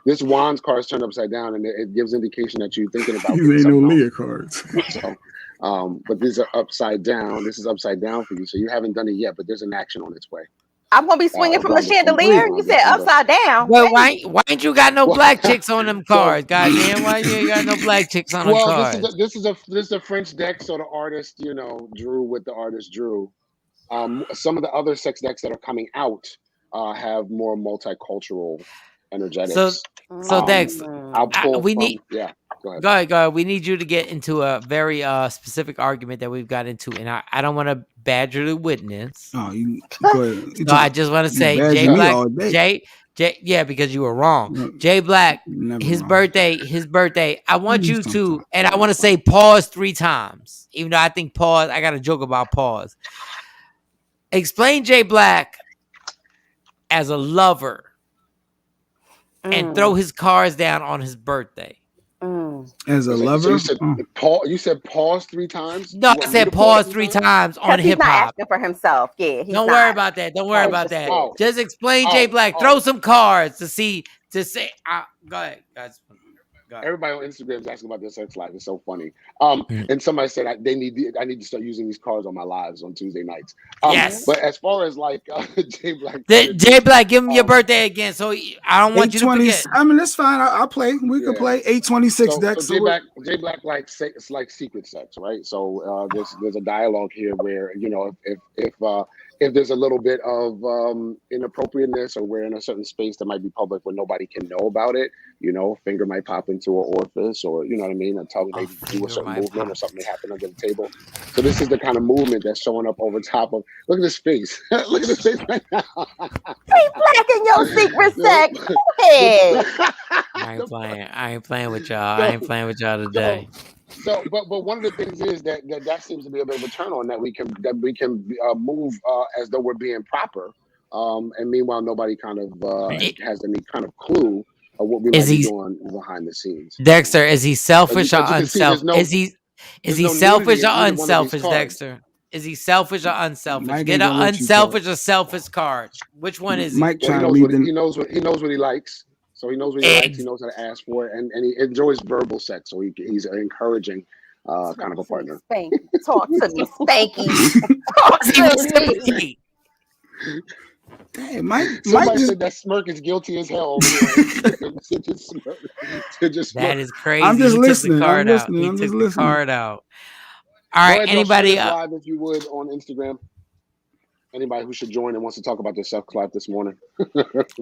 [SPEAKER 7] This Wands card is turned upside down, and it gives indication that you're thinking about.
[SPEAKER 3] These ain't no Leah cards.
[SPEAKER 7] So, but these are upside down. This is upside down for you, so you haven't done it yet. But there's an action on its way.
[SPEAKER 2] I'm gonna be swinging from the chandelier. You said upside down.
[SPEAKER 1] Well, why ain't you got no black chicks on them cards? Goddamn, why you ain't got no black chicks on them cards?
[SPEAKER 7] This is a French deck, so the artist, drew what the artist drew. Some of the other sex decks that are coming out have more multicultural energetics.
[SPEAKER 1] So Dex,
[SPEAKER 7] ahead.
[SPEAKER 1] Go ahead. We need you to get into a very specific argument that we've got into, and I don't want to badger the witness.
[SPEAKER 3] Oh, you go ahead.
[SPEAKER 1] So I just want to say,
[SPEAKER 3] badger
[SPEAKER 1] Jay
[SPEAKER 3] me
[SPEAKER 1] Black,
[SPEAKER 3] all day.
[SPEAKER 1] Jay, yeah, because you were wrong. Jay Black,
[SPEAKER 3] Never
[SPEAKER 1] his
[SPEAKER 3] wrong.
[SPEAKER 1] birthday. I want you to,
[SPEAKER 3] Sometimes.
[SPEAKER 1] and I want to say pause 3 times, even though I think pause. I got a joke about pause. Explain Jay Black as a lover and throw his cards down on his birthday.
[SPEAKER 3] As a lover,
[SPEAKER 7] you said pause 3 times.
[SPEAKER 1] No, I said pause 3 times on hip hop.
[SPEAKER 2] He's not asking for himself. Yeah,
[SPEAKER 1] don't worry about that. Don't worry about that.
[SPEAKER 7] Oh.
[SPEAKER 1] Just explain Jay Black. Throw some cards to say. Go ahead, guys.
[SPEAKER 7] Everybody on Instagram is asking about their sex life. It's so funny. And somebody said I need to start using these cards on my lives on Tuesday nights.
[SPEAKER 1] Yes.
[SPEAKER 7] But as far as like Jay Black,
[SPEAKER 1] Jay Black, give him your birthday again. So I don't want you to forget.
[SPEAKER 3] I mean, that's fine. I'll play. We can play 826.
[SPEAKER 7] So Jay Black likes it's like secret sex, right? So there's a dialogue here where if there's a little bit of inappropriateness, or we're in a certain space that might be public where nobody can know about it, finger might pop into an orifice, or you know what I mean, a tongue may do a certain movement, or something may happen under the table. So this is the kind of movement that's showing up over top of. Look at his face. Look at his face right now.
[SPEAKER 2] Jay Black and your secret sex. Go ahead.
[SPEAKER 1] I ain't playing with y'all. I ain't playing with y'all today.
[SPEAKER 7] So, but one of the things is that seems to be a bit of a turn on that we can move as though we're being proper, and meanwhile nobody kind of has any kind of clue of what we might be doing behind the scenes.
[SPEAKER 1] Dexter, is he selfish or unselfish? Is he selfish or unselfish, Dexter? Is he selfish or unselfish?
[SPEAKER 3] Mike
[SPEAKER 1] Get an unselfish or selfish card. Which one is he?
[SPEAKER 3] Mike
[SPEAKER 7] he knows what he likes. So he knows what he likes. He knows how to ask for it, and he enjoys verbal sex. So he's encouraging kind of a partner.
[SPEAKER 2] Spanky. Talk to me, Spanky. Talk to me.
[SPEAKER 3] Hey, Mike
[SPEAKER 7] said that smirk is guilty as hell.
[SPEAKER 1] That is crazy.
[SPEAKER 3] I'm just listening.
[SPEAKER 1] He took the card out. All right, anybody
[SPEAKER 7] live if you would on Instagram. Anybody who should join and wants to talk about their sex life this morning.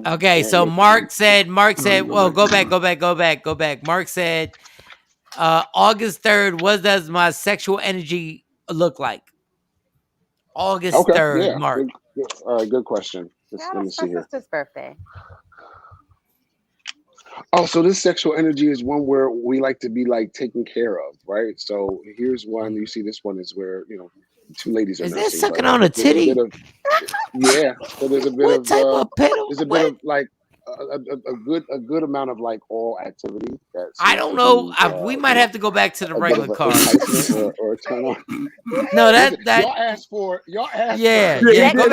[SPEAKER 1] Okay, so Mark said, well, go back. Mark said, August 3rd, what does my sexual energy look like? August 3rd, yeah. Mark.
[SPEAKER 7] All right, good question. Let me see here.
[SPEAKER 2] Sister's birthday.
[SPEAKER 7] Oh, so this sexual energy is one where we like to be like taken care of, right? So here's one. You see, this one is where, 2 ladies are.
[SPEAKER 1] Is that sucking on a titty?
[SPEAKER 7] Yeah. So there's a bit
[SPEAKER 1] what type of pedal?
[SPEAKER 7] There's a bit of like a good amount of like oral activity.
[SPEAKER 1] I don't know. We might have to go back to the regular card.
[SPEAKER 7] Or a turn on.
[SPEAKER 1] No, that
[SPEAKER 7] y'all asked for.
[SPEAKER 1] Yeah. Go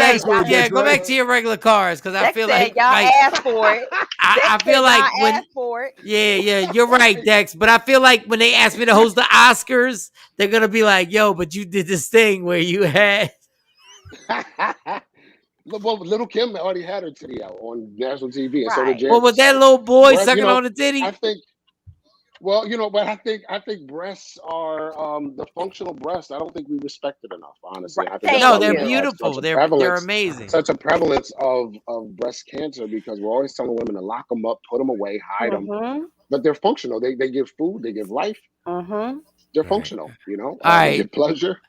[SPEAKER 1] back to your regular cards, because I feel like
[SPEAKER 2] y'all asked for it.
[SPEAKER 1] I feel like when
[SPEAKER 2] asked for it.
[SPEAKER 1] Yeah, you're right, Dex. But I feel like when they ask me to host the Oscars, they're gonna be like, "Yo, but you did this thing where you had."
[SPEAKER 7] Well, Little Kim already had her titty out on national TV, and so did James.
[SPEAKER 1] Well, was that little boy sucking on the titty?
[SPEAKER 7] I think. Well, but I think breasts are the functional breasts. I don't think we respect it enough, honestly. I think
[SPEAKER 1] they're beautiful. They're amazing.
[SPEAKER 7] Such a prevalence of breast cancer, because we're always telling women to lock them up, put them away, hide them. But they're functional. They give food. They give life. They're functional. All right. They give pleasure.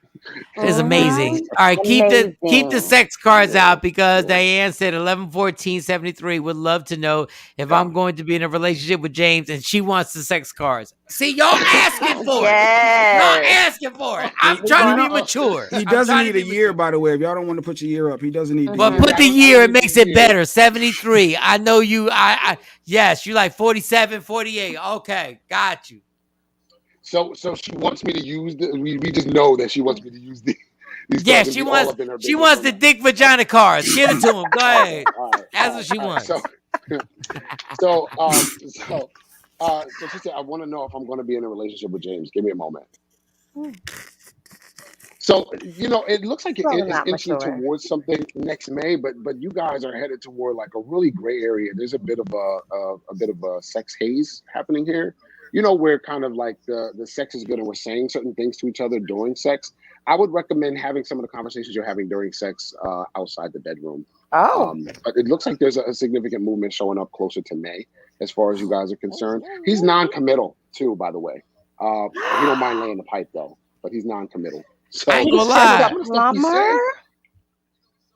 [SPEAKER 1] It's amazing. All right, keep the sex cards out, because Diane said 11-14-73 would love to know if I'm going to be in a relationship with James, and she wants the sex cards. See, y'all asking for it. Y'all asking for it. I'm trying to be mature.
[SPEAKER 3] He doesn't need a year, by the way. If y'all don't want to put your year up, he doesn't need.
[SPEAKER 1] But put the year, it makes it better. 73. I know you. Yes, you like 47, 48. Okay, got you.
[SPEAKER 7] So she wants me to use we just know that she wants me to use these.
[SPEAKER 1] Yeah, she wants the dick vagina cards. Give it to him. Go ahead. That's what she wants.
[SPEAKER 7] So she said, I want to know if I'm going to be in a relationship with James. Give me a moment. So, it looks like it's inching towards something next May, but you guys are headed toward like a really gray area. There's a bit of a sex haze happening here. Where kind of like the sex is good and we're saying certain things to each other during sex. I would recommend having some of the conversations you're having during sex outside the bedroom. But it looks like there's a significant movement showing up closer to May as far as you guys are concerned. He's non-committal. too, by the way. He don't mind laying the pipe though, but he's non-committal. So
[SPEAKER 1] I ain't gonna
[SPEAKER 2] He's
[SPEAKER 1] lie.
[SPEAKER 2] just a
[SPEAKER 7] some of the stuff we
[SPEAKER 2] plumber.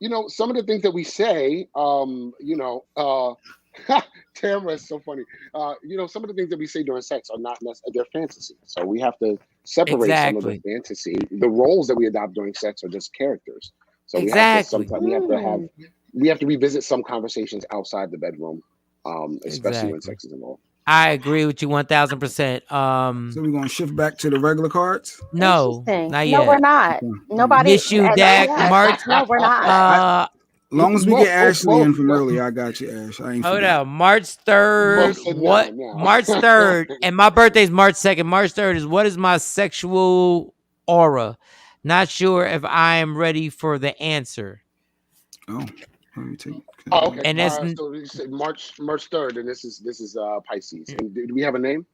[SPEAKER 7] say, some of the things that we say, Tamara is so funny. Some of the things that we say during sex are not necessarily, they're fantasy. So we have to separate some of the
[SPEAKER 1] Exactly.
[SPEAKER 7] fantasy. The roles that we adopt during sex are just characters. So we have to
[SPEAKER 1] Exactly.
[SPEAKER 7] sometimes we have to revisit some conversations outside the bedroom, especially when
[SPEAKER 1] Exactly.
[SPEAKER 7] sex is involved.
[SPEAKER 1] I agree with you 1000%.
[SPEAKER 3] So we're gonna shift back to the regular cards.
[SPEAKER 1] No,
[SPEAKER 2] Interesting.
[SPEAKER 1] not
[SPEAKER 2] No, we're
[SPEAKER 1] yet.
[SPEAKER 2] not.
[SPEAKER 3] Okay.
[SPEAKER 2] Nobody.
[SPEAKER 1] Miss you,
[SPEAKER 2] not
[SPEAKER 1] Dak.
[SPEAKER 2] yet.
[SPEAKER 1] March.
[SPEAKER 2] No, we're not.
[SPEAKER 3] As long as we
[SPEAKER 7] Mo-
[SPEAKER 3] get Ashley
[SPEAKER 7] Mo-
[SPEAKER 3] in from earlier, I got you, Ash. I ain't
[SPEAKER 1] Hold
[SPEAKER 3] forget.
[SPEAKER 1] on. March 3rd.
[SPEAKER 7] said
[SPEAKER 1] What?
[SPEAKER 7] no.
[SPEAKER 1] March 3rd. And my birthday's March 2nd. March 3rd is what is my sexual aura? Not sure if I am ready for the answer.
[SPEAKER 3] Oh, let me take.
[SPEAKER 7] Oh, okay.
[SPEAKER 1] And that's
[SPEAKER 7] So you said March 3rd, and this is Pisces. And do we have a name?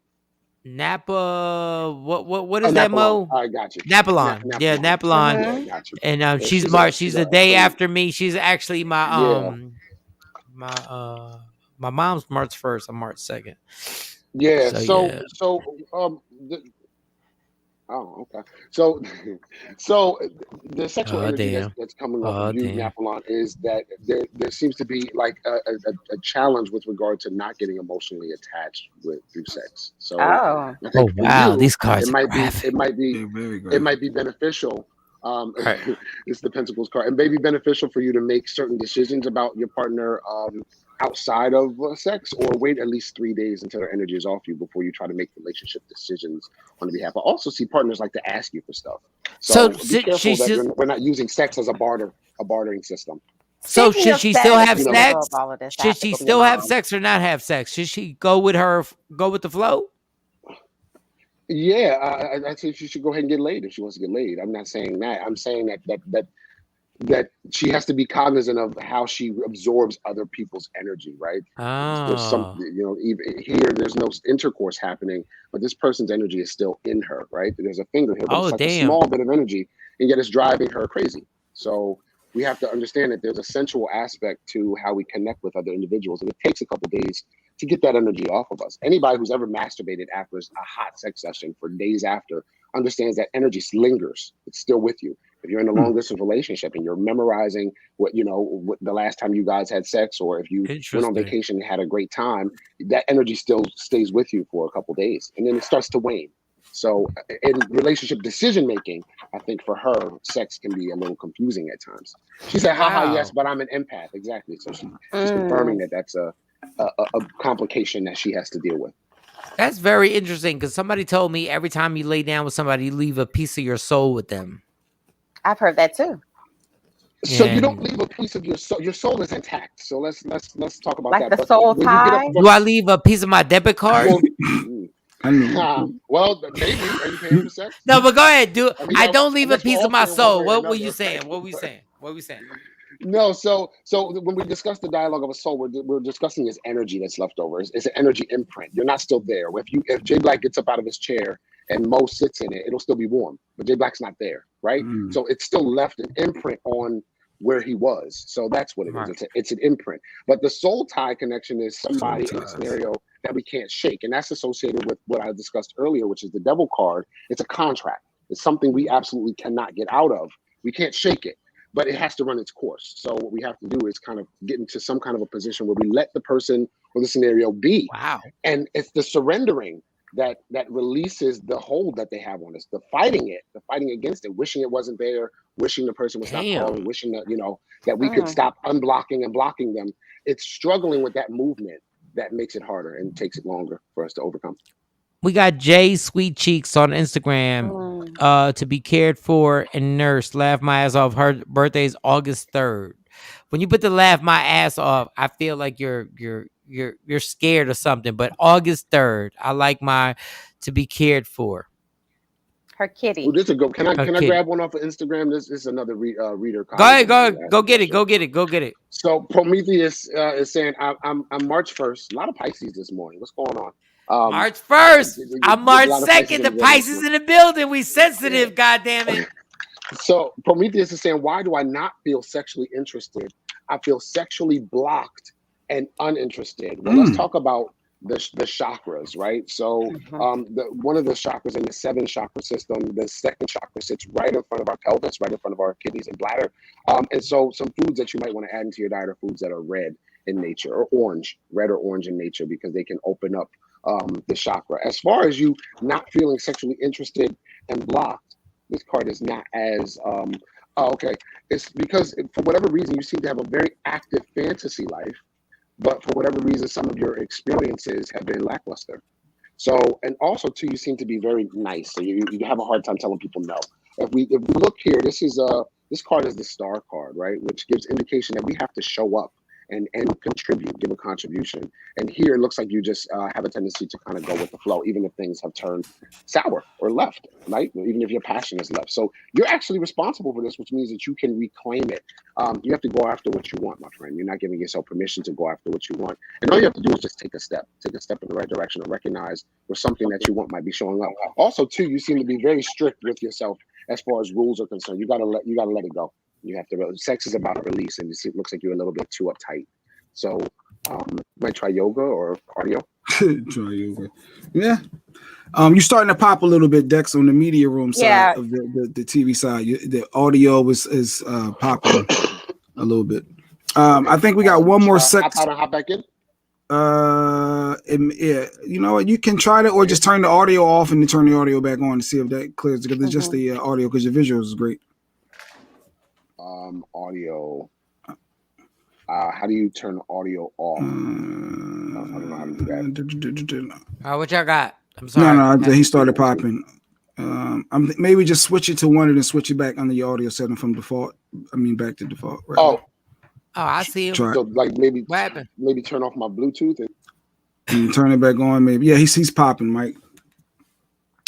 [SPEAKER 1] Napa. What is that,
[SPEAKER 7] Napalon.
[SPEAKER 1] Mo?
[SPEAKER 7] I got you.
[SPEAKER 1] Napalon. Yeah, Napalon.
[SPEAKER 7] Yeah, I got you.
[SPEAKER 1] And
[SPEAKER 7] Yeah,
[SPEAKER 1] she's
[SPEAKER 7] she's
[SPEAKER 1] She's a day after me. She's actually my
[SPEAKER 7] Yeah.
[SPEAKER 1] my mom's March 1st. I'm March 2nd.
[SPEAKER 7] Yeah.
[SPEAKER 1] So,
[SPEAKER 7] Oh, okay. So the sexual energy that's coming off of you,
[SPEAKER 1] damn.
[SPEAKER 7] Napalon, is that there seems to be like a challenge with regard to not getting emotionally attached through sex. So I think for
[SPEAKER 1] wow,
[SPEAKER 7] you,
[SPEAKER 1] these cards
[SPEAKER 7] it
[SPEAKER 1] are
[SPEAKER 7] might
[SPEAKER 1] graphic.
[SPEAKER 7] be
[SPEAKER 3] very
[SPEAKER 7] it might be beneficial.
[SPEAKER 1] Right.
[SPEAKER 7] It's the Pentacles card. It may be beneficial for you to make certain decisions about your partner outside of sex, or wait at least 3 days until their energy is off you before you try to make relationship decisions on the behalf. I also see partners like to ask you for stuff. So be careful that we're not using sex as a bartering system.
[SPEAKER 1] So should she still have
[SPEAKER 2] in the
[SPEAKER 1] sex?
[SPEAKER 2] middle of all of this, I
[SPEAKER 1] Should
[SPEAKER 2] have to
[SPEAKER 1] she
[SPEAKER 2] go see
[SPEAKER 1] still
[SPEAKER 2] your
[SPEAKER 1] have
[SPEAKER 2] mom.
[SPEAKER 1] sex or not have sex? Should she go with the flow?
[SPEAKER 7] Yeah, I think she should go ahead and get laid if she wants to get laid. I'm not saying that. I'm saying that she has to be cognizant of how she absorbs other people's energy, right? There's some, even here, there's no intercourse happening, but this person's energy is still in her, right? There's a finger here, but it's like a small bit of energy, and yet it's driving her crazy. So we have to understand that there's a sensual aspect to how we connect with other individuals, and it takes a couple of days to get that energy off of us. Anybody who's ever masturbated after a hot sex session for days after understands that energy lingers. It's still with you. If you're in a long distance relationship and you're memorizing what the last time you guys had sex, or if you went on vacation and had a great time, that energy still stays with you for a couple of days, and then it starts to wane. So in relationship decision making, I think for her, sex can be a little confusing at times. She said, haha, yes, but I'm an empath. Exactly. So she's confirming that that's a complication that she has to deal with.
[SPEAKER 1] That's very interesting, because somebody told me every time you lay down with somebody, you leave a piece of your soul with them.
[SPEAKER 2] I've heard that too.
[SPEAKER 7] So you don't leave a piece of your soul. Your soul is intact. So let's talk about
[SPEAKER 2] like
[SPEAKER 7] that.
[SPEAKER 2] The soul tie.
[SPEAKER 1] Do I leave a piece of my debit card?
[SPEAKER 7] Well, maybe. Are you paying for sex?
[SPEAKER 1] No, but go ahead. I don't leave a
[SPEAKER 7] guess we're
[SPEAKER 1] piece
[SPEAKER 7] all
[SPEAKER 1] of my
[SPEAKER 7] paying one
[SPEAKER 1] soul.
[SPEAKER 7] way or
[SPEAKER 1] What were
[SPEAKER 7] another.
[SPEAKER 1] you saying? What were we saying? What were we saying?
[SPEAKER 7] No, so when we discuss the dialogue of a soul, we're discussing his energy that's left over. It's an energy imprint. You're not still there. If Jay Black gets up out of his chair and Mo sits in it, it'll still be warm. But Jay Black's not there, right? So it's still left an imprint on where he was. So that's what it is. It's an imprint. But the soul tie connection is somebody in a scenario that we can't shake. And that's associated with what I discussed earlier, which is the devil card. It's a contract. It's something we absolutely cannot get out of. We can't shake it, but it has to run its course. So what we have to do is kind of get into some kind of a position where we let the person or the scenario be.
[SPEAKER 1] Wow.
[SPEAKER 7] And it's the surrendering that releases the hold that they have on us, the fighting against it, wishing it wasn't there, wishing the person would stop calling, wishing that, that we could stop unblocking and blocking them. It's struggling with that movement that makes it harder and takes it longer for us to overcome.
[SPEAKER 1] We got Jay Sweet Cheeks on Instagram. To be cared for and nursed. Laugh my ass off. Her birthday is August 3rd. When you put the laugh my ass off, I feel like you're scared or something. But August 3rd, I like my to be cared for.
[SPEAKER 2] Her kitty.
[SPEAKER 7] Ooh, this is go. Can I grab one off of Instagram? This is another reader.
[SPEAKER 1] Go ahead. Go get it.
[SPEAKER 7] So Prometheus is saying, I'm March 1st. A lot of Pisces this morning. What's going on?
[SPEAKER 1] March 1st. I'm March 2nd. The Pisces in the building. We sensitive, goddammit.
[SPEAKER 7] So Prometheus is saying, why do I not feel sexually interested? I feel sexually blocked and uninterested. Well, let's talk about the chakras, right? So one of the chakras in the 7 chakra system, the second chakra sits right in front of our pelvis, right in front of our kidneys and bladder. And so some foods that you might want to add into your diet are foods that are red in nature, or red or orange in nature, because they can open up the chakra. As far as you not feeling sexually interested and blocked, this card is not as okay. It's because for whatever reason you seem to have a very active fantasy life, but for whatever reason some of your experiences have been lackluster. So, and also too, you seem to be very nice. So you have a hard time telling people no. If we look here, this card is the star card, right? Which gives indication that we have to show up and contribute, give a contribution. And here it looks like you just have a tendency to kind of go with the flow, even if things have turned sour or left, right? Even if your passion is left. So you're actually responsible for this, which means that you can reclaim it. You have to go after what you want, my friend. You're not giving yourself permission to go after what you want. And all you have to do is just take a step in the right direction, and recognize where something that you want might be showing up. Also, too, you seem to be very strict with yourself as far as rules are concerned. You gotta let it go. You have to. Sex is about release, and it looks like you're a little bit too uptight. So, might try yoga or cardio.
[SPEAKER 3] Try yoga, yeah. You're starting to pop a little bit, Dex, on the media room side of the TV side. The audio is popping a little bit. I think we got one more sex.
[SPEAKER 7] Hop back in.
[SPEAKER 3] Yeah, you know what? You can try to, or just turn the audio off and then turn the audio back on to see if that clears. Because it's just the audio, because your visuals is great.
[SPEAKER 7] Audio. How do you turn audio off? I don't know how to do that.
[SPEAKER 1] What y'all got? I'm sorry.
[SPEAKER 3] No, he started popping. Maybe just switch it to one and then switch it back on the audio setting from default. I mean, back to default. Right?
[SPEAKER 7] Oh,
[SPEAKER 1] I see him.
[SPEAKER 7] So like maybe turn off my Bluetooth
[SPEAKER 3] and turn it back on. Maybe he's popping, Mike.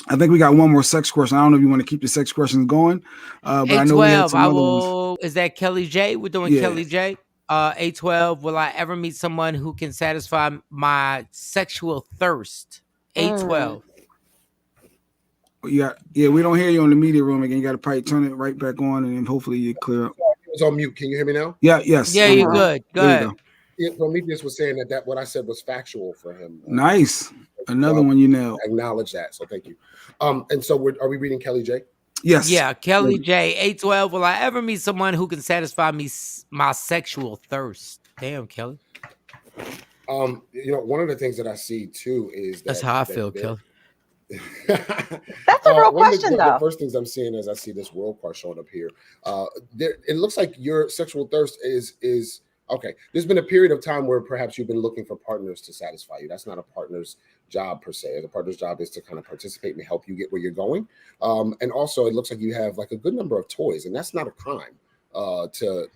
[SPEAKER 3] I think we got one more sex question. I don't know if you want to keep the sex questions going, but I know we had some other ones.
[SPEAKER 1] Is that Kelly J? We're doing Kelly J. 812. Will I ever meet someone who can satisfy my sexual thirst? 812.
[SPEAKER 3] Yeah, we don't hear you on the media room again. You got to probably turn it right back on, and then hopefully you clear up.
[SPEAKER 8] It was on mute. Can you hear me now?
[SPEAKER 3] Yes.
[SPEAKER 1] Yeah, you're good. Go ahead.
[SPEAKER 8] Prometheus was saying that what I said was factual for him.
[SPEAKER 3] Nice. Another one you nailed.
[SPEAKER 8] Acknowledge that. So thank you. And so are we reading Kelly J?
[SPEAKER 3] Yes.
[SPEAKER 1] Yeah, Kelly J. 812. Will I ever meet someone who can satisfy my sexual thirst? Damn, Kelly.
[SPEAKER 8] One of the things that I see too is
[SPEAKER 1] that's how I feel, Kelly.
[SPEAKER 2] That's a real question, though.
[SPEAKER 8] The first things I'm seeing as I see this world card showing up here, it looks like your sexual thirst is okay. There's been a period of time where perhaps you've been looking for partners to satisfy you. That's not a partner's job per se. The partner's job is to kind of participate and help you get where you're going. And also, it looks like you have like a good number of toys, and that's not a crime. To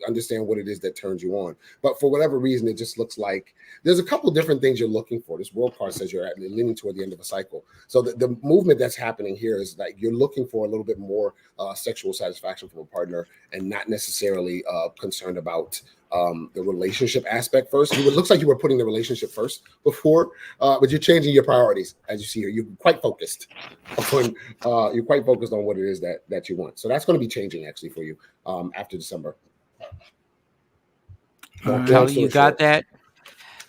[SPEAKER 8] understand what it is that turns you on. But for whatever reason, it just looks like there's a couple of different things you're looking for. This world card says you're leaning toward the end of a cycle. So the movement that's happening here is that you're looking for a little bit more sexual satisfaction from a partner, and not necessarily concerned about the relationship aspect first. It looks like you were putting the relationship first before, but you're changing your priorities as you see here. You're quite focused on what it is that you want. So that's going to be changing actually for you after December.
[SPEAKER 1] Kelly, you got that?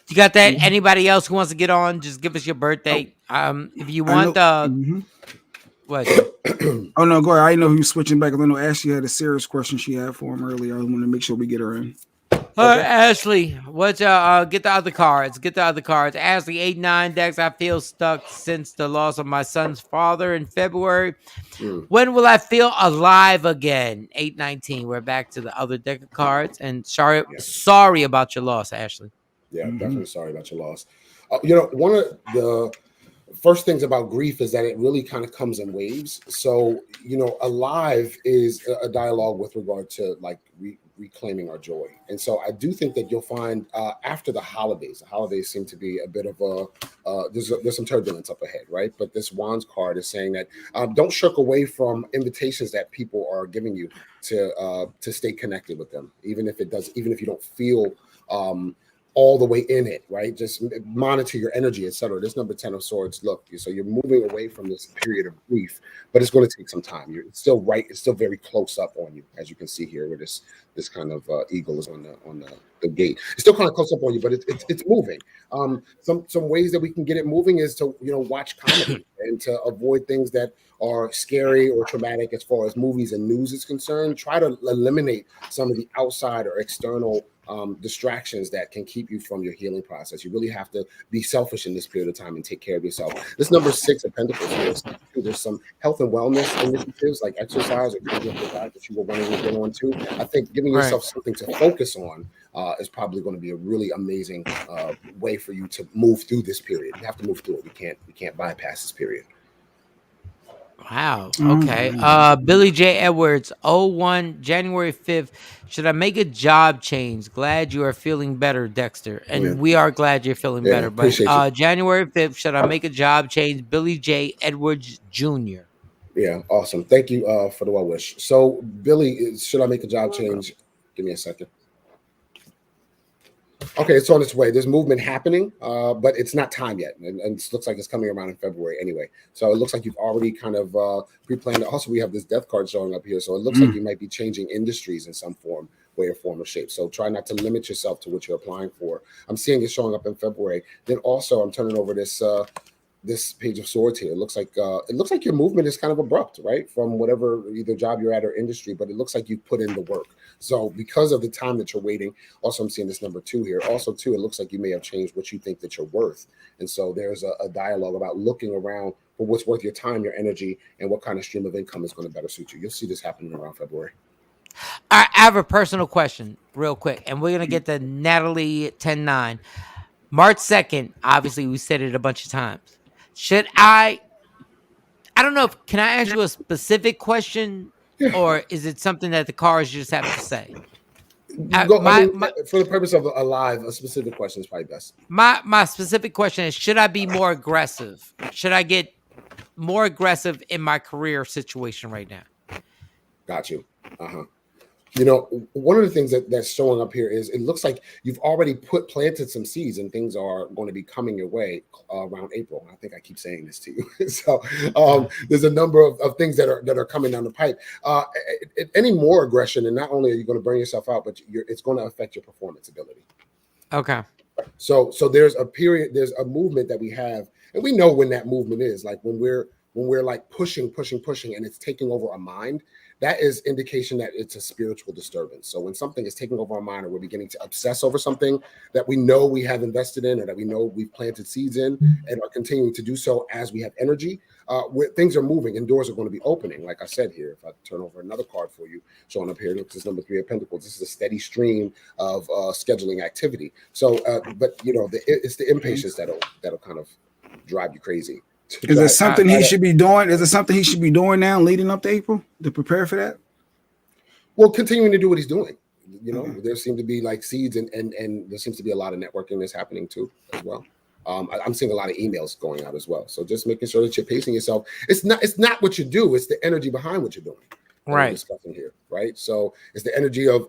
[SPEAKER 1] You got that? Mm-hmm. Anybody else who wants to get on, just give us your birthday. If you want what?
[SPEAKER 3] Oh no, go ahead. I know who's switching back. I know Ashley had a serious question she had for him earlier. I want to make sure we get her in.
[SPEAKER 1] Ashley, what's get the other cards. Ashley, 8-9 Dex. I feel stuck since the loss of my son's father in February. When will I feel alive again? 8-19. We're back to the other deck of cards. And sorry about your loss, Ashley.
[SPEAKER 8] Yeah, definitely sorry about your loss. One of the first things about grief is that it really kind of comes in waves. So, alive is a dialogue with regard to like reclaiming our joy. And so I do think that you'll find after the holidays seem to be a bit of there's some turbulence up ahead, right? But this Wands card is saying that don't shirk away from invitations that people are giving you to stay connected with them, even if you don't feel all the way in it, right? Just monitor your energy, etc. This number 10 of swords, look, so you're moving away from this period of grief, but it's going to take some time. It's still right. It's still very close up on you, as you can see here, where this kind of eagle is on the gate. It's still kind of close up on you, but it's moving. Some ways that we can get it moving is to watch comedy and to avoid things that are scary or traumatic as far as movies and news is concerned. Try to eliminate some of the outside or external distractions that can keep you from your healing process. You really have to be selfish in this period of time and take care of yourself. This number 6 of Pentacles here, there's some health and wellness initiatives like exercise or that you were wanting to get on to. I think giving yourself something to focus on is probably going to be a really amazing way for you to move through this period. You have to move through it. We can't bypass this period.
[SPEAKER 1] Wow. Okay. Billy J. Edwards, 01, January 5th. Should I make a job change? Glad you are feeling better, Dexter. And we are glad you're feeling better. But January 5th, should I make a job change? Billy J. Edwards Jr.
[SPEAKER 8] Yeah, awesome. Thank you for the well wish. So, Billy, should I make a job change? Give me a second. Okay, it's on its way. There's movement happening, but it's not time yet. And it looks like it's coming around in February anyway. So it looks like you've already kind of pre-planned it. Also, we have this death card showing up here. So it looks like you might be changing industries in some form, way or form or shape. So try not to limit yourself to what you're applying for. I'm seeing it showing up in February. Then also, I'm turning over this page of swords here. It looks like your movement is kind of abrupt, right? From whatever either job you're at or industry, but it looks like you put in the work. So because of the time that you're waiting, also I'm seeing this number 2 here. Also too, it looks like you may have changed what you think that you're worth. And so there's a dialogue about looking around for what's worth your time, your energy, and what kind of stream of income is going to better suit you. You'll see this happening around February.
[SPEAKER 1] I have a personal question real quick, and we're going to get to Natalie 10-9. March 2nd, obviously we said it a bunch of times. Should I don't know can I ask you a specific question, or is it something that the cards just have to say?
[SPEAKER 8] For the purpose of a live, a specific question is probably best.
[SPEAKER 1] My specific question is, should I be more aggressive? Should I get more aggressive in my career situation right now?
[SPEAKER 8] Got you. One of the things that's showing up here is it looks like you've already planted some seeds and things are going to be coming your way around April. I think I keep saying this to you. So there's a number of things that are coming down the pipe. Any more aggression, and not only are you going to burn yourself out, but it's going to affect your performance ability.
[SPEAKER 1] Okay.
[SPEAKER 8] So there's a period, there's a movement that we have, and we know when that movement is, like when we're like pushing, and it's taking over our mind. That is indication that it's a spiritual disturbance. So when something is taking over our mind, or we're beginning to obsess over something that we know we have invested in, or that we know we've planted seeds in, and are continuing to do so as we have energy, where things are moving and doors are going to be opening. Like I said here, if I turn over another card for you, showing up here, this is number 3 of Pentacles. This is a steady stream of scheduling activity. So, but it's the impatience that'll kind of drive you crazy.
[SPEAKER 3] Is there something he should be doing? Is there something he should be doing now leading up to April to prepare for that?
[SPEAKER 8] Well, continuing to do what he's doing. There seem to be like seeds and there seems to be a lot of networking that's happening too as well. I'm seeing a lot of emails going out as well. So just making sure that you're pacing yourself. It's not what you do, it's the energy behind what you're doing. Right. We're discussing here, right? So it's the energy of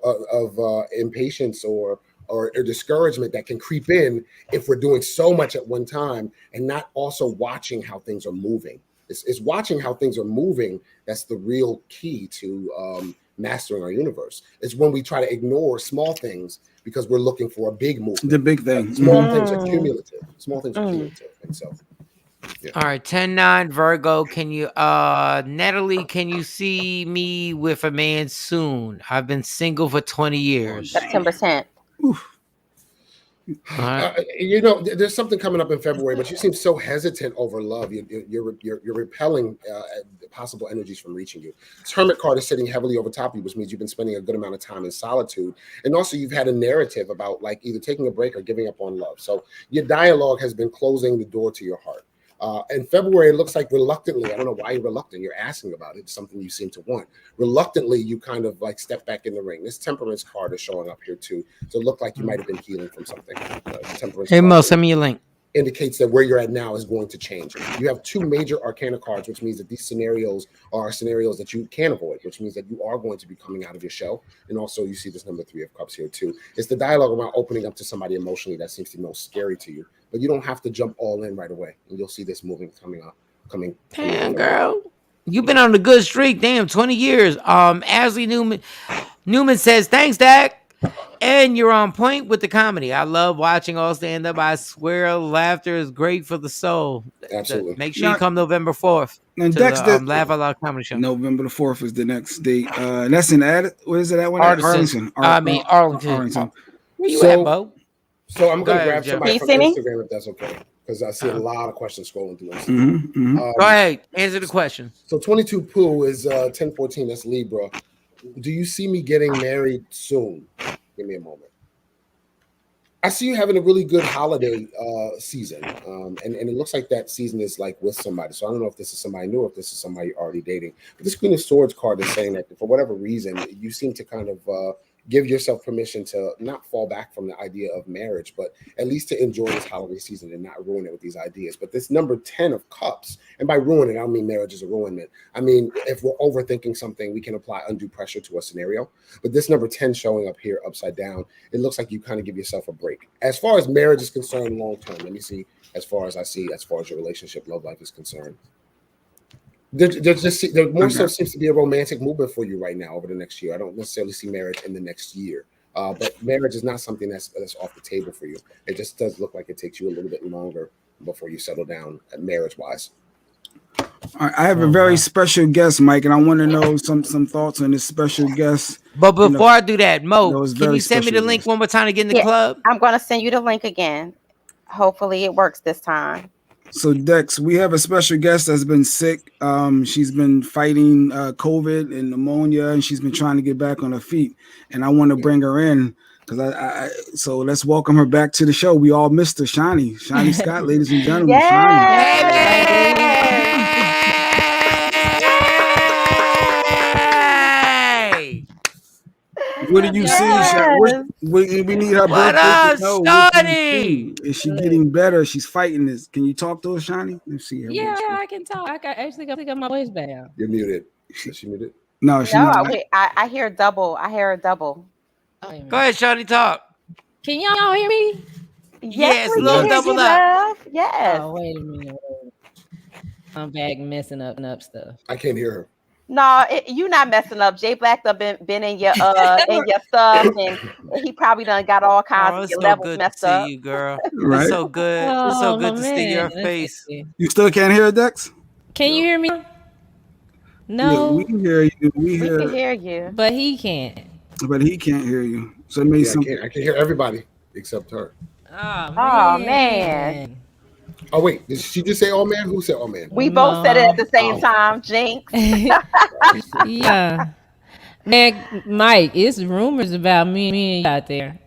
[SPEAKER 8] impatience or discouragement that can creep in if we're doing so much at one time and not also watching how things are moving. It's watching how things are moving that's the real key to mastering our universe. It's when we try to ignore small things because we're looking for a big movement.
[SPEAKER 3] The big thing.
[SPEAKER 8] Small things are cumulative. And so, yeah.
[SPEAKER 1] All right, 10-9 Virgo. Can you, Natalie, can you see me with a man soon? I've been single for 20 years.
[SPEAKER 2] September 10th.
[SPEAKER 8] There's something coming up in February, but you seem so hesitant over love. You're repelling possible energies from reaching you. This Hermit card is sitting heavily over top of you, which means you've been spending a good amount of time in solitude. And also you've had a narrative about like either taking a break or giving up on love. So your dialogue has been closing the door to your heart. In February, it looks like reluctantly, I don't know why you're reluctant. You're asking about it. It's something you seem to want. Reluctantly, you kind of like step back in the ring. This Temperance card is showing up here too. So it looked like you might have been healing from something.
[SPEAKER 1] Hey, Mo, send me your link.
[SPEAKER 8] indicates that where you're at now is going to change. You have 2 major arcana cards, which means that these scenarios are scenarios that you can avoid, which means that you are going to be coming out of your shell. And also you see this number 3 of cups here too. It's the dialogue about opening up to somebody emotionally that seems to be most scary to you, but you don't have to jump all in right away. And you'll see this coming up.
[SPEAKER 1] Damn, girl. You've been on a good streak. Damn, 20 years. Ashley Newman says, thanks, Dak. And you're on point with the comedy. I love watching all stand up. I swear laughter is great for the soul.
[SPEAKER 8] Absolutely.
[SPEAKER 1] Make sure you come November 4th.
[SPEAKER 3] And
[SPEAKER 1] to
[SPEAKER 3] Dexter,
[SPEAKER 1] the Laugh Out Loud Comedy Show.
[SPEAKER 3] November the 4th is the next date. That's in where is it at?
[SPEAKER 1] Arlington.
[SPEAKER 3] Arlington.
[SPEAKER 1] Where you at, Bo?
[SPEAKER 8] So I'm going to grab somebody from
[SPEAKER 2] Instagram
[SPEAKER 8] if that's okay, because I see a lot of questions scrolling through
[SPEAKER 3] Instagram.
[SPEAKER 1] Go ahead, answer the question.
[SPEAKER 8] So 22 Pooh is 1014. That's Libra. Do you see me getting married soon? Give me a moment. I see you having a really good holiday season, and it looks like that season is like with somebody. So I don't know if this is somebody new or if this is somebody you're already dating. But this Queen of Swords card is saying that for whatever reason, you seem to kind of give yourself permission to not fall back from the idea of marriage, but at least to enjoy this holiday season and not ruin it with these ideas. But this number 10 of cups, and by ruin it, I don't mean marriage is a ruinment. I mean, if we're overthinking something, we can apply undue pressure to a scenario. But this number 10 showing up here upside down, it looks like you kind of give yourself a break. As far as marriage is concerned, long term, let me see as far as your relationship, love life is concerned. There more so seems to be a romantic movement for you right now over the next year. I don't necessarily see marriage in the next year, but marriage is not something that's off the table for you. It just does look like it takes you a little bit longer before you settle down marriage-wise.
[SPEAKER 3] I have a very special guest, Mike, and I want to know some thoughts on this special guest.
[SPEAKER 1] But before I do that, Mo, can you send me the link
[SPEAKER 3] guest.
[SPEAKER 1] one more time to get in the club?
[SPEAKER 2] I'm going to send you the link again. Hopefully it works this time.
[SPEAKER 3] So Dex, we have a special guest that's been sick. She's been fighting COVID and pneumonia, and she's been trying to get back on her feet. And I want to bring her in because so let's welcome her back to the show. We all missed her, Shawnee Scott, ladies and gentlemen. What do you see? We need her birthday to know.
[SPEAKER 1] Shawnee?
[SPEAKER 3] Is she getting better? She's fighting this. Can you talk to her, Shawnee? Let's see her.
[SPEAKER 9] Yeah, I can talk. I actually got my voice back.
[SPEAKER 8] You're muted. Is she muted?
[SPEAKER 3] No, she's not.
[SPEAKER 2] Wait, I hear double. I hear a double.
[SPEAKER 1] Go ahead, Shawnee, talk.
[SPEAKER 9] Can y'all hear me?
[SPEAKER 1] Yes, a little doubled up.
[SPEAKER 2] Yes.
[SPEAKER 9] Oh, wait a minute. I'm back messing up stuff.
[SPEAKER 8] I can't hear her.
[SPEAKER 2] No, you not messing up. Jay Black done been in your stuff, and he probably done got all kinds of your levels messed up.
[SPEAKER 1] See you, girl.
[SPEAKER 3] Right?
[SPEAKER 1] It's so good. It's so good to see your face.
[SPEAKER 3] You still can't hear her, Dex?
[SPEAKER 9] Can you hear me? No,
[SPEAKER 3] yeah, we can hear you.
[SPEAKER 2] We can hear you,
[SPEAKER 9] but he can't.
[SPEAKER 3] But he can't hear you. So it makes
[SPEAKER 8] I can hear everybody except her.
[SPEAKER 2] Oh man.
[SPEAKER 8] Oh wait, did she just say "oh man"? Who said "oh man"?
[SPEAKER 2] We both said it at the same time, Jinx.
[SPEAKER 9] Yeah, man, Mike, it's rumors about me and you out there.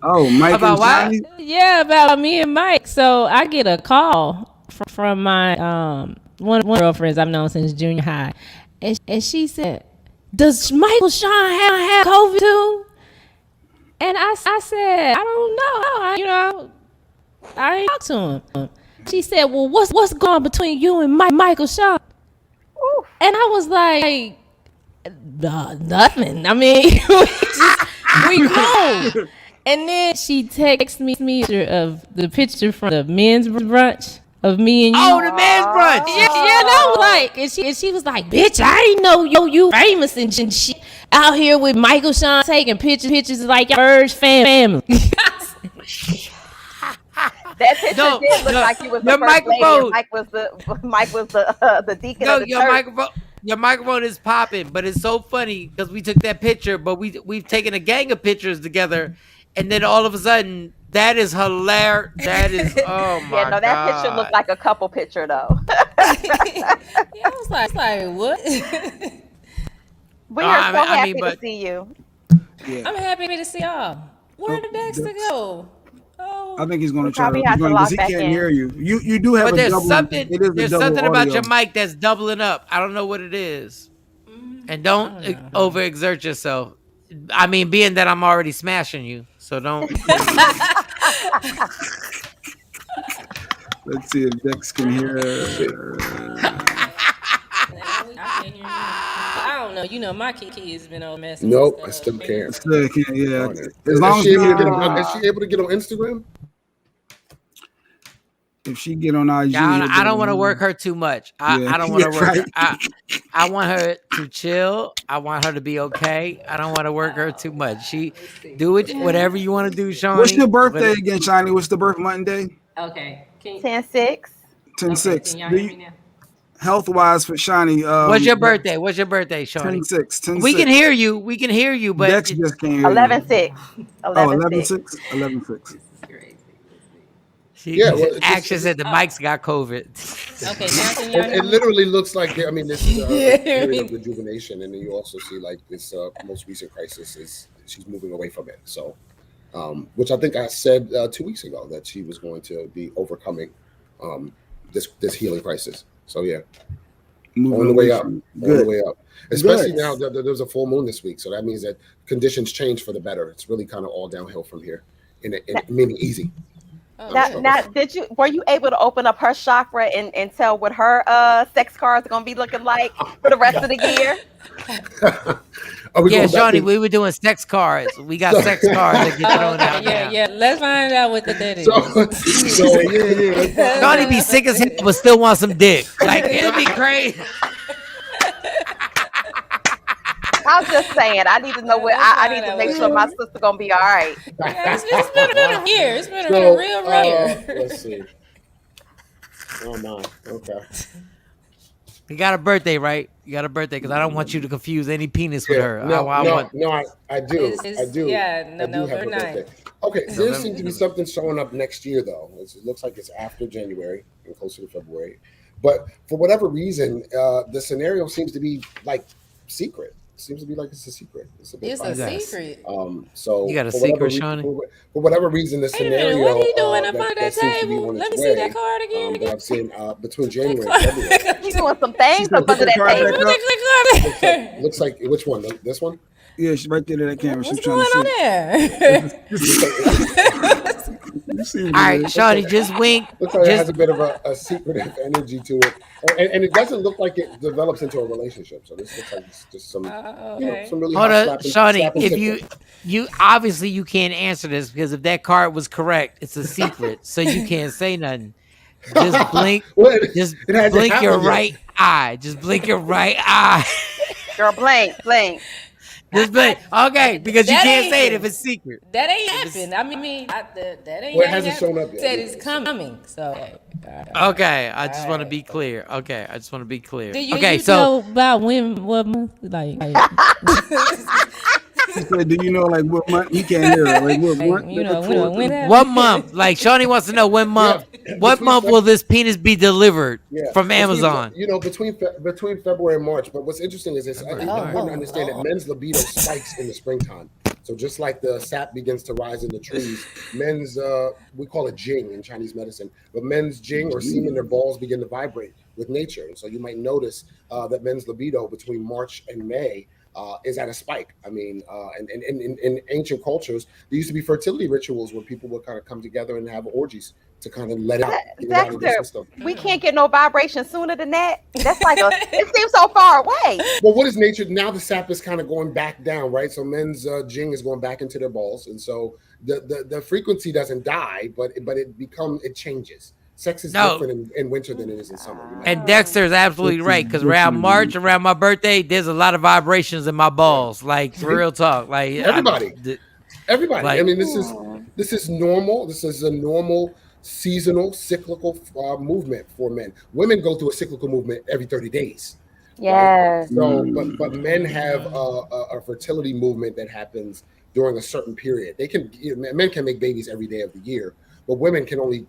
[SPEAKER 3] Oh, Mike
[SPEAKER 1] about what?
[SPEAKER 9] Yeah, about me and Mike. So I get a call from my one of my girlfriends I've known since junior high, and she said, "Does Michael Shawn have COVID too?" And I said, "I don't know. I ain't talked to him." She said, "Well, what's going on between you and Michael Shawn?" And I was like, "Nothing. I mean, we cool." And then she texted me of the picture from the men's brunch of me and you.
[SPEAKER 1] Oh, the men's brunch.
[SPEAKER 9] Yeah, and I was like, and she was like, "Bitch, I ain't know you famous and shit out here with Michael Shawn taking pictures like your Thurs family."
[SPEAKER 2] That picture did look like you was the first
[SPEAKER 1] microphone.
[SPEAKER 2] Lady. Mike was the deacon of the church.
[SPEAKER 1] Your microphone is popping, but it's so funny because we took that picture, but we've taken a gang of pictures together, and then all of a sudden, that is hilarious. That is oh my god.
[SPEAKER 2] Yeah, no, that picture looked like a couple picture though.
[SPEAKER 9] Yeah, I was like what?
[SPEAKER 2] We are so happy to see you.
[SPEAKER 3] Yeah.
[SPEAKER 9] I'm happy to see y'all. Where did Dexter go? Oh,
[SPEAKER 3] I think he's going to try
[SPEAKER 2] because
[SPEAKER 3] he can't hear you. You do have
[SPEAKER 1] but
[SPEAKER 3] a double.
[SPEAKER 1] There's something about your mic that's doubling up. I don't know what it is. And don't overexert yourself. I mean, being that I'm already smashing you, so don't.
[SPEAKER 3] Let's see if Dex can hear.
[SPEAKER 9] I don't know. You know, my kid's been on messing.
[SPEAKER 8] Nope, I still can't.
[SPEAKER 3] Still can't. Yeah.
[SPEAKER 8] As long as is she able to get on Instagram?
[SPEAKER 3] If she get on IG,
[SPEAKER 1] I don't want to work her too much. I don't want to work her. I want her to chill. I want her to be okay. I don't want to work her too much. She do it whatever you want to do, Shawnee.
[SPEAKER 3] What's your birthday again, Shawnee? What's the birth month and day?
[SPEAKER 9] Okay.
[SPEAKER 2] 10-6.
[SPEAKER 3] 10-6. Health-wise for Shawnee.
[SPEAKER 1] What's your birthday? What's your birthday, Shawnee?
[SPEAKER 3] 10-6.
[SPEAKER 1] We can hear you. We can hear you, but
[SPEAKER 3] Dex just can't hear
[SPEAKER 2] 11-6.
[SPEAKER 3] 11-6. 11-6.
[SPEAKER 1] She actually said the mics got COVID.
[SPEAKER 9] Okay, now can y'all
[SPEAKER 8] it literally looks like I mean this period of rejuvenation, and then you also see like this most recent crisis is she's moving away from it. So, which I think I said 2 weeks ago that she was going to be overcoming this healing crisis. So yeah, on the way up, on the way up. Especially now that there's a full moon this week, so that means that conditions change for the better. It's really kind of all downhill from here, meaning easy.
[SPEAKER 2] Now, were you able to open up her chakra and tell what her sex cards are gonna be looking like for the rest of the year?
[SPEAKER 1] Yeah, Shawnee, we were doing sex cards. We got sex cards that get thrown out.
[SPEAKER 9] Yeah. Let's find out what the dead is.
[SPEAKER 1] Shawnee be sick as hell, but still want some dick. Like it'll be crazy.
[SPEAKER 2] I was just saying, I need to know what I need to make sure my sister gonna be all right.
[SPEAKER 9] Yeah, it's been a year. It's been a real year.
[SPEAKER 8] Let's see. Oh my. Okay.
[SPEAKER 1] You got a birthday, right? You got a birthday because I don't want you to confuse any penis with her.
[SPEAKER 8] I do. I do.
[SPEAKER 9] Yeah,
[SPEAKER 8] I do have a birthday. Okay, there seems to be something showing up next year though. It looks like it's after January and closer to February. But for whatever reason, the scenario seems to be like secret. It seems to be like it's a secret. It's
[SPEAKER 9] a secret.
[SPEAKER 8] So
[SPEAKER 1] you got a secret, Shawnee?
[SPEAKER 8] For whatever reason, the scenario.
[SPEAKER 9] What are you doing up on that table? Let me see that card again.
[SPEAKER 8] That I've seen between January and February.
[SPEAKER 2] You doing some things up under that
[SPEAKER 8] table. Looks like which one? This one?
[SPEAKER 3] Yeah, she's right there to that camera.
[SPEAKER 9] What's going on there?
[SPEAKER 1] All right, Shawnee, just wink.
[SPEAKER 8] Looks like it has a bit of a secretive energy to it, and it doesn't look like it develops into a relationship. So this looks like it's just some, some really.
[SPEAKER 1] Hold on, Shawnee. If you obviously you can't answer this because if that card was correct, it's a secret, so you can't say nothing. Just blink. Just blink your right eye. Just blink your right eye.
[SPEAKER 2] Girl, blink.
[SPEAKER 1] Just blink. Okay, because you can't say it if it's secret.
[SPEAKER 9] That ain't happened. I mean, that ain't.
[SPEAKER 8] Well, it hasn't shown up yet.
[SPEAKER 9] Said it's coming. So.
[SPEAKER 1] Okay, I just want to be clear. Okay, I just want to be clear.
[SPEAKER 9] Do you
[SPEAKER 1] know
[SPEAKER 9] about what month? Like
[SPEAKER 3] She said, "Do you know like what month?" You can't hear her. Like what month?
[SPEAKER 1] What month? Like Shawnee wants to know when month. Yeah. What month will this penis be delivered from Amazon?
[SPEAKER 8] Between February and March. But what's interesting is it's important to understand that men's libido spikes in the springtime. So just like the sap begins to rise in the trees, men's we call it jing in Chinese medicine, but men's jing or semen, their balls begin to vibrate with nature. And so you might notice that men's libido between March and May is at a spike. I mean, and in ancient cultures, there used to be fertility rituals where people would kind of come together and have orgies to kind of let out.
[SPEAKER 2] Dexter, we can't get no vibration sooner than that. That's like it seems so far away.
[SPEAKER 8] Well, what is nature? Now the sap is kind of going back down, right? So men's jing is going back into their balls. And so the frequency doesn't die, but it changes. Sex is different in winter than it is in summer.
[SPEAKER 1] And Dexter is absolutely right because around March, around my birthday, there's a lot of vibrations in my balls. Like for real talk, like
[SPEAKER 8] everybody.
[SPEAKER 1] Like,
[SPEAKER 8] I mean, this is normal. This is a normal seasonal cyclical movement for men. Women go through a cyclical movement every 30 days.
[SPEAKER 2] Yes.
[SPEAKER 8] Right? So, but men have a fertility movement that happens during a certain period. Men can make babies every day of the year. But women can only,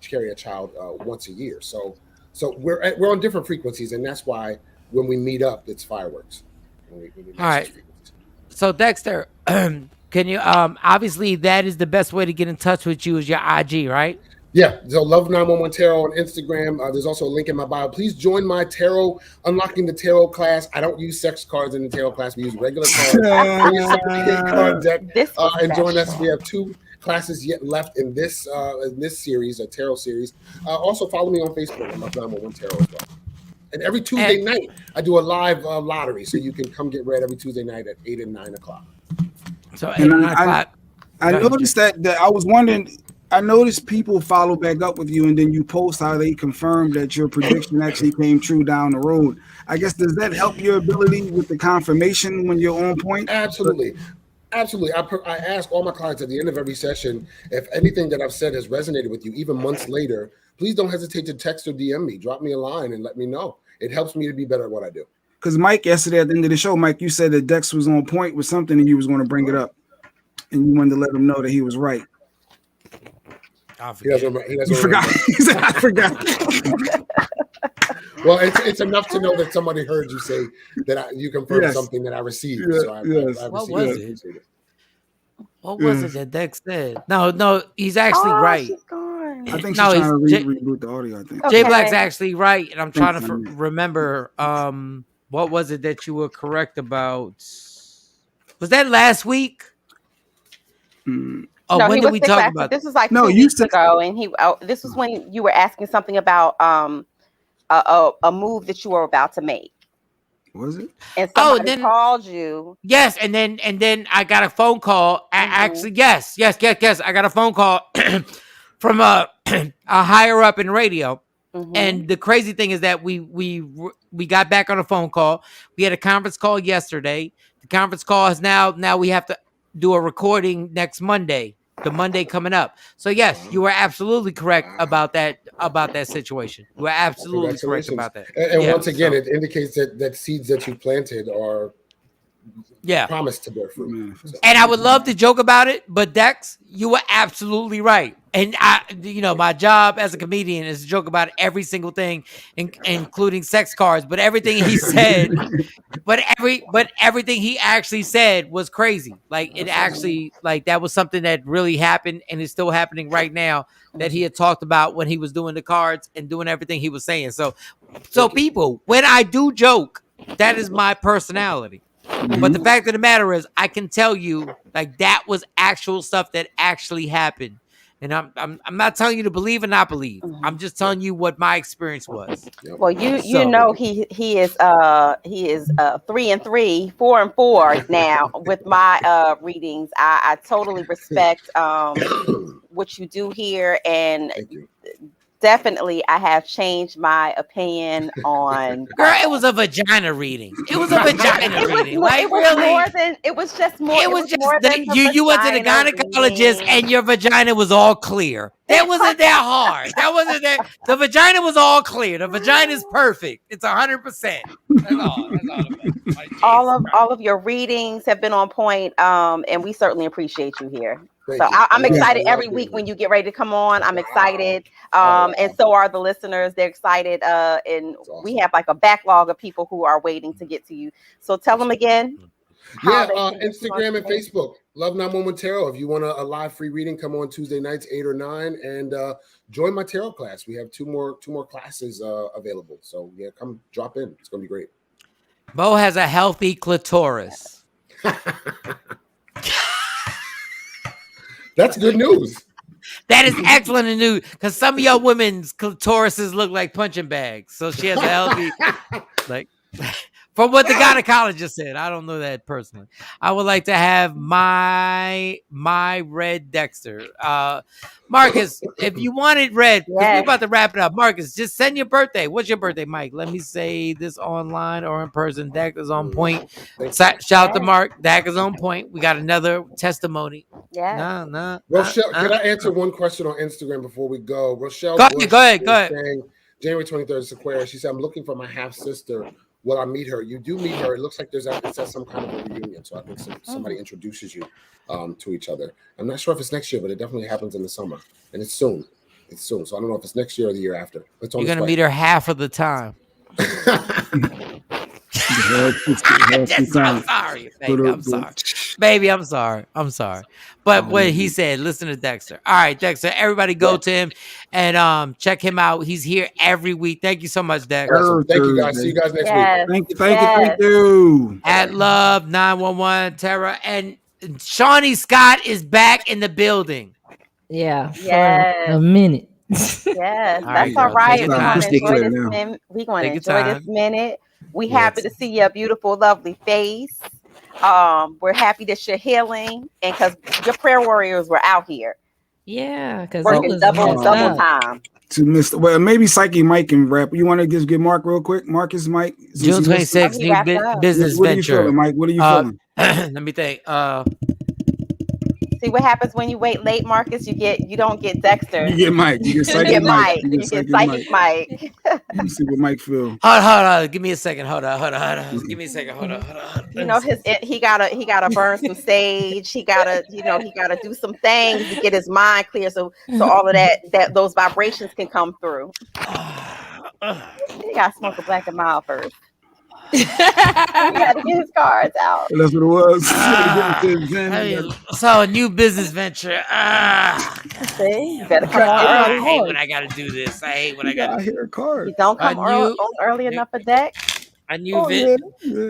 [SPEAKER 8] carry a child once a year. So we're on different frequencies, and that's why when we meet up, it's fireworks.
[SPEAKER 1] All right. So Dexter, can you? Obviously, that is the best way to get in touch with you is your IG, right?
[SPEAKER 8] Yeah. So Love 911 Tarot on Instagram. There's also a link in my bio. Please join my tarot, Unlocking the Tarot class. I don't use sex cards in the tarot class. We use regular cards. Bring your card deck and join us. We have 2 classes yet left in this series, a tarot series. Also follow me on Facebook at Love 911 Tarot as well. And every Tuesday night, I do a live lottery, so you can come get read every Tuesday night at 8 and 9 o'clock.
[SPEAKER 1] So 8 and 9 o'clock.
[SPEAKER 3] I noticed that I was wondering. I noticed people follow back up with you, and then you post how they confirmed that your prediction actually came true down the road. I guess, does that help your ability with the confirmation when you're on point?
[SPEAKER 8] Absolutely. Absolutely. I ask all my clients at the end of every session, if anything that I've said has resonated with you, even months later, please don't hesitate to text or DM me. Drop me a line and let me know. It helps me to be better at what I do.
[SPEAKER 3] Because Mike, yesterday at the end of the show, Mike, you said that Dex was on point with something and you was going to bring it up. And you wanted to let him know that he was right.
[SPEAKER 8] He
[SPEAKER 3] forgot. He said, I forgot.
[SPEAKER 8] Well, it's enough to know that somebody heard you say that you confirmed something that I received. So I
[SPEAKER 1] what was it? What was it that Dex said? No, he's actually right.
[SPEAKER 3] I think she's trying to reboot the audio. I think
[SPEAKER 1] Jay Black's actually right, and I'm trying to remember. What was it that you were correct about? Was that last week? Oh,
[SPEAKER 2] no,
[SPEAKER 1] when did we talk about
[SPEAKER 2] this? Was like 2 weeks ago, and this was when you were asking something about a move that you were about to make.
[SPEAKER 3] Was it?
[SPEAKER 2] And somebody called you.
[SPEAKER 1] Yes, and then I got a phone call. Actually, yes. I got a phone call from a higher up in radio. And the crazy thing is that we got back on a phone call. We had a conference call yesterday. The conference call is now we have to do a recording next Monday, the Monday coming up. So yes, you were absolutely correct about that situation. You were absolutely correct about that.
[SPEAKER 8] And once again, it indicates that seeds that you planted are promised to bear fruit. So.
[SPEAKER 1] And I would love to joke about it, but Dex, you were absolutely right. And my job as a comedian is to joke about every single thing, including sex cards. But everything he said, but everything he actually said was crazy. Like it actually, like that was something that really happened and is still happening right now. That he had talked about when he was doing the cards and doing everything he was saying. So people, when I do joke, that is my personality. But the fact of the matter is, I can tell you, like that was actual stuff that actually happened. And I'm not telling you to believe or not believe. I'm just telling you what my experience was.
[SPEAKER 2] Well, you know he is 3 and 3, 4 and 4 now with my readings. I totally respect what you do here, and definitely I have changed my opinion on.
[SPEAKER 1] Girl, it was a vagina reading. It was a vagina reading.
[SPEAKER 2] It was just more than
[SPEAKER 1] you went to the gynecologist and your vagina was all clear. That wasn't that hard. That wasn't that. The vagina was all clear. The vagina is perfect. It's 100%. That's all.
[SPEAKER 2] All of your readings have been on point, and we certainly appreciate you here. I'm excited every week when you get ready to come on. I'm excited, and so are the listeners. They're excited, and we have like a backlog of people who are waiting to get to you. So tell them again.
[SPEAKER 8] Instagram and Facebook. Love 911 Tarot. If you want a live free reading, come on Tuesday nights 8 or 9, and join my tarot class. We have two more classes available. So come drop in. It's gonna be great.
[SPEAKER 1] Bo has a healthy clitoris.
[SPEAKER 8] That's good news.
[SPEAKER 1] That is excellent news because some of your women's clitorises look like punching bags. So she has a healthy, like, from what the gynecologist said. I don't know that personally. I would like to have my red Dexter. Marcus, if you wanted red, because we're about to wrap it up. Marcus, just send your birthday. What's your birthday, Mike? Let me say this online or in person. Dak is on point. Shout out to Mark. Dak is on point. We got another testimony.
[SPEAKER 2] Yeah.
[SPEAKER 8] Rochelle, can I answer one question on Instagram before we go? Rochelle,
[SPEAKER 1] go ahead.
[SPEAKER 8] Saying, January 23rd, Sequoia. She said, "I'm looking for my half sister. Will I meet her?" You do meet her. It looks like it says some kind of a reunion. So I think somebody introduces you to each other. I'm not sure if it's next year, but it definitely happens in the summer, and it's soon. So I don't know if it's next year or the year after.
[SPEAKER 1] You're gonna meet her half of the time. I'm sorry, baby. I'm sorry. But what he said, listen to Dexter. All right, Dexter. Everybody go to him and check him out. He's here every week. Thank you so much, Dexter.
[SPEAKER 8] Awesome. Thank you, guys. See you guys next week.
[SPEAKER 3] Thank you.
[SPEAKER 1] At Love 911 Terra, and Shawnee Scott is back in the building.
[SPEAKER 9] Yeah,
[SPEAKER 2] Yes.
[SPEAKER 9] for a minute.
[SPEAKER 2] Yes,
[SPEAKER 1] All
[SPEAKER 2] that's
[SPEAKER 1] right,
[SPEAKER 2] all
[SPEAKER 1] girl. Take
[SPEAKER 2] right.
[SPEAKER 1] your
[SPEAKER 2] We're
[SPEAKER 1] time.
[SPEAKER 2] gonna
[SPEAKER 3] Crystal
[SPEAKER 1] Take
[SPEAKER 2] enjoy
[SPEAKER 1] it.
[SPEAKER 3] clear
[SPEAKER 2] this
[SPEAKER 3] now.
[SPEAKER 2] minute. We're gonna
[SPEAKER 1] Take your
[SPEAKER 2] enjoy this
[SPEAKER 1] time.
[SPEAKER 2] minute. We
[SPEAKER 1] Yeah.
[SPEAKER 2] happy to see your beautiful, lovely face. We're happy that you're healing, and because your prayer warriors were out here
[SPEAKER 9] Yeah, because it
[SPEAKER 2] working
[SPEAKER 9] was
[SPEAKER 2] double
[SPEAKER 9] messed
[SPEAKER 2] double
[SPEAKER 9] up.
[SPEAKER 2] time.
[SPEAKER 3] To Mr. Well, maybe Psyche Mike can rap. You want to just get Mark real quick? Marcus Mike. Since
[SPEAKER 1] June
[SPEAKER 3] he missed it.
[SPEAKER 1] 26th,
[SPEAKER 2] He
[SPEAKER 1] new
[SPEAKER 2] wrapped up.
[SPEAKER 1] business
[SPEAKER 3] What are you
[SPEAKER 1] venture.
[SPEAKER 3] feeling, Mike? What are you feeling?
[SPEAKER 1] Let me think.
[SPEAKER 2] See what happens when you wait late, Marcus. You don't get Dexter.
[SPEAKER 3] You get Mike. You get
[SPEAKER 2] You
[SPEAKER 3] Psychic
[SPEAKER 2] get
[SPEAKER 3] Mike.
[SPEAKER 2] Mike.
[SPEAKER 3] You get
[SPEAKER 2] You get
[SPEAKER 3] Psychic Mike.
[SPEAKER 2] psychic Mike.
[SPEAKER 3] Let me see what Mike feel.
[SPEAKER 1] Hold on. Give me a second. Hold on. Give me a second. Hold on.
[SPEAKER 2] You know he gotta burn some sage. He gotta do some things to get his mind clear. So all of that those vibrations can come through. He gotta smoke a black and mild first. He gotta get his cards out.
[SPEAKER 3] That's what it was. You gotta get into his zen.
[SPEAKER 1] So a new business venture.
[SPEAKER 2] See, you better come
[SPEAKER 1] I
[SPEAKER 2] early.
[SPEAKER 1] hate when I gotta do this. I hate when I gotta
[SPEAKER 3] hear a card.
[SPEAKER 2] You don't come
[SPEAKER 1] new-
[SPEAKER 2] early enough for deck.
[SPEAKER 1] a new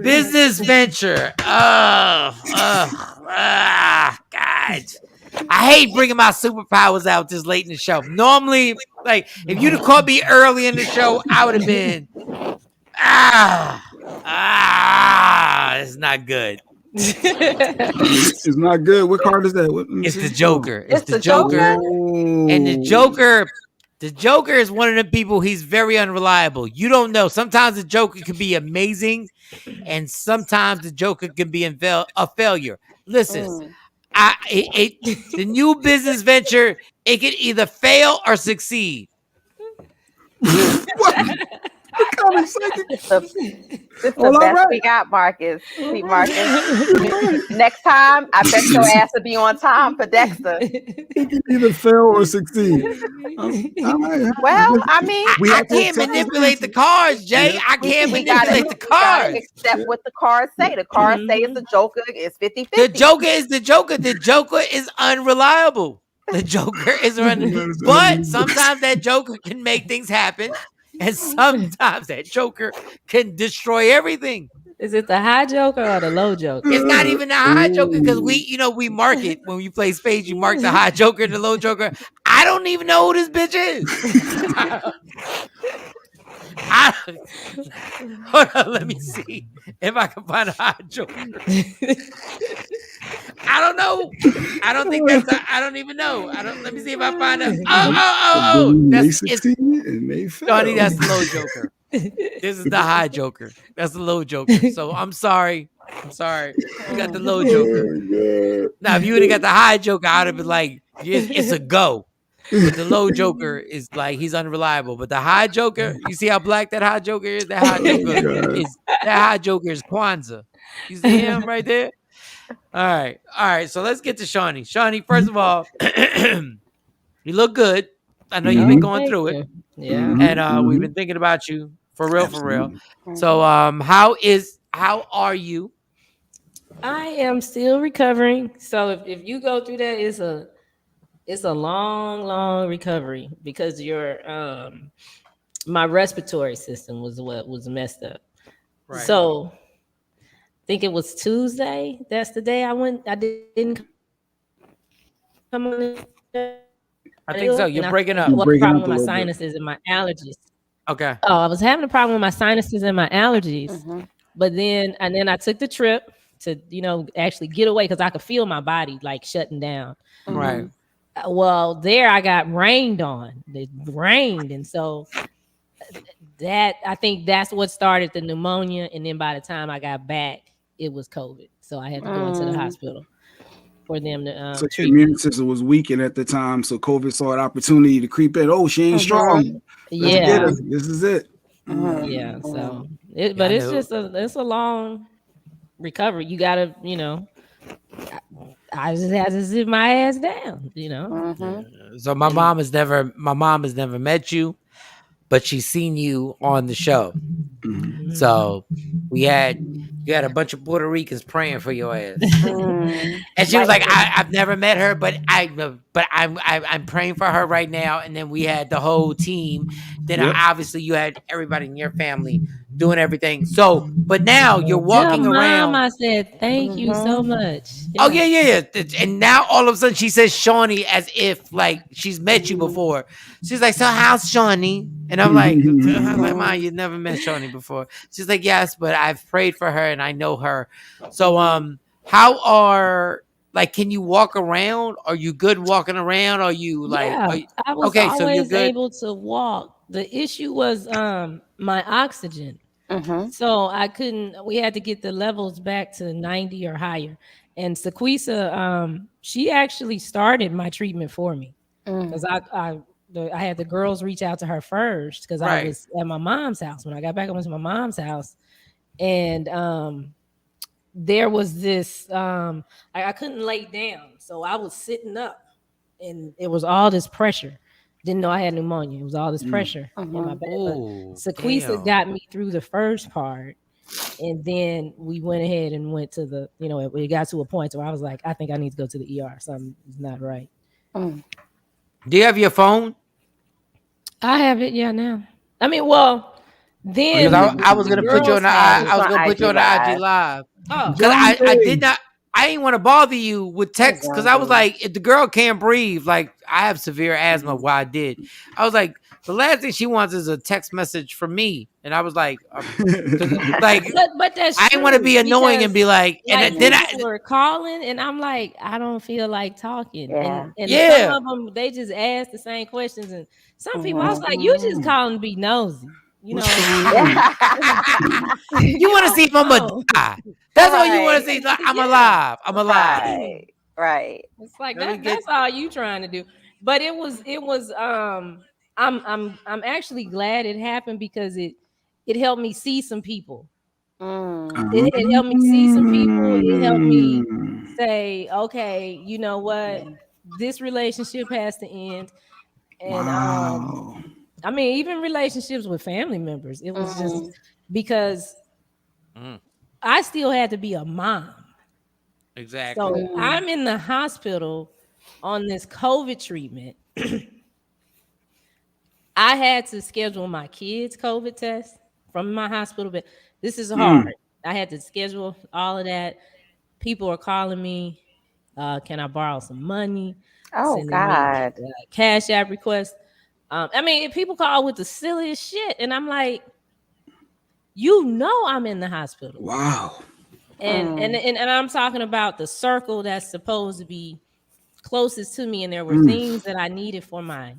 [SPEAKER 1] business venture. God. I hate bringing my superpowers out this late in the show. Normally, like if you'd have caught me early in the show, I would have been it's not good.
[SPEAKER 3] It's not good. What card is that?
[SPEAKER 1] It's the Joker.
[SPEAKER 2] It's the Joker.
[SPEAKER 1] And the Joker is one of the people, he's very unreliable. You don't know. Sometimes the Joker can be amazing, and sometimes the Joker can be a failure. Listen, the new business venture, it can either fail or succeed.
[SPEAKER 2] This the best we got, Marcus. See, Marcus. Next time, I bet your ass will be on time for Dexter.
[SPEAKER 3] It can either fail or succeed.
[SPEAKER 2] Well, I mean,
[SPEAKER 1] I can't manipulate the cards, Jay. I can't manipulate the cards.
[SPEAKER 2] Accept what the cards say. The cards say it's the Joker. It's 50-50.
[SPEAKER 1] The Joker is the Joker. The Joker is unreliable. The Joker is but sometimes that Joker can make things happen. And sometimes that Joker can destroy everything.
[SPEAKER 9] Is it the high Joker or the low Joker?
[SPEAKER 1] It's not even the high Joker because we mark it when we play spades. You mark the high Joker and the low Joker. I don't even know who this bitch is. Hold on, let me see if I can find a high Joker. I don't know. I don't think that's. I don't even know. Let me see if I find a. Oh. That's Johnny. That's the low Joker. This is the high Joker. That's the low Joker. So I'm sorry. You got the low Joker. Now, if you would have got the high Joker, I'd have been like, it's a go. But the low Joker is like he's unreliable. But the high Joker, you see how black that high Joker is? That high Joker is Kwanzaa. You see him right there? All right. So let's get to Shawnee. Shawnee, first of all, you look good. I know you've been going through it.
[SPEAKER 9] Yeah.
[SPEAKER 1] And we've been thinking about you for real. So how are you?
[SPEAKER 9] I am still recovering. So if you go through that, it's a long recovery because your my respiratory system was what was messed up. Right. So I think it was Tuesday. That's the day I didn't come on.
[SPEAKER 1] I think so. You're breaking up.
[SPEAKER 9] What problem with my sinuses and my allergies?
[SPEAKER 1] Okay.
[SPEAKER 9] Oh, I was having a problem with my sinuses and my allergies. Mm-hmm. But then I took the trip to, actually get away because I could feel my body like shutting down.
[SPEAKER 1] Mm-hmm. Right.
[SPEAKER 9] Well, there I got rained on. It rained. And so I think that's what started the pneumonia. And then by the time I got back, it was COVID. So I had to go into the hospital for them to
[SPEAKER 3] so your immune system was weakened at the time. So COVID saw an opportunity to creep in. Oh, she ain't strong.
[SPEAKER 9] Yeah.
[SPEAKER 3] This is it.
[SPEAKER 9] Yeah. So it's a long recovery. You gotta, I just had to sit my ass down,
[SPEAKER 1] So my mom has never met you, but she's seen you on the show. Mm-hmm. So we had You had a bunch of Puerto Ricans praying for your ass.
[SPEAKER 2] Mm.
[SPEAKER 1] And she was like, I've never met her, but I'm praying for her right now. And then we had the whole team. Then obviously you had everybody in your family doing everything. So, but now you're
[SPEAKER 9] Tell
[SPEAKER 1] walking
[SPEAKER 9] mom
[SPEAKER 1] around.
[SPEAKER 9] I said thank you so much.
[SPEAKER 1] Oh yeah. And now all of a sudden she says Shawnee as if like she's met you before. She's like, so how's Shawnee? And I'm like, Ma, you never met Shawnee before. She's like, yes, but I've prayed for her and I know her. So how are like can you walk around? Are you good walking around? Are you like
[SPEAKER 9] I was
[SPEAKER 1] okay, so you're
[SPEAKER 9] always
[SPEAKER 1] good?
[SPEAKER 9] able to walk. The issue was my oxygen. So I couldn't, we had to get the levels back to 90 or higher. And Sequisa, she actually started my treatment for me because I had the girls reach out to her first because I was at my mom's house. When I got back, I went to my mom's house, and there was this I couldn't lay down, so I was sitting up, and it was all this pressure. Didn't know I had pneumonia. It was all this pressure in my back. But Sequisa got me through the first part. And then we went ahead and went to the, it got to a point where I was like, I think I need to go to the ER. Something is not right.
[SPEAKER 1] Do you have your phone?
[SPEAKER 9] I have it, now. I mean, well, then
[SPEAKER 1] I was gonna put you on the IG live.
[SPEAKER 9] Oh,
[SPEAKER 1] because I did not. I didn't want to bother you with text because I was like, if the girl can't breathe, like I have severe asthma. Why I did, I was like, the last thing she wants is a text message from me, and I was like, like,
[SPEAKER 9] but that's
[SPEAKER 1] I didn't want to be annoying and be like, and then I
[SPEAKER 9] were calling, and I'm like, I don't feel like talking, and
[SPEAKER 1] yeah,
[SPEAKER 9] some of them they just ask the same questions, and some people I was like, you just calling to be nosy. You want
[SPEAKER 1] to see if I'm a die. That's all you want to see. Like, I'm alive. I'm alive.
[SPEAKER 2] Right.
[SPEAKER 9] It's like that's all you trying to do. But it was I'm actually glad it happened because it helped me see some people. It helped me see some people. It helped me say, okay, you know what? This relationship has to end. And I mean, even relationships with family members, it was just because I still had to be a mom.
[SPEAKER 1] Exactly.
[SPEAKER 9] So I'm in the hospital on this COVID treatment. I had to schedule my kids' COVID test from my hospital, but this is hard. I had to schedule all of that. People are calling me, can I borrow some money?
[SPEAKER 2] Oh,
[SPEAKER 9] Sending
[SPEAKER 2] God.
[SPEAKER 9] me Cash App requests. I mean, people call with the silliest shit, and I'm like, I'm in the hospital.
[SPEAKER 3] Wow.
[SPEAKER 9] And I'm talking about the circle that's supposed to be closest to me, and there were things that I needed for my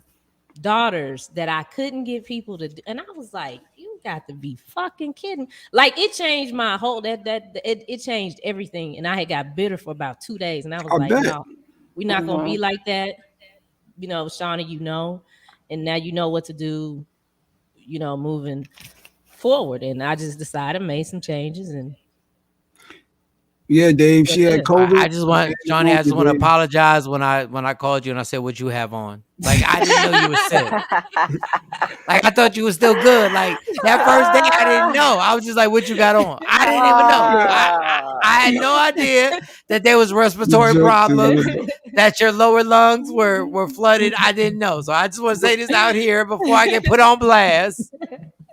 [SPEAKER 9] daughters that I couldn't get people to do. And I was like, you got to be fucking kidding. Like, it changed my whole it changed everything. And I had got bitter for about 2 days, and I was like, no, we're not gonna be like that. Shauna, and now you know what to do, moving forward. And I just decided, made some changes, and
[SPEAKER 3] yeah, Dave, she had COVID.
[SPEAKER 1] I just want Johnny. I just want to apologize when I called you and I said what you have on. Like, I didn't know you were sick. Like, I thought you were still good. Like, that first day, I didn't know. I was just like, what you got on? I didn't even know. I had no idea that there was respiratory problems, that your lower lungs were flooded. I didn't know. So I just want to say this out here before I get put on blast.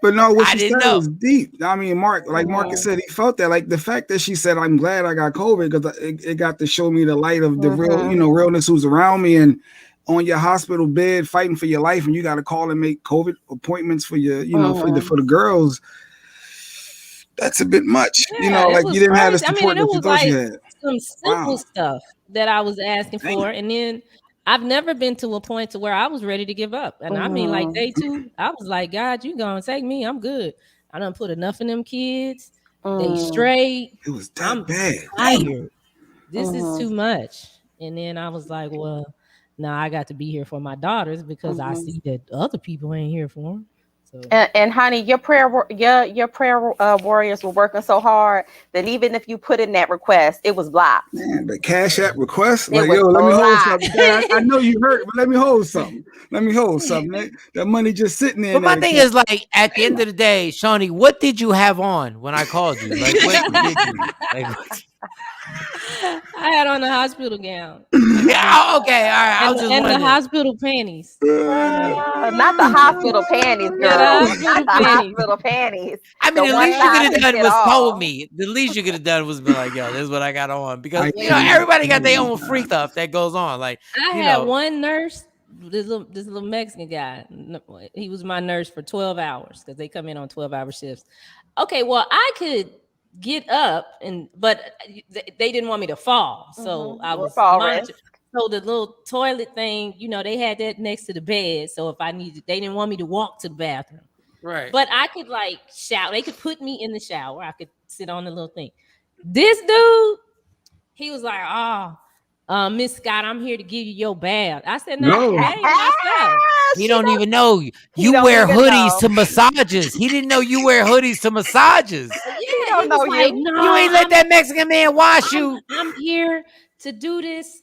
[SPEAKER 3] But no, what she said was deep. I mean, Marcus said he felt that. Like, the fact that she said, I'm glad I got COVID because it got to show me the light of the real, realness who's around me. And on your hospital bed fighting for your life, and you got to call and make COVID appointments for your, for the girls. That's a bit much. Like, you didn't have the support that you thought you had.
[SPEAKER 9] Some simple stuff that I was asking for. And then I've never been to a point to where I was ready to give up. And I mean, like, day 2, I was like, God, you gonna take me. I'm good. I done put enough in them kids. They straight.
[SPEAKER 3] It was that bad.
[SPEAKER 9] Tired. This is too much. And then I was like, well, now I got to be here for my daughters because I see that other people ain't here for them. So.
[SPEAKER 2] And honey, your prayer warriors were working so hard that even if you put in that request, it was blocked.
[SPEAKER 3] Man, the Cash App request,
[SPEAKER 2] It
[SPEAKER 3] like,
[SPEAKER 2] was
[SPEAKER 3] yo, let me hold
[SPEAKER 2] blocked.
[SPEAKER 3] something. I know you hurt, but let me hold something. Let me hold something. That money just sitting there.
[SPEAKER 1] But my thing is, like, at the end of the day, Shawnee, what did you have on when I called you? Like, what did you? Like,
[SPEAKER 9] I had on a hospital gown.
[SPEAKER 1] yeah, okay, all right. I was just
[SPEAKER 9] and the
[SPEAKER 1] wondering.
[SPEAKER 9] hospital panties.
[SPEAKER 2] Not the hospital panties, girl.
[SPEAKER 9] Yeah, the
[SPEAKER 2] not the
[SPEAKER 9] panties.
[SPEAKER 2] hospital panties.
[SPEAKER 1] I mean, the
[SPEAKER 2] one
[SPEAKER 1] least you
[SPEAKER 2] size
[SPEAKER 1] could have
[SPEAKER 2] that
[SPEAKER 1] done
[SPEAKER 2] fit
[SPEAKER 1] was
[SPEAKER 2] all.
[SPEAKER 1] told me. The least you could have done was been like, yo, this is what I got on. Because,
[SPEAKER 3] I
[SPEAKER 1] everybody got their own free stuff that goes on. Like,
[SPEAKER 9] I had one nurse, this little Mexican guy. He was my nurse for 12 hours because they come in on 12-hour shifts. Okay, well, I could get up, but they didn't want me to fall. So I was monitored. So the little toilet thing, they had that next to the bed. So if I needed, they didn't want me to walk to the bathroom.
[SPEAKER 1] Right.
[SPEAKER 9] But I could like shower. They could put me in the shower. I could sit on the little thing. This dude, he was like, Miss Scott, I'm here to give you your bath. I said, no. Myself.
[SPEAKER 1] He don't even know you wear hoodies to massages. He didn't know you wear hoodies to massages.
[SPEAKER 9] Yeah, he was like, no,
[SPEAKER 1] you ain't let that Mexican man wash you.
[SPEAKER 9] I'm here to do this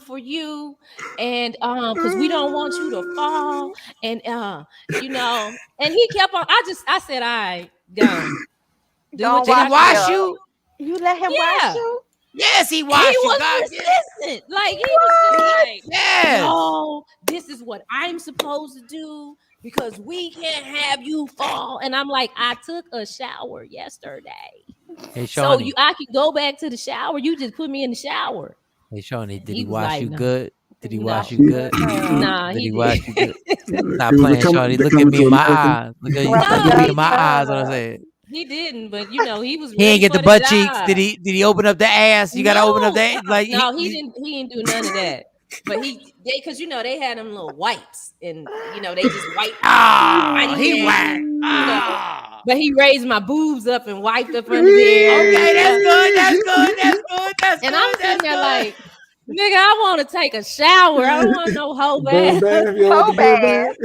[SPEAKER 9] for you, and because we don't want you to fall, and and he kept on. I said, all right, done.
[SPEAKER 1] Did he wash you?
[SPEAKER 2] You let him wash you?
[SPEAKER 1] Yes, he washed you.
[SPEAKER 9] He was resistant. Like, he was just like,
[SPEAKER 1] yes.
[SPEAKER 9] No, this is what I'm supposed to do because we can't have you fall. And I'm like, I took a shower yesterday.
[SPEAKER 1] Hey, Shawnee.
[SPEAKER 9] So I could go back to the shower. You just put me in the shower.
[SPEAKER 1] Hey, Shawnee, did he wash you good? Did he wash you good?
[SPEAKER 9] Nah,
[SPEAKER 1] did he wash you good? Stop
[SPEAKER 3] It was
[SPEAKER 1] playing, Shawnee. Look at me in my eyes. Look at me in my eyes. What I said.
[SPEAKER 9] He didn't, but he was.
[SPEAKER 1] He ain't get the butt cheeks. Did he open up the ass? You gotta open up that. Like
[SPEAKER 9] no, he didn't. He didn't do none of that. But because they had them little wipes, and they just wiped.
[SPEAKER 1] He whacked.
[SPEAKER 9] But he raised my boobs up and wiped up under there.
[SPEAKER 1] Okay, that's good. That's good. That's good. That's
[SPEAKER 9] and
[SPEAKER 1] good.
[SPEAKER 9] I'm sitting there like, nigga, I want to take a shower. I don't want no whole bath.
[SPEAKER 2] Whole bath.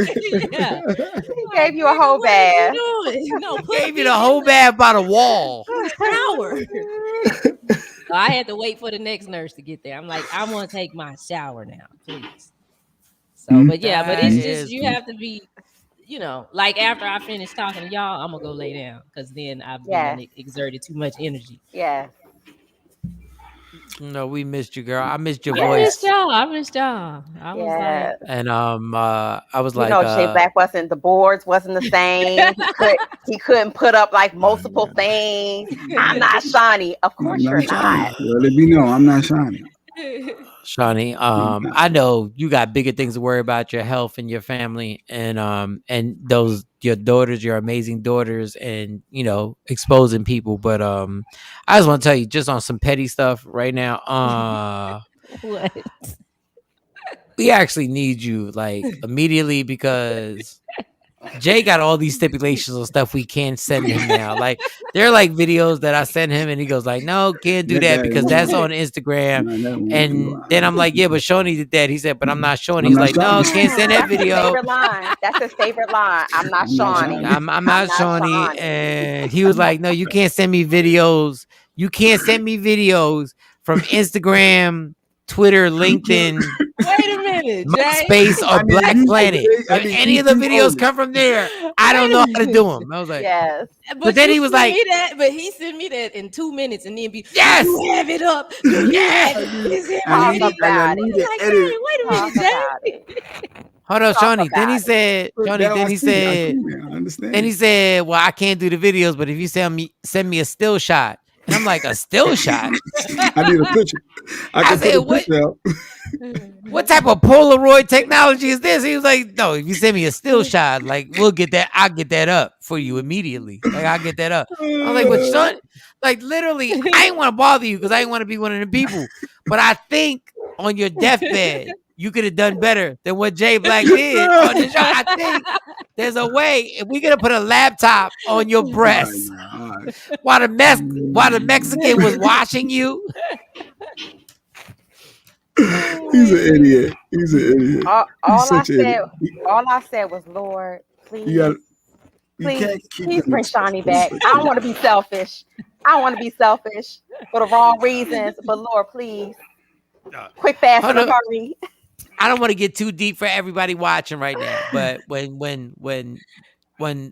[SPEAKER 9] Yeah.
[SPEAKER 2] He gave you a whole bath.
[SPEAKER 9] No,
[SPEAKER 1] gave you the whole bath by the wall.
[SPEAKER 9] Shower. So I had to wait for the next nurse to get there. I'm like, I want to take my shower now, please. So, but yeah, but it's just you have to be, like after I finish talking to y'all, I'm gonna go lay down because then I've exerted too much energy.
[SPEAKER 2] Yeah.
[SPEAKER 1] No, we missed you, girl. I missed your voice.
[SPEAKER 9] I missed y'all. I was like,
[SPEAKER 1] and I was like,
[SPEAKER 2] Jay Black wasn't. The boards wasn't the same. He couldn't put up like multiple things. I'm not Shawnee. Of course you're not.
[SPEAKER 3] Let it be known, I'm not Shawnee.
[SPEAKER 1] Shawnee, I know you got bigger things to worry about, your health and your family, and your daughters, your amazing daughters, and exposing people. But I just want to tell you, just on some petty stuff right now.
[SPEAKER 9] What?
[SPEAKER 1] We actually need you like immediately because Jay got all these stipulations on stuff we can't send him now. Like there are like videos that I send him and he goes like, no, can't do that because that's on Instagram. And then I'm like, yeah, but Shawnee did that. He said, but I'm not Shawnee. He's like, no, can't send that video.
[SPEAKER 2] That's his favorite line. I'm not Shawnee.
[SPEAKER 1] I'm not Shawnee. And he was like, no, you can't send me videos. You can't send me videos from Instagram, Twitter, LinkedIn.
[SPEAKER 9] Wait a minute,
[SPEAKER 1] MySpace or Black Planet. If any of the videos come from there, I don't know how to do them. I was like,
[SPEAKER 2] yes.
[SPEAKER 1] But then he was like,
[SPEAKER 9] but he sent me that in 2 minutes and then be,
[SPEAKER 1] yes,
[SPEAKER 9] you have it up.
[SPEAKER 1] Yes.
[SPEAKER 2] Talk about it.
[SPEAKER 9] Wait a minute, Jay.
[SPEAKER 1] Hold on, Shawnee. Then he said, well, I can't do the videos, but if you send me a still shot. And I'm like, a still shot?
[SPEAKER 3] I need a picture. I said,
[SPEAKER 1] what type of Polaroid technology is this? He was like, no, if you send me a still shot, like, we'll get that. I'll get that up for you immediately. Like, I'll get that up. I'm like, but son, like, literally, I ain't want to bother you because I ain't want to be one of the people. But I think on your deathbed, you could have done better than what Jay Black did on the show. I think there's a way. If we could have put a laptop on your breast while the Mexican was watching you.
[SPEAKER 3] He's an idiot.
[SPEAKER 2] All I said was, Lord, please please bring Shawnee back. I don't want to be selfish. For the wrong reasons. But Lord, please. Quick, fast, and hurry.
[SPEAKER 1] I don't want to get too deep for everybody watching right now, but when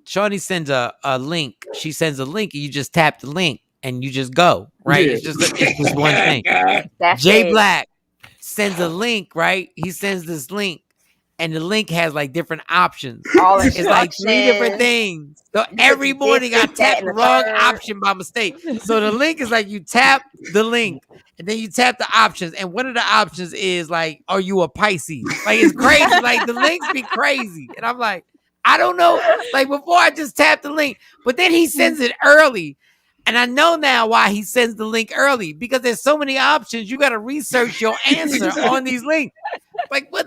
[SPEAKER 1] Shawnee sends a link, she sends a link, and you just tap the link and you just go, right? Yeah. It's just one thing. Jay Black sends a link, right? He sends this link, and the link has like different options. It's like 3 different things. So every morning I tap the wrong option by mistake. So the link is like you tap the link, and then you tap the options, and one of the options is like, are you a Pisces? Like, it's crazy. Like, the links be crazy. And I'm like, I don't know. Like, before I just tap the link, but then he sends it early. And I know now why he sends the link early, because there's so many options. You got to research your answer on these links. Like, what's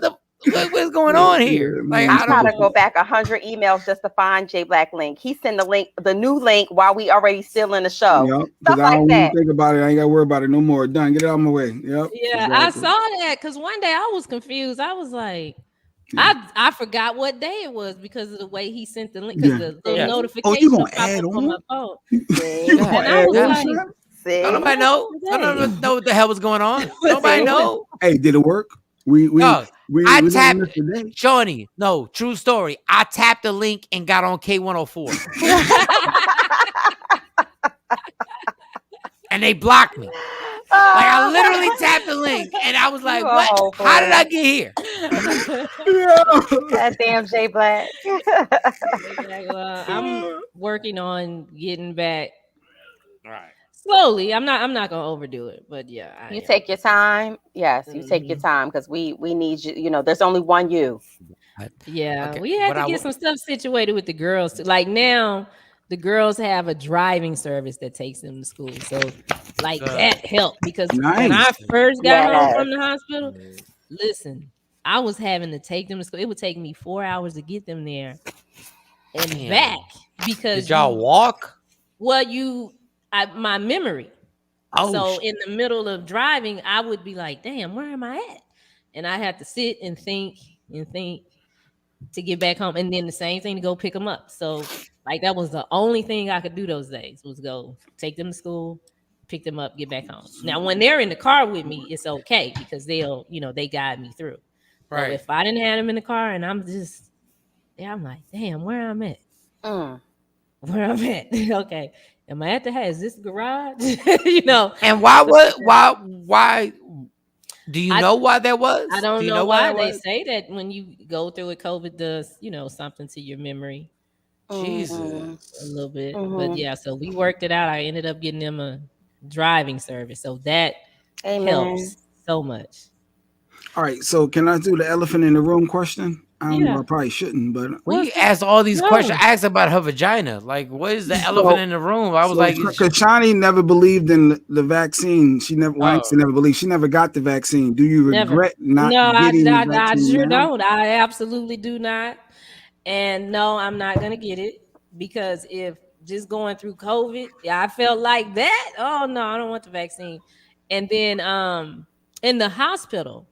[SPEAKER 1] going on here? Like,
[SPEAKER 2] I gotta go back 100 emails just to find J Black link. He sent the new link while we already still in the show.
[SPEAKER 3] Yep, because I don't even think about it. I ain't gotta worry about it no more. Done. Get it out of my way. Yep.
[SPEAKER 9] Yeah, exactly. I saw that because one day I was confused. I was like, I forgot what day it was because of the way he sent the link. Because the notification popped up on my phone. And I was like,
[SPEAKER 1] don't nobody know. Don't know what the hell was going on. Nobody know.
[SPEAKER 3] Hey, did it work?
[SPEAKER 1] I tapped Shawnee. No, true story. I tapped the link and got on K104. And they blocked me. Like, I literally tapped the link and I was like, what? How did I get here?
[SPEAKER 2] That damn J Black.
[SPEAKER 9] I'm working on getting back. All right. Slowly. I'm not gonna overdo it, but yeah.
[SPEAKER 2] You take your time. Yes, you take your time because we need you. You know, there's only one you.
[SPEAKER 9] Yeah, okay. We had to get some stuff situated with the girls. Like, now, the girls have a driving service that takes them to school. So, like, that helped because when I first got home from the hospital, listen, I was having to take them to school. It would take me 4 hours to get them there and back because
[SPEAKER 1] did y'all walk?
[SPEAKER 9] Well, my memory. So in the middle of driving, I would be like, damn, where am I at? And I had to sit and think to get back home. And then the same thing to go pick them up. So, like, that was the only thing I could do those days was go take them to school, pick them up, get back home. Now, when they're in the car with me, it's okay because they'll, they guide me through. Right. So if I didn't have them in the car and I'm like, damn, where I'm at? Where I'm at? Okay. Am I at the house? Is this garage?
[SPEAKER 1] And why do you know why that was?
[SPEAKER 9] I don't know why they say that when you go through it, COVID does, something to your memory.
[SPEAKER 1] Jesus.
[SPEAKER 9] A little bit. But yeah, so we worked it out. I ended up getting them a driving service. So that helps so much.
[SPEAKER 3] All right. So can I do the elephant in the room question? I don't know, I probably shouldn't, but
[SPEAKER 1] we asked all these questions. I asked about her vagina. Like, what is the elephant in the room? I was like,
[SPEAKER 3] because Shawnee never believed in the vaccine. She never never believed. She never got the vaccine. Do you regret not getting the vaccine? No,
[SPEAKER 9] I sure don't. I absolutely do not. And no, I'm not gonna get it because if just going through COVID, I felt like that. Oh no, I don't want the vaccine. And then in the hospital,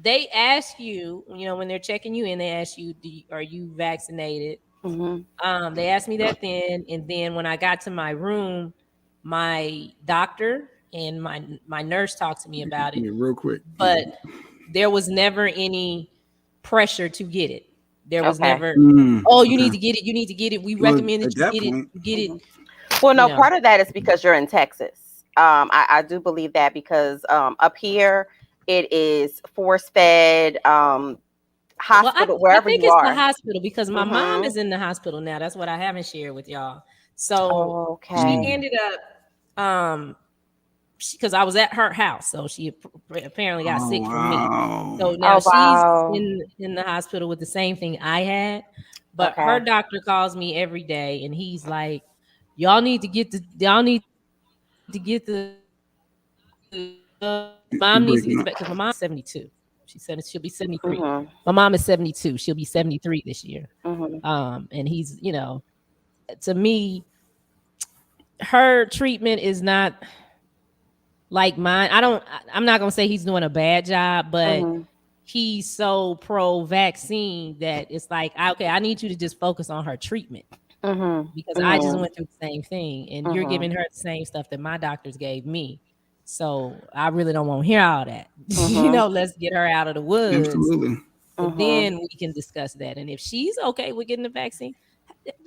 [SPEAKER 9] they ask you, when they're checking you in, they ask you, are you vaccinated? They asked me that then. And then when I got to my room, my doctor and my nurse talked to me about it.
[SPEAKER 3] Yeah, real quick.
[SPEAKER 9] But there was never any pressure to get it. There was never, you need to get it. You need to get it. We recommend that you get it.
[SPEAKER 2] Well, no, part of that is because you're in Texas. I do believe that because up here, it is force-fed hospital, wherever you are. I think it's
[SPEAKER 9] the hospital because my mom is in the hospital now. That's what I haven't shared with y'all. So she ended up, because I was at her house. So she apparently got sick from me. So now she's in the hospital with the same thing I had. But her doctor calls me every day and he's like, y'all need to get the mom needs to get back because my mom's 72. She said she'll be 73. My mom is 72. She'll be 73 this year. And he's, to me, her treatment is not like mine. I'm not gonna say he's doing a bad job, but he's so pro vaccine that it's like, okay, I need you to just focus on her treatment. because I just went through the same thing, and you're giving her the same stuff that my doctors gave me. So I really don't want to hear all that. Let's get her out of the woods.
[SPEAKER 3] Absolutely.
[SPEAKER 9] And then we can discuss that. And if she's okay with getting the vaccine,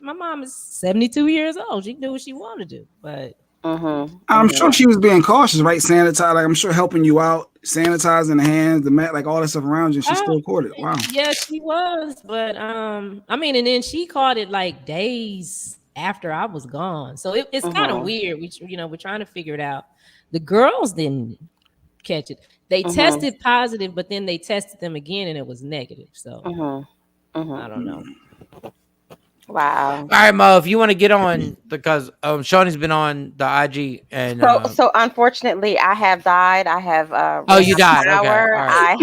[SPEAKER 9] my mom is 72 years old. She can do what she want to do. But
[SPEAKER 3] I'm sure she was being cautious, right? Sanitize, like I'm sure helping you out, sanitizing the hands, the mat, like all that stuff around you. She still caught it. Wow.
[SPEAKER 9] Yeah, she was. But and then she caught it like days after I was gone. So it's kind of weird. We're trying to figure it out. The girls didn't catch it. They tested positive, but then they tested them again and it was negative. So I don't know.
[SPEAKER 2] Wow.
[SPEAKER 1] All right, Mo, if you want to get on, because Shawnee's been on the IG and
[SPEAKER 2] so unfortunately I have died. I have
[SPEAKER 1] you died. Okay. All right.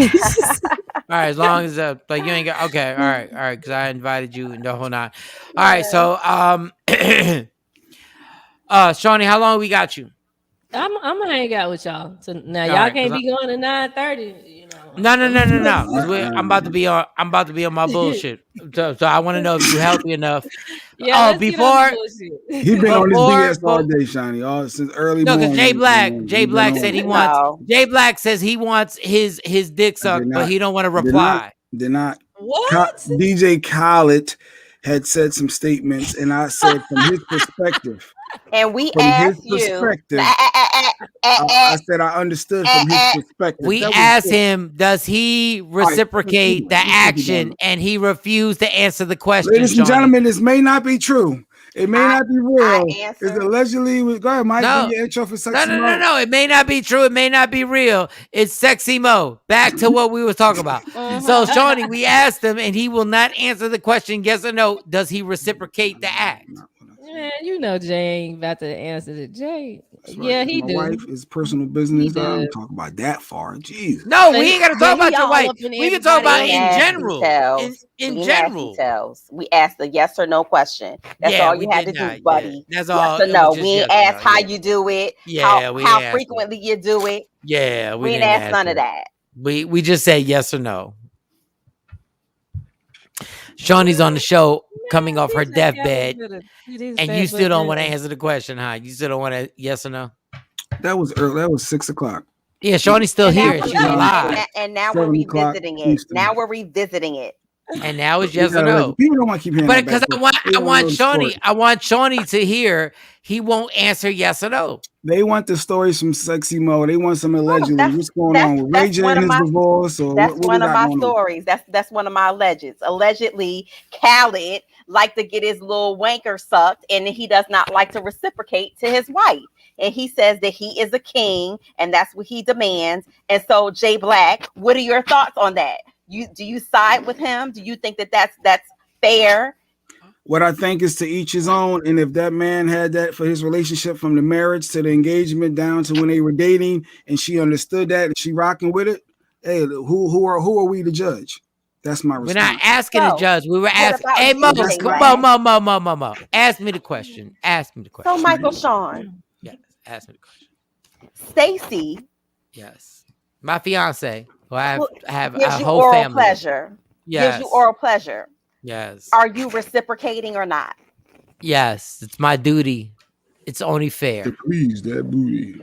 [SPEAKER 2] All
[SPEAKER 1] right, as long as like you ain't got okay, all right, because I invited you and the whole nine. All right, so Shawnee, how long we got you?
[SPEAKER 9] I'm gonna hang out with y'all. So now y'all can't be going to 9:30.
[SPEAKER 1] No. I'm about to be on my bullshit. So I want to know if you're healthy enough.
[SPEAKER 9] Yeah.
[SPEAKER 1] Before
[SPEAKER 3] he been on his BS all day, Shawnee, since early morning.
[SPEAKER 1] Because Jay Black said he wants. Jay Black says he wants his dick sucked, but he don't want to reply.
[SPEAKER 3] Did not.
[SPEAKER 9] What?
[SPEAKER 3] DJ Khaled had said some statements, and I said from his perspective.
[SPEAKER 2] And we asked you.
[SPEAKER 3] I said I understood from his perspective.
[SPEAKER 1] We asked him, does he reciprocate the action? And he refused to answer the question.
[SPEAKER 3] Ladies and gentlemen, this may not be true. It may not be real. It's allegedly. Go ahead, Mike.
[SPEAKER 1] No.
[SPEAKER 3] Your intro for Sexy Mo.
[SPEAKER 1] No. It may not be true. It may not be real. It's Sexy Mo. Back to what we were talking about. So, Shawnee, we asked him, and he will not answer the question, yes or no. Does he reciprocate the act?
[SPEAKER 9] Man, Jay ain't about to answer it. Jay, yeah, he do.
[SPEAKER 3] My wife is personal business. I don't talk about that far. Jeez.
[SPEAKER 1] No, we ain't got to talk about your wife. We can talk about it in general. In general.
[SPEAKER 2] We asked a yes or no question. That's all you had to do, buddy.
[SPEAKER 1] That's all.
[SPEAKER 2] Yes or no. We ain't asked how you do it. How frequently you do it.
[SPEAKER 1] Yeah,
[SPEAKER 2] we ain't asked none of that.
[SPEAKER 1] We just say yes or no. Shawnee's on the show coming off her deathbed, and you still don't want to answer the question, huh? You still don't want to yes or no?
[SPEAKER 3] That was early. That was 6:00.
[SPEAKER 1] Yeah, Shawnee's still here. She's alive.
[SPEAKER 2] And now we're revisiting it. Now we're revisiting it.
[SPEAKER 1] And now it's yes or no.
[SPEAKER 3] People don't want to keep hearing
[SPEAKER 1] but because I want Shawnee to hear he won't answer yes or no.
[SPEAKER 3] They want the stories from Sexy Mo. They want some allegedly. What's going on with Ray J and his divorce? Or
[SPEAKER 2] that's
[SPEAKER 3] what
[SPEAKER 2] one of my stories. That's one of my alleges. Allegedly, Khaled liked to get his little wanker sucked, and he does not like to reciprocate to his wife. And he says that he is a king, and that's what he demands. And so, Jay Black, what are your thoughts on that? Do you side with him? Do you think that that's fair?
[SPEAKER 3] What I think is to each his own. And if that man had that for his relationship from the marriage to the engagement down to when they were dating, and she understood that and she rocking with it, hey, who are we to judge? That's my response.
[SPEAKER 1] We're not asking to judge. We were asking. Hey, Mo. Ask me the question.
[SPEAKER 2] So, Michael Shawn.
[SPEAKER 1] Yes. Ask me the question.
[SPEAKER 2] Stacy.
[SPEAKER 1] Yes. My fiance. Who I have
[SPEAKER 2] gives
[SPEAKER 1] a
[SPEAKER 2] you
[SPEAKER 1] whole
[SPEAKER 2] oral
[SPEAKER 1] family.
[SPEAKER 2] Pleasure.
[SPEAKER 1] Yes.
[SPEAKER 2] Gives you oral pleasure.
[SPEAKER 1] Yes.
[SPEAKER 2] Are you reciprocating or not?
[SPEAKER 1] Yes. It's my duty. It's only fair.
[SPEAKER 3] Please, that booty.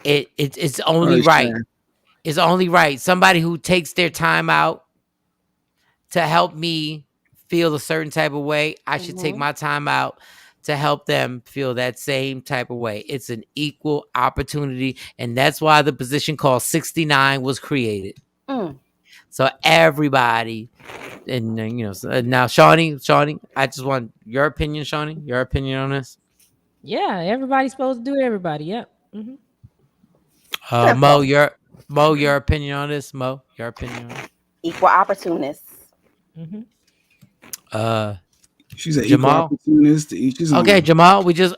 [SPEAKER 1] It's only right. It's only right. Somebody who takes their time out to help me feel a certain type of way, I should take my time out to help them feel that same type of way. It's an equal opportunity, and that's why the position called 69 was created. So everybody, and now Shawnee, I just want your opinion, Shawnee. Your opinion on this?
[SPEAKER 9] Yeah, everybody's supposed to do everybody. Yep.
[SPEAKER 1] Mo, your opinion on this? Mo, your opinion on it?
[SPEAKER 2] Equal opportunists.
[SPEAKER 3] She's an
[SPEAKER 1] Jamal.
[SPEAKER 3] equal opportunist to each his own.
[SPEAKER 1] Okay, Jamal. We just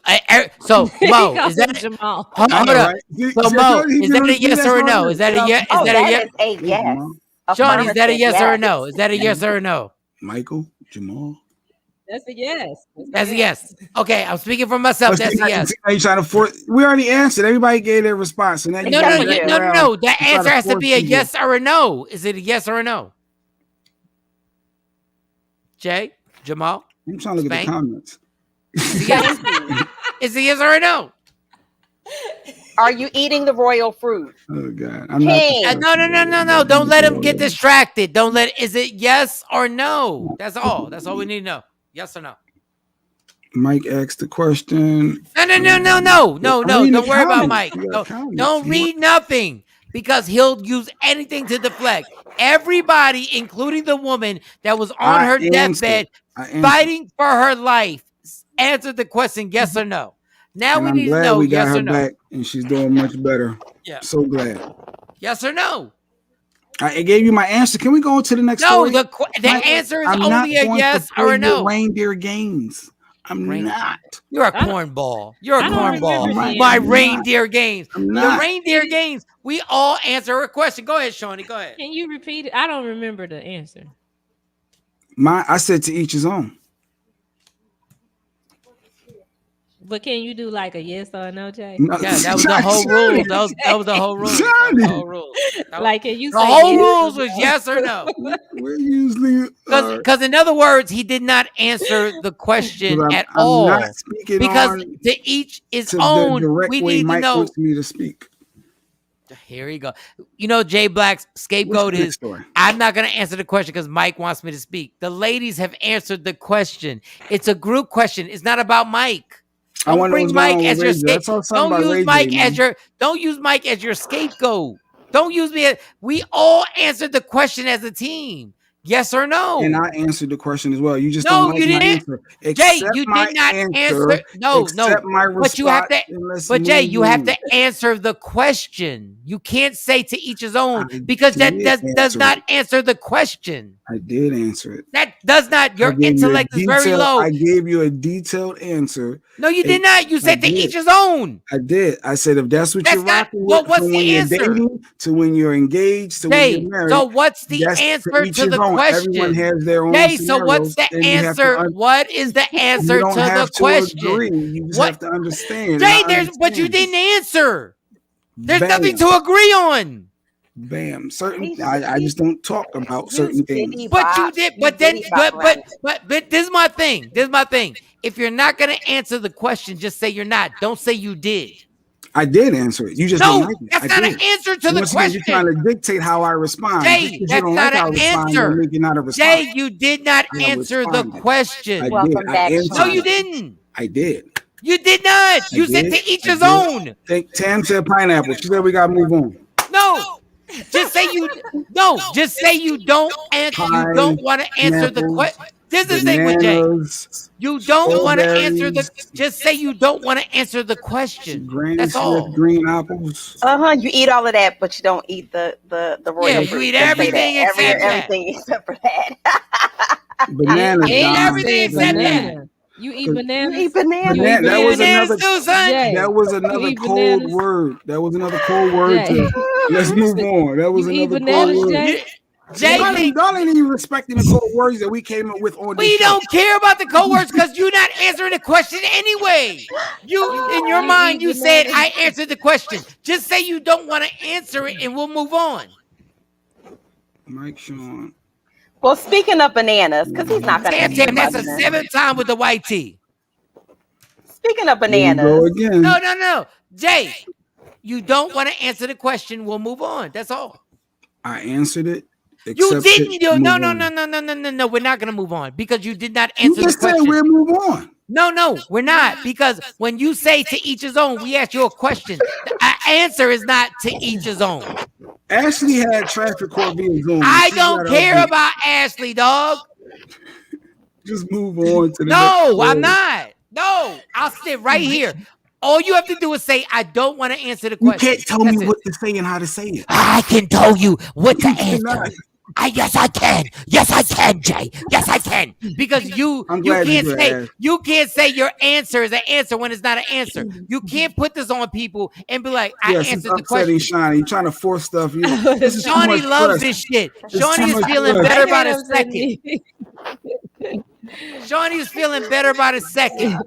[SPEAKER 1] so Mo, is that
[SPEAKER 9] Jamal?
[SPEAKER 1] Hold up. So Mo, is that a yes or a no? Is that a yes? Is that a yes?
[SPEAKER 2] A yes.
[SPEAKER 1] Sean, is that a yes or a no? Is that a yes or a no?
[SPEAKER 3] Michael, Jamal.
[SPEAKER 9] That's a yes.
[SPEAKER 1] That's a yes. Okay, I'm speaking for myself. That's a yes.
[SPEAKER 3] You trying to force? We already answered. Everybody gave their response. So now
[SPEAKER 1] no. That answer has to be a yes or a no. Is it a yes or a no? Jay, Jamal?
[SPEAKER 3] I'm trying to look at the comments.
[SPEAKER 1] Is it yes or no?
[SPEAKER 2] Are you eating the royal fruit?
[SPEAKER 3] Oh God,
[SPEAKER 2] I'm not.
[SPEAKER 1] No. Don't let him get distracted. Don't let. Is it yes or no? That's all. That's all we need to know. Yes or no.
[SPEAKER 3] Mike asked the question.
[SPEAKER 1] No. Don't worry about Mike. Don't read nothing because he'll use anything to deflect. Everybody, including the woman that was on her deathbed fighting for her life, answered the question yes or no. Now we need to know yes or no.
[SPEAKER 3] Back and she's doing much better.
[SPEAKER 1] Yeah.
[SPEAKER 3] So glad.
[SPEAKER 1] Yes or no?
[SPEAKER 3] I gave you my answer. Can we go to the next story?
[SPEAKER 1] No, the answer is only a yes or a no.
[SPEAKER 3] Reindeer games. I'm not.
[SPEAKER 1] You're a cornball. You're a cornball. My reindeer games. The reindeer games. We all answer a question. Go ahead, Shawnee. Go ahead.
[SPEAKER 9] Can you repeat it? I don't remember the answer.
[SPEAKER 3] I said to each his own.
[SPEAKER 9] But can you do like a yes or a no, Jay?
[SPEAKER 1] No, yeah, that was the whole rule. That was the whole rule.
[SPEAKER 9] Like, can you
[SPEAKER 1] the whole rules was yes or no?
[SPEAKER 3] We're usually
[SPEAKER 1] because in other words, he did not answer the question at all.
[SPEAKER 3] I'm not speaking
[SPEAKER 1] because to each his own. We need to know.
[SPEAKER 3] Wants me to speak.
[SPEAKER 1] Here you go. You know, Jay Black's scapegoat is I'm not going to answer the question because Mike wants me to speak. The ladies have answered the question. It's a group question. It's not about Mike. Don't bring Mike as your scapegoat. Don't use Mike as your scapegoat. Don't use me. We all answered the question as a team. Yes or no?
[SPEAKER 3] And I answered the question as well. You just
[SPEAKER 1] no,
[SPEAKER 3] don't like
[SPEAKER 1] you didn't.
[SPEAKER 3] Answer.
[SPEAKER 1] Jay, you did not answer. No. But you have to. But Jay, you have to answer the question. You can't say to each his own because that does not answer the question.
[SPEAKER 3] I did answer it.
[SPEAKER 1] That does not. Your intellect is very low.
[SPEAKER 3] I gave you a detailed answer.
[SPEAKER 1] No, you did not. You said to each his own.
[SPEAKER 3] I did. I said if that's what you're rocking with,
[SPEAKER 1] what's the answer?
[SPEAKER 3] Dating, to when you're engaged, to when you're married.
[SPEAKER 1] So what's the answer to the question?
[SPEAKER 3] Everyone has their own.
[SPEAKER 1] Hey, so what's the answer? What is the answer to the question?
[SPEAKER 3] You just have to understand.
[SPEAKER 1] Jay, but you didn't answer. There's nothing to agree on.
[SPEAKER 3] Bam. I just don't talk about certain things.
[SPEAKER 1] But you did. But this is my thing. If you're not gonna answer the question, just say you're not. Don't say you did.
[SPEAKER 3] I did answer it. You just don't like it.
[SPEAKER 1] That's not an answer to the question.
[SPEAKER 3] You're trying to dictate how I respond.
[SPEAKER 1] Jay, that's not an answer. Jay, you did not answer the question.
[SPEAKER 2] Welcome back.
[SPEAKER 1] No, you didn't.
[SPEAKER 3] I did.
[SPEAKER 1] You did not. You said to each his own.
[SPEAKER 3] Tam said pineapple. She said we gotta move on.
[SPEAKER 1] No. Just say you don't answer. You don't want to answer the question. This is the thing with Jay. You don't want to answer just say you don't want to answer the question. That's all.
[SPEAKER 3] Green apples.
[SPEAKER 2] You eat all of that, but you don't eat the royal.
[SPEAKER 1] Yeah, you eat everything
[SPEAKER 2] except for that.
[SPEAKER 3] Banana.
[SPEAKER 1] You eat everything except that.
[SPEAKER 9] You eat bananas.
[SPEAKER 2] You eat bananas.
[SPEAKER 3] That was another cold word. That was another cold word. Let's move on. That was another cold word.
[SPEAKER 1] Jay,
[SPEAKER 3] y'all ain't even respecting the code words that we came up with on this
[SPEAKER 1] We
[SPEAKER 3] show.
[SPEAKER 1] don't care about the code words because you're not answering the question anyway. You in your mind, you said I answered the question. Just say you don't want to answer it and we'll move on.
[SPEAKER 3] Mike Shawn.
[SPEAKER 2] Well, speaking of bananas, because he's not going to
[SPEAKER 1] answer. That's a 7th time with the white tea.
[SPEAKER 2] Speaking of bananas.
[SPEAKER 3] Go again.
[SPEAKER 1] No. Jay, you don't want to answer the question. We'll move on. That's all.
[SPEAKER 3] I answered it.
[SPEAKER 1] You didn't. No. We're not going to move on because you did not answer the question.
[SPEAKER 3] We'll move on.
[SPEAKER 1] No, we're not. Because when you say to each his own, we ask you a question. The answer is not to each his own.
[SPEAKER 3] Ashley had traffic court being Zoom.
[SPEAKER 1] I don't care about Ashley, dog.
[SPEAKER 3] Just move on to the
[SPEAKER 1] No, I'm not. No, I'll sit right here. All you have to do is say, I don't want to answer the question.
[SPEAKER 3] You can't tell me what to say and how to say it.
[SPEAKER 1] I can tell you what to answer. Yes, I can. Yes, I can, Jay. Yes, I can. Because you can't say your answer is an answer when it's not an answer. You can't put this on people and be like, I answered the question.
[SPEAKER 3] Shawnee, you're trying to force stuff.
[SPEAKER 1] Shawnee loves this shit. Shawnee is feeling better about his second. Shawnee's feeling better by the second.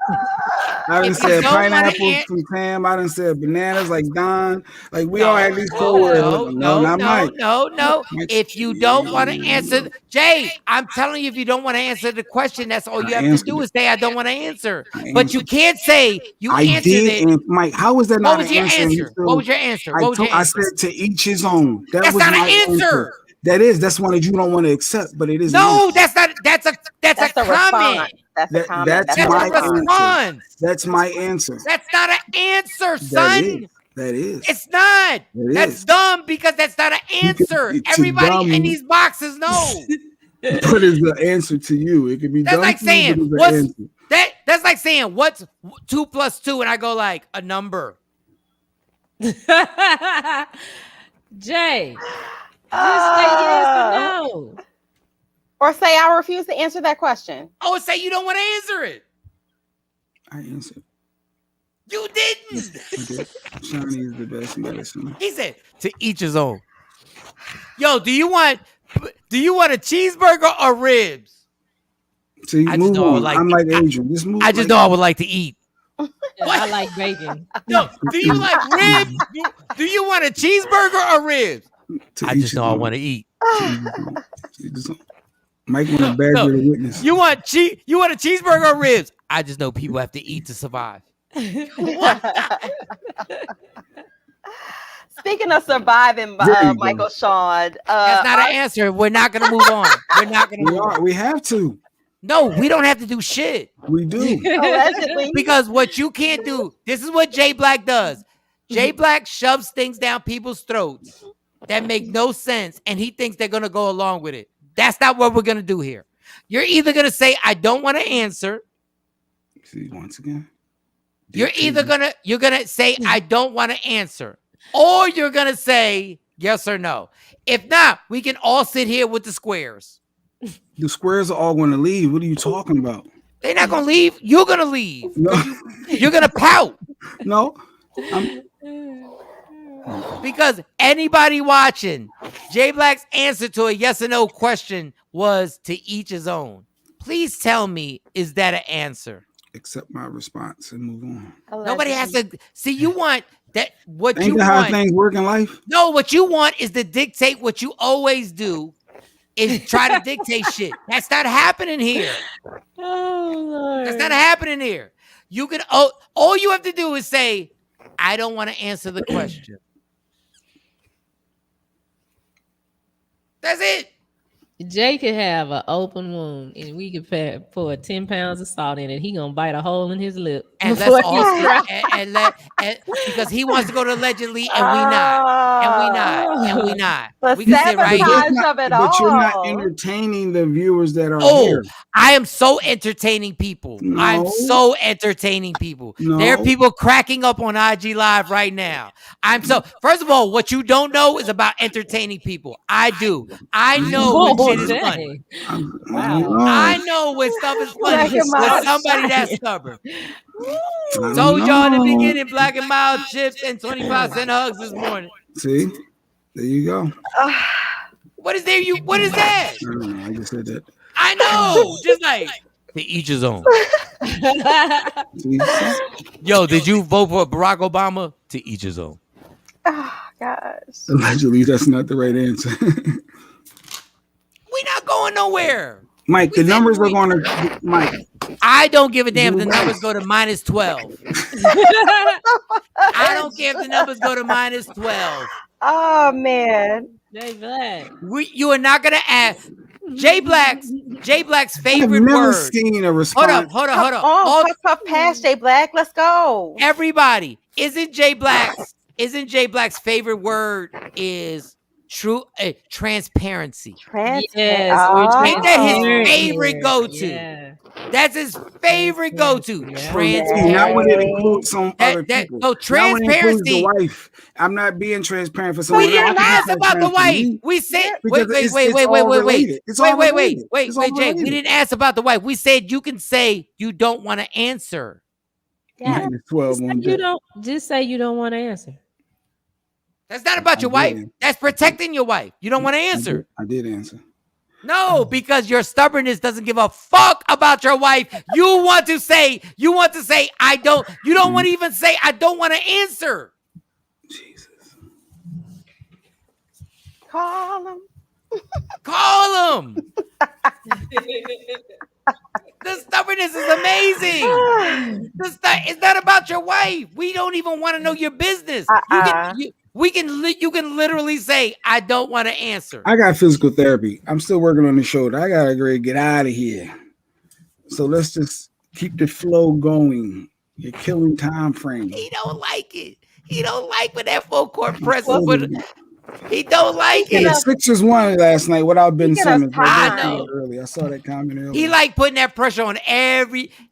[SPEAKER 3] I done
[SPEAKER 1] If you
[SPEAKER 3] said
[SPEAKER 1] don't wanna
[SPEAKER 3] pineapples from Tam. I done said bananas like Don. Like we all had these
[SPEAKER 1] no,
[SPEAKER 3] code words.
[SPEAKER 1] no,
[SPEAKER 3] Not Mike.
[SPEAKER 1] no. If you don't want to answer, Jay, I'm telling you, if you don't want to answer the question, that's all you have to do is say, I don't want to answer. But you can't say you answered it.
[SPEAKER 3] Mike, how was that
[SPEAKER 1] What
[SPEAKER 3] not
[SPEAKER 1] was
[SPEAKER 3] an
[SPEAKER 1] your
[SPEAKER 3] answer?
[SPEAKER 1] answer? What was your answer? What was your
[SPEAKER 3] I
[SPEAKER 1] answer?
[SPEAKER 3] said to each his own.
[SPEAKER 1] That's
[SPEAKER 3] was
[SPEAKER 1] not
[SPEAKER 3] my
[SPEAKER 1] an answer.
[SPEAKER 3] That's one that you don't want to accept, but it is.
[SPEAKER 1] No, that's not. That's a comment.
[SPEAKER 2] That's a comment.
[SPEAKER 3] That's
[SPEAKER 2] my
[SPEAKER 3] response. That's my answer.
[SPEAKER 1] That's not an answer, son.
[SPEAKER 3] That is.
[SPEAKER 1] It's not. That's dumb because that's not an answer. Everybody in these boxes know.
[SPEAKER 3] What is the answer to you? It could be
[SPEAKER 1] that's
[SPEAKER 3] dumb.
[SPEAKER 1] Like saying that's like saying what's 2 + 2, and I go like a number.
[SPEAKER 9] Jay, just say yes or no.
[SPEAKER 2] Or say I refuse to answer that question.
[SPEAKER 1] Oh, say you don't want to answer it.
[SPEAKER 3] I answered.
[SPEAKER 1] You didn't.
[SPEAKER 3] Shawnee is the best medicine.
[SPEAKER 1] He said to each his own. Yo, do you want a cheeseburger or ribs?
[SPEAKER 3] See, move on. I'm like Adrian. Just move.
[SPEAKER 1] I just know I would like to eat.
[SPEAKER 9] I like bacon.
[SPEAKER 1] No, do you like ribs? Do you want a cheeseburger or ribs? I just know I want to eat.
[SPEAKER 3] Mike want a badger to witness.
[SPEAKER 1] You want a cheeseburger or ribs? I just know people have to eat to survive.
[SPEAKER 2] Speaking of surviving, Michael Shawn.
[SPEAKER 1] That's not an answer. We're not going to move on. We're not going to move on.
[SPEAKER 3] We have to.
[SPEAKER 1] No, we don't have to do shit.
[SPEAKER 3] We do.
[SPEAKER 2] Allegedly.
[SPEAKER 1] Because what you can't do, this is what Jay Black does. Jay Black shoves things down people's throats that make no sense, and he thinks they're going to go along with it. That's not what we're going to do here. You're either going to say, I don't want to answer.
[SPEAKER 3] See, once again.
[SPEAKER 1] You're going to say, I don't want to answer. Or you're going to say yes or no. If not, we can all sit here with the squares.
[SPEAKER 3] The squares are all going to leave. What are you talking about?
[SPEAKER 1] They're not going to leave. You're going to leave.
[SPEAKER 3] No.
[SPEAKER 1] You're going to pout.
[SPEAKER 3] No.
[SPEAKER 1] Because anybody watching, Jay Black's answer to a yes or no question was to each his own. Please tell me, is that an answer?
[SPEAKER 3] Accept my response and move on.
[SPEAKER 1] Nobody has to see. You want that? What
[SPEAKER 3] Ain't
[SPEAKER 1] you
[SPEAKER 3] that
[SPEAKER 1] want?
[SPEAKER 3] How things work in life?
[SPEAKER 1] No, what you want is to dictate what you always do. Is try to dictate shit. That's not happening here.
[SPEAKER 9] Oh Lord.
[SPEAKER 1] That's not happening here. You can all you have to do is say, I don't want to answer the question. That's it.
[SPEAKER 9] Jay could have an open wound, and we could pour 10 pounds of salt in it. He gonna bite a hole in his lip,
[SPEAKER 1] and let's all because he wants to go to allegedly, and we not. We can sit right here.
[SPEAKER 3] But you're not entertaining the viewers that are here.
[SPEAKER 1] I am so entertaining people.
[SPEAKER 3] No.
[SPEAKER 1] I'm so entertaining people.
[SPEAKER 3] No.
[SPEAKER 1] There are people cracking up on IG Live right now. First of all, what you don't know is about entertaining people. I do. I know when shit is funny.
[SPEAKER 9] Wow.
[SPEAKER 1] I know when stuff is funny with somebody that's stubborn. Told y'all in the beginning, Black and Mild chips and 25-cent hugs this morning.
[SPEAKER 3] See? There you go.
[SPEAKER 1] What is there? What is that?
[SPEAKER 3] I don't know. I just said that.
[SPEAKER 1] I know. Just like to each his own. Yo, did you vote for Barack Obama? To each his own.
[SPEAKER 2] Oh gosh.
[SPEAKER 3] Allegedly, that's not the right answer.
[SPEAKER 1] We're not going nowhere.
[SPEAKER 3] Mike, the numbers are going to Mike.
[SPEAKER 1] I don't give a damn if the numbers go to -12. I don't care if the numbers go to -12.
[SPEAKER 2] Oh man.
[SPEAKER 9] Jay Black.
[SPEAKER 1] You are not gonna ask Jay Black's favorite
[SPEAKER 3] I've never
[SPEAKER 1] word.
[SPEAKER 3] Seen a response.
[SPEAKER 1] Hold on.
[SPEAKER 2] Puff past Jay Black. Let's go.
[SPEAKER 1] Everybody, isn't Jay Black's favorite word is true transparency?
[SPEAKER 9] Yes,
[SPEAKER 1] Ain't that his favorite go-to? Yeah. That's his favorite go-to. Transparency.
[SPEAKER 3] Not when it includes some other people.
[SPEAKER 1] So transparency.
[SPEAKER 3] The wife. I'm not being transparent for someone.
[SPEAKER 1] We didn't ask about the wife. We said wait, Jay. We didn't ask about the wife. We said you can say you don't want to answer.
[SPEAKER 2] Yeah.
[SPEAKER 9] Just say you don't want to answer.
[SPEAKER 1] That's not about your wife. That's protecting your wife. You don't want to answer.
[SPEAKER 3] I did answer.
[SPEAKER 1] No, because your stubbornness doesn't give a fuck about your wife. You want to say, I don't. You don't want to even say, I don't want to answer.
[SPEAKER 3] Jesus.
[SPEAKER 2] Call him.
[SPEAKER 1] Call him. The stubbornness is amazing. It's not about your wife. We don't even want to know your business. You can literally say, I don't want to answer.
[SPEAKER 3] I got physical therapy. I'm still working on the shoulder. I gotta get out of here. So let's just keep the flow going. You're killing time frame.
[SPEAKER 1] He don't like it. He don't like when that full court press is with. He don't like it.
[SPEAKER 3] The Sixers won last night without Ben Simmons.
[SPEAKER 1] I know.
[SPEAKER 3] I saw that comment earlier.
[SPEAKER 1] He like putting that pressure on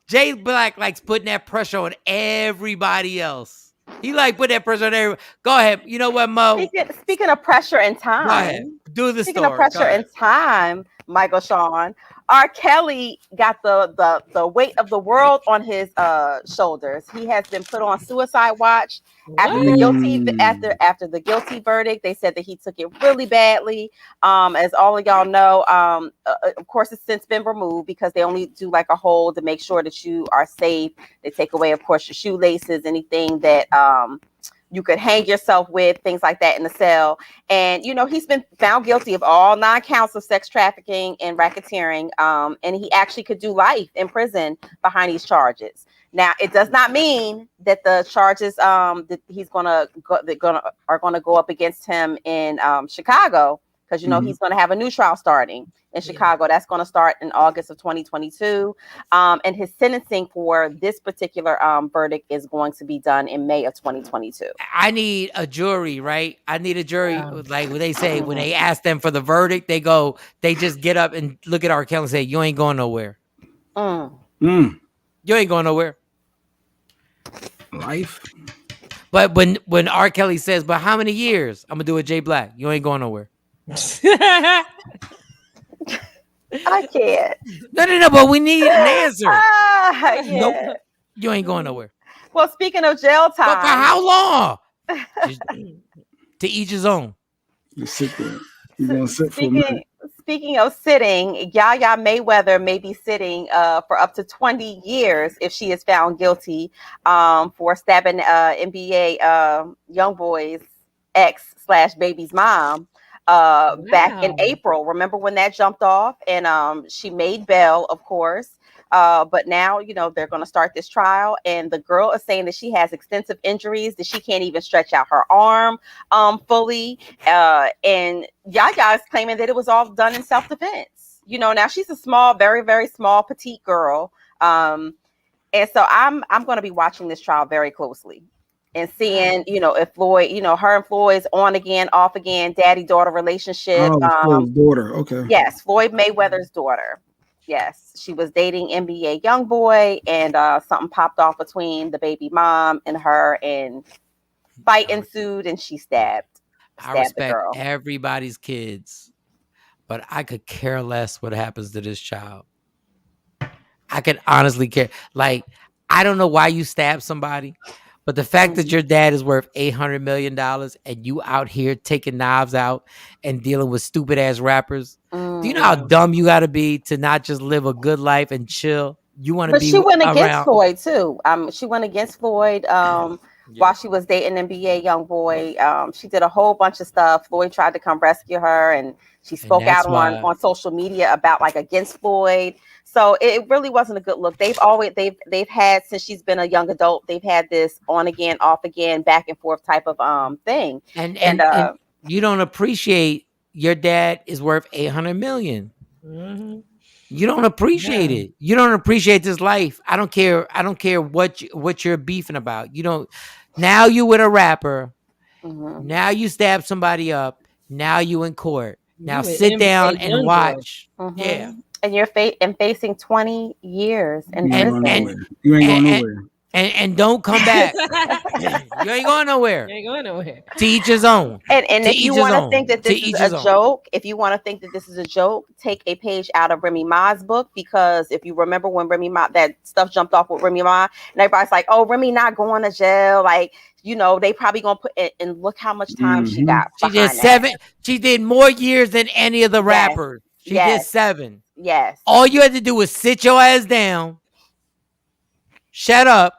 [SPEAKER 1] Jay Black likes putting that pressure on everybody else. He like putting that pressure on everybody. Go ahead. You know what, Mo?
[SPEAKER 2] Speaking of pressure and time.
[SPEAKER 1] Go ahead. Do the
[SPEAKER 2] Speaking
[SPEAKER 1] story.
[SPEAKER 2] of pressure and time, Michael Shawn, R. Kelly got the weight of the world on his shoulders. He has been put on suicide watch after the guilty verdict. They said that he took it really badly. As all of y'all know, of course, it's since been removed because they only do like a hold to make sure that you are safe. They take away, of course, your shoelaces, anything that you could hang yourself with, things like that in the cell. And, he's been found guilty of all 9 counts of sex trafficking and racketeering. And he actually could do life in prison behind these charges. Now, it does not mean that the charges that he's are going to go up against him in Chicago, because, he's going to have a new trial starting in Chicago. That's going to start in August of 2022. And his sentencing for this particular verdict is going to be done in May of 2022.
[SPEAKER 1] I need a jury, right? I need a jury. Like what they say, when they ask them for the verdict, they just get up and look at R. Kelly and say, you ain't going nowhere. You ain't going nowhere.
[SPEAKER 3] Life.
[SPEAKER 1] But when R. Kelly says, but how many years? I'm going to do it, Jay Black. You ain't going nowhere.
[SPEAKER 2] I can't.
[SPEAKER 1] No, but we need an answer.
[SPEAKER 2] Yeah.
[SPEAKER 1] Nope. You ain't going nowhere.
[SPEAKER 2] Well, speaking of jail time.
[SPEAKER 1] But for how long? To each his own.
[SPEAKER 3] You sit there. You're going to sit for a minute.
[SPEAKER 2] Speaking of sitting, Yaya Mayweather may be sitting for up to 20 years if she is found guilty for stabbing NBA YoungBoy's ex/baby's mom back in April. Remember when that jumped off? And she made bail, of course. But now, they're going to start this trial, and the girl is saying that she has extensive injuries, that she can't even stretch out her arm fully. And Yaya is claiming that it was all done in self-defense. Now she's a small, very, very small, petite girl. And so I'm going to be watching this trial very closely and seeing, if Floyd, her and Floyd's on again, off again, daddy-daughter relationship.
[SPEAKER 3] Floyd's daughter. Okay.
[SPEAKER 2] Yes, Floyd Mayweather's daughter. Yes, she was dating NBA YoungBoy, and something popped off between the baby mom and her, and fight ensued, and she stabbed
[SPEAKER 1] I respect everybody's kids, but I could care less what happens to this child. I could honestly care. Like, I don't know why you stabbed somebody, but the fact that your dad is worth $800 million and you out here taking knives out and dealing with stupid ass rappers. Do you know how dumb you got to be to not just live a good life and chill? You want to be.
[SPEAKER 2] But she went against Floyd too. She went against Floyd while she was dating NBA YoungBoy. She did a whole bunch of stuff. Floyd tried to come rescue her, and she spoke out on social media about against Floyd. So it really wasn't a good look. They've had, since she's been a young adult, they've had this on again, off again, back and forth type of thing. And
[SPEAKER 1] you don't appreciate your dad is worth $800 million.
[SPEAKER 9] Mm-hmm.
[SPEAKER 1] You don't appreciate it. You don't appreciate this life. I don't care what you're beefing about. You don't. Now you with a rapper.
[SPEAKER 2] Mm-hmm.
[SPEAKER 1] Now you stab somebody up. Now you in court. Now sit down and watch.
[SPEAKER 2] Mm-hmm.
[SPEAKER 1] Yeah.
[SPEAKER 2] And you're facing 20 years in
[SPEAKER 3] prison. You ain't going nowhere.
[SPEAKER 1] And don't come back. You ain't going nowhere.
[SPEAKER 9] You ain't going nowhere.
[SPEAKER 1] To each his own.
[SPEAKER 2] And if you want to think that this is a joke, take a page out of Remy Ma's book, because if you remember when Remy Ma, that stuff jumped off with Remy Ma, and everybody's like, oh, Remy not going to jail. Like, they probably going to put and look how much time she got.
[SPEAKER 1] She did 7. She did more years than any of the rappers. She did 7.
[SPEAKER 2] Yes.
[SPEAKER 1] All you had to do was sit your ass down, shut up,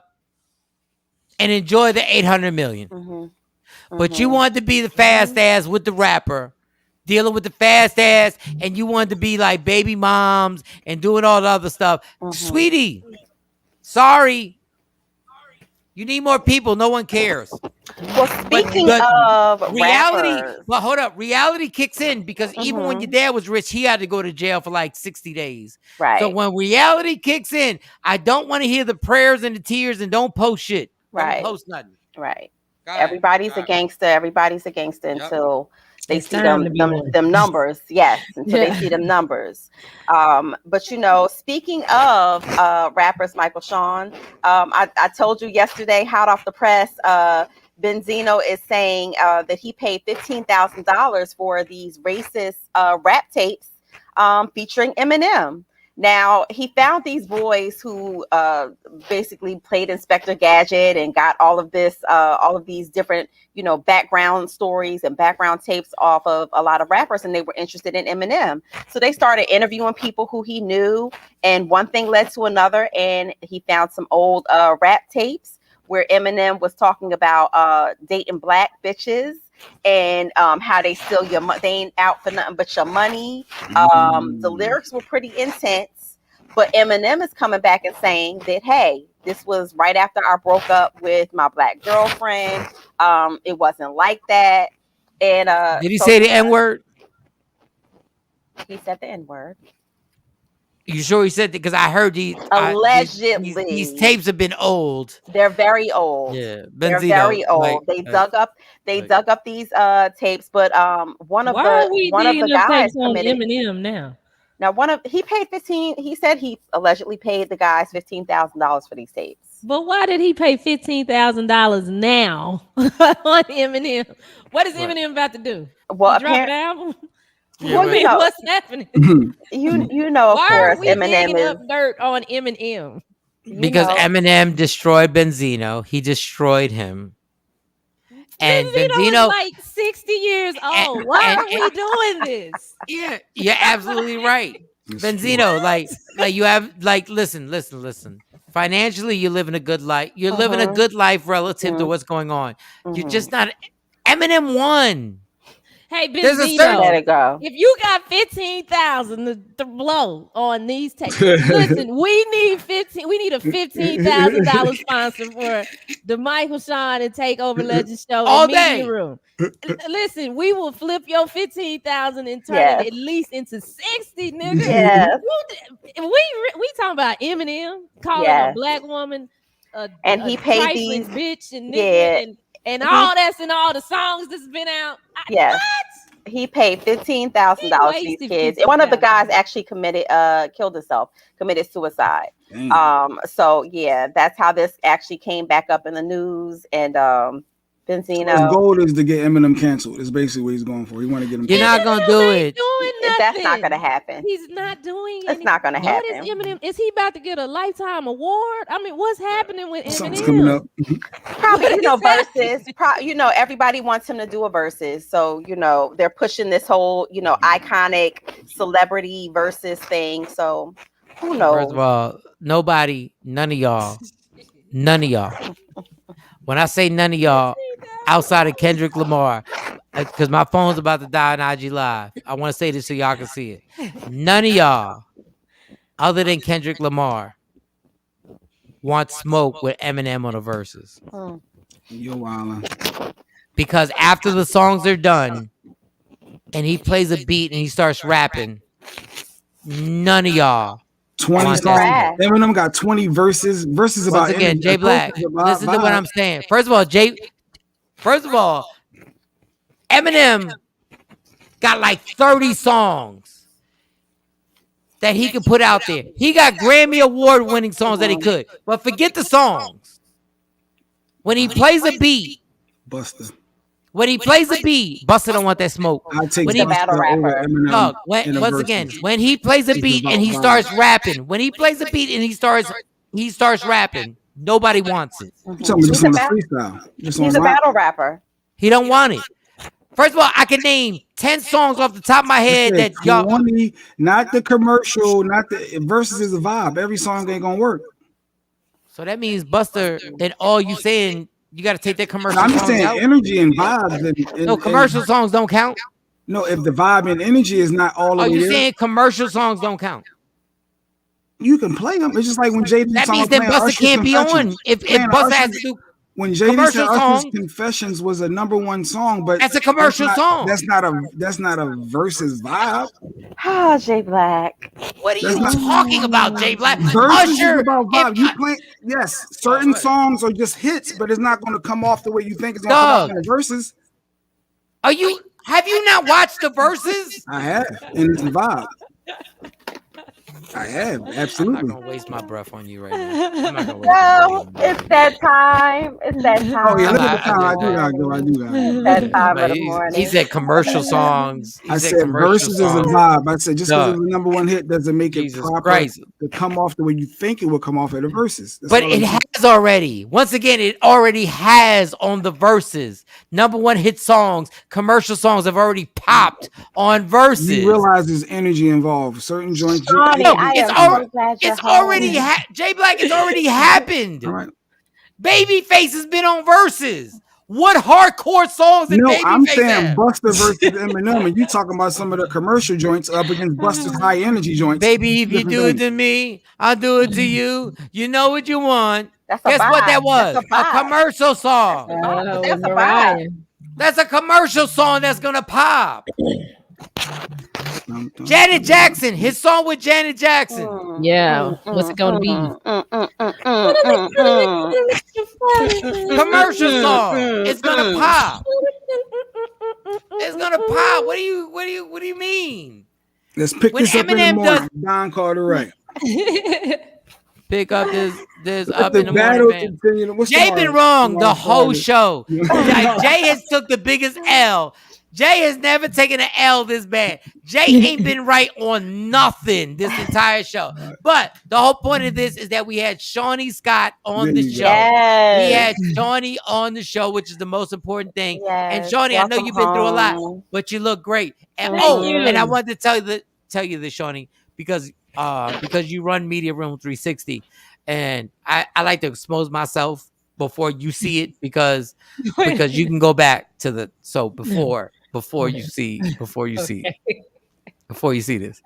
[SPEAKER 1] and enjoy the 800 million. But you wanted to be the fast ass with the rapper, dealing with the fast ass, and you wanted to be like baby moms and doing all the other stuff. Sweetie, sorry. You need more people. No one cares.
[SPEAKER 2] Well, speaking of
[SPEAKER 1] reality,
[SPEAKER 2] rappers,
[SPEAKER 1] well, hold up. Reality kicks in because even when your dad was rich, he had to go to jail for like 60 days.
[SPEAKER 2] Right.
[SPEAKER 1] So when reality kicks in, I don't want to hear the prayers and the tears and don't post shit.
[SPEAKER 2] Right.
[SPEAKER 1] Don't post nothing.
[SPEAKER 2] Right. Everybody's a gangster. Everybody's a gangster until they
[SPEAKER 9] It's
[SPEAKER 2] see
[SPEAKER 9] time
[SPEAKER 2] them
[SPEAKER 9] to be
[SPEAKER 2] them numbers. Yes, until they see them numbers. But you know, speaking of rappers, Michael Shawn, I told you yesterday, hot off the press, Benzino is saying that he paid $15,000 for these racist rap tapes featuring Eminem. Now, he found these boys who basically played Inspector Gadget and got all of these different, you know, background stories and background tapes off of a lot of rappers, and they were interested in Eminem. So they started interviewing people who he knew, and one thing led to another, and he found some old rap tapes where Eminem was talking about dating black bitches and how they steal your money. They ain't out for nothing but your money. The lyrics were pretty intense, but Eminem is coming back and saying that, hey, this was right after I broke up with my black girlfriend. It wasn't like that. And
[SPEAKER 1] did he say the N-word?
[SPEAKER 2] He said the N-word.
[SPEAKER 1] You sure he said that? Because I heard
[SPEAKER 2] allegedly
[SPEAKER 1] these tapes have been old.
[SPEAKER 2] They're very old.
[SPEAKER 1] Yeah,
[SPEAKER 2] they're very old. They dug up these tapes, but one of the guys
[SPEAKER 9] on
[SPEAKER 2] committed
[SPEAKER 9] Eminem now.
[SPEAKER 2] Now he paid 15. He said he allegedly paid the guys $15,000 for these tapes.
[SPEAKER 9] But why did he pay $15,000 now on Eminem? What is Eminem about to do?
[SPEAKER 2] Well,
[SPEAKER 9] drop an album.
[SPEAKER 1] Yeah, well,
[SPEAKER 2] you know,
[SPEAKER 9] what's happening?
[SPEAKER 2] You know, of
[SPEAKER 9] why
[SPEAKER 2] course,
[SPEAKER 9] are we
[SPEAKER 2] Eminem
[SPEAKER 9] digging
[SPEAKER 2] is
[SPEAKER 9] up dirt on Eminem?
[SPEAKER 1] Because Eminem destroyed Benzino. He destroyed him. And Benzino
[SPEAKER 9] is like 60 years old. Why are we doing this?
[SPEAKER 1] Yeah, you're absolutely right. Benzino, like you have listen. Financially, you're living a good life. You're living a good life relative to what's going on. You're just not. Eminem won.
[SPEAKER 9] Hey, Benzino,
[SPEAKER 2] let it go.
[SPEAKER 9] If you got 15,000 to blow on these tapes, listen, we need a $15,000 sponsor for the Michael Shawn and Takeover Legend show
[SPEAKER 1] all
[SPEAKER 9] in
[SPEAKER 1] day.
[SPEAKER 9] Media Room. Listen, we will flip your 15,000 and turn it at least into 60, nigga.
[SPEAKER 2] Yes.
[SPEAKER 9] We talking about Eminem calling a black woman
[SPEAKER 2] and he paid these
[SPEAKER 9] bitch and nigga and all that's in all the songs that's been out.
[SPEAKER 2] Yes. What? He paid $15,000 for these kids. And one of the guys actually killed himself, committed suicide. So yeah, that's how this actually came back up in the news. And Benzino.
[SPEAKER 3] His goal is to get Eminem canceled. Is basically what he's going for. He want to get him.
[SPEAKER 1] You're not gonna do it.
[SPEAKER 2] That's not gonna happen.
[SPEAKER 9] He's not doing it.
[SPEAKER 2] It's not gonna happen.
[SPEAKER 9] What is Eminem? Is he about to get a lifetime award? I mean, what's happening with Eminem?
[SPEAKER 3] Something's coming up.
[SPEAKER 2] Probably, verses. Everybody wants him to do a verses. So, they're pushing this whole, iconic celebrity versus thing. So, who knows?
[SPEAKER 1] First of all, none of y'all. When I say none of y'all, outside of Kendrick Lamar, because my phone's about to die on IG Live. I want to say this so y'all can see it. None of y'all, other than Kendrick Lamar, want smoke with Eminem on the verses.
[SPEAKER 3] Yo, wildin'.
[SPEAKER 1] Because after the songs are done, and he plays a beat and he starts rapping, none of y'all.
[SPEAKER 3] 20 songs. Eminem got 20 verses. Verses about
[SPEAKER 1] once again,
[SPEAKER 3] Eminem.
[SPEAKER 1] Jay Black. Listen to what I'm saying. First of all, Eminem got like 30 songs that he could put out there. He got Grammy Award winning songs that he could. But forget the songs. When he plays a beat,
[SPEAKER 3] Buster.
[SPEAKER 1] When he plays a beat, Buster don't want that smoke.
[SPEAKER 3] When he
[SPEAKER 2] battle rapper.
[SPEAKER 1] Dog, when he plays a beat and he starts rapping, rapping, nobody wants it.
[SPEAKER 3] Just on the freestyle.
[SPEAKER 2] He's a battle rapper.
[SPEAKER 1] He don't want it. First of all, I can name 10 songs off the top of my head that y'all.
[SPEAKER 3] 20, not the commercial, not the versus is a vibe. Every song ain't gonna work.
[SPEAKER 1] So that means Buster, then all you saying, you got to take that commercial.
[SPEAKER 3] I'm just saying
[SPEAKER 1] out.
[SPEAKER 3] energy and vibes.
[SPEAKER 1] No, commercial songs don't count.
[SPEAKER 3] No, if the vibe and energy is not all the way there.
[SPEAKER 1] Are you saying commercial songs don't count?
[SPEAKER 3] You can play them. It's just like when JD.
[SPEAKER 1] That means that Buster can't be on. If Buster has to do.
[SPEAKER 3] When JD said Usher's Confessions was a #1 song, but
[SPEAKER 1] that's a commercial song.
[SPEAKER 3] That's not a versus vibe.
[SPEAKER 2] Oh, Jay Black.
[SPEAKER 1] What are you talking about, Jay Black?
[SPEAKER 3] Versus is about vibe. You play, yes, certain songs are just hits, but it's not going to come off the way you think it's going to come off in the verses.
[SPEAKER 1] Have you not watched the verses?
[SPEAKER 3] I have, and it's a vibe. I have, absolutely.
[SPEAKER 1] I'm not gonna waste my breath on you right now. I'm not gonna waste
[SPEAKER 2] it's that time. It's that time.
[SPEAKER 3] Oh yeah, look at the time. I do gotta go.
[SPEAKER 2] It's that time of the morning.
[SPEAKER 1] He said commercial songs.
[SPEAKER 3] I said versus is a vibe. I said just because it's the #1 hit doesn't make it proper to come off the way you think it would come off at the verses.
[SPEAKER 1] But it has already. Once again, it already has on the verses. #1 hit songs, commercial songs have already popped on verses.
[SPEAKER 3] You realize there's energy involved. Certain joints.
[SPEAKER 1] It's already Jay Black. It's already happened.
[SPEAKER 3] All right.
[SPEAKER 1] Babyface has been on verses. What hardcore songs did Babyface
[SPEAKER 3] I'm saying
[SPEAKER 1] have?
[SPEAKER 3] Buster versus Eminem, and you talking about some of the commercial joints up against Buster's high energy joints.
[SPEAKER 1] Baby, if you do it to me, I'll do it to you. You know what you want.
[SPEAKER 2] Guess
[SPEAKER 1] what that was? A commercial song.
[SPEAKER 2] That's a vibe.
[SPEAKER 1] That's a commercial song that's gonna pop. Janet Jackson, his song with Janet Jackson.
[SPEAKER 9] Yeah, what's it gonna be?
[SPEAKER 1] Commercial song. It's gonna pop. It's gonna pop. What do you mean?
[SPEAKER 3] Let's pick this up in the morning. Don Carter, right?
[SPEAKER 1] Pick up this up in the morning. Jay been wrong the whole show. Jay has took the biggest L. Jay has never taken an L this bad. Jay ain't been right on nothing this entire show. But the whole point of this is that we had Shawnee Scott on the show.
[SPEAKER 2] Yes.
[SPEAKER 1] We had Shawnee on the show, which is the most important thing.
[SPEAKER 2] Yes.
[SPEAKER 1] And Shawnee, I know you've been through a lot, but you look great. And and I wanted to tell you this, Shawnee, because you run Media Room 360, and I like to expose myself before you see it because you can go back to the before you see this.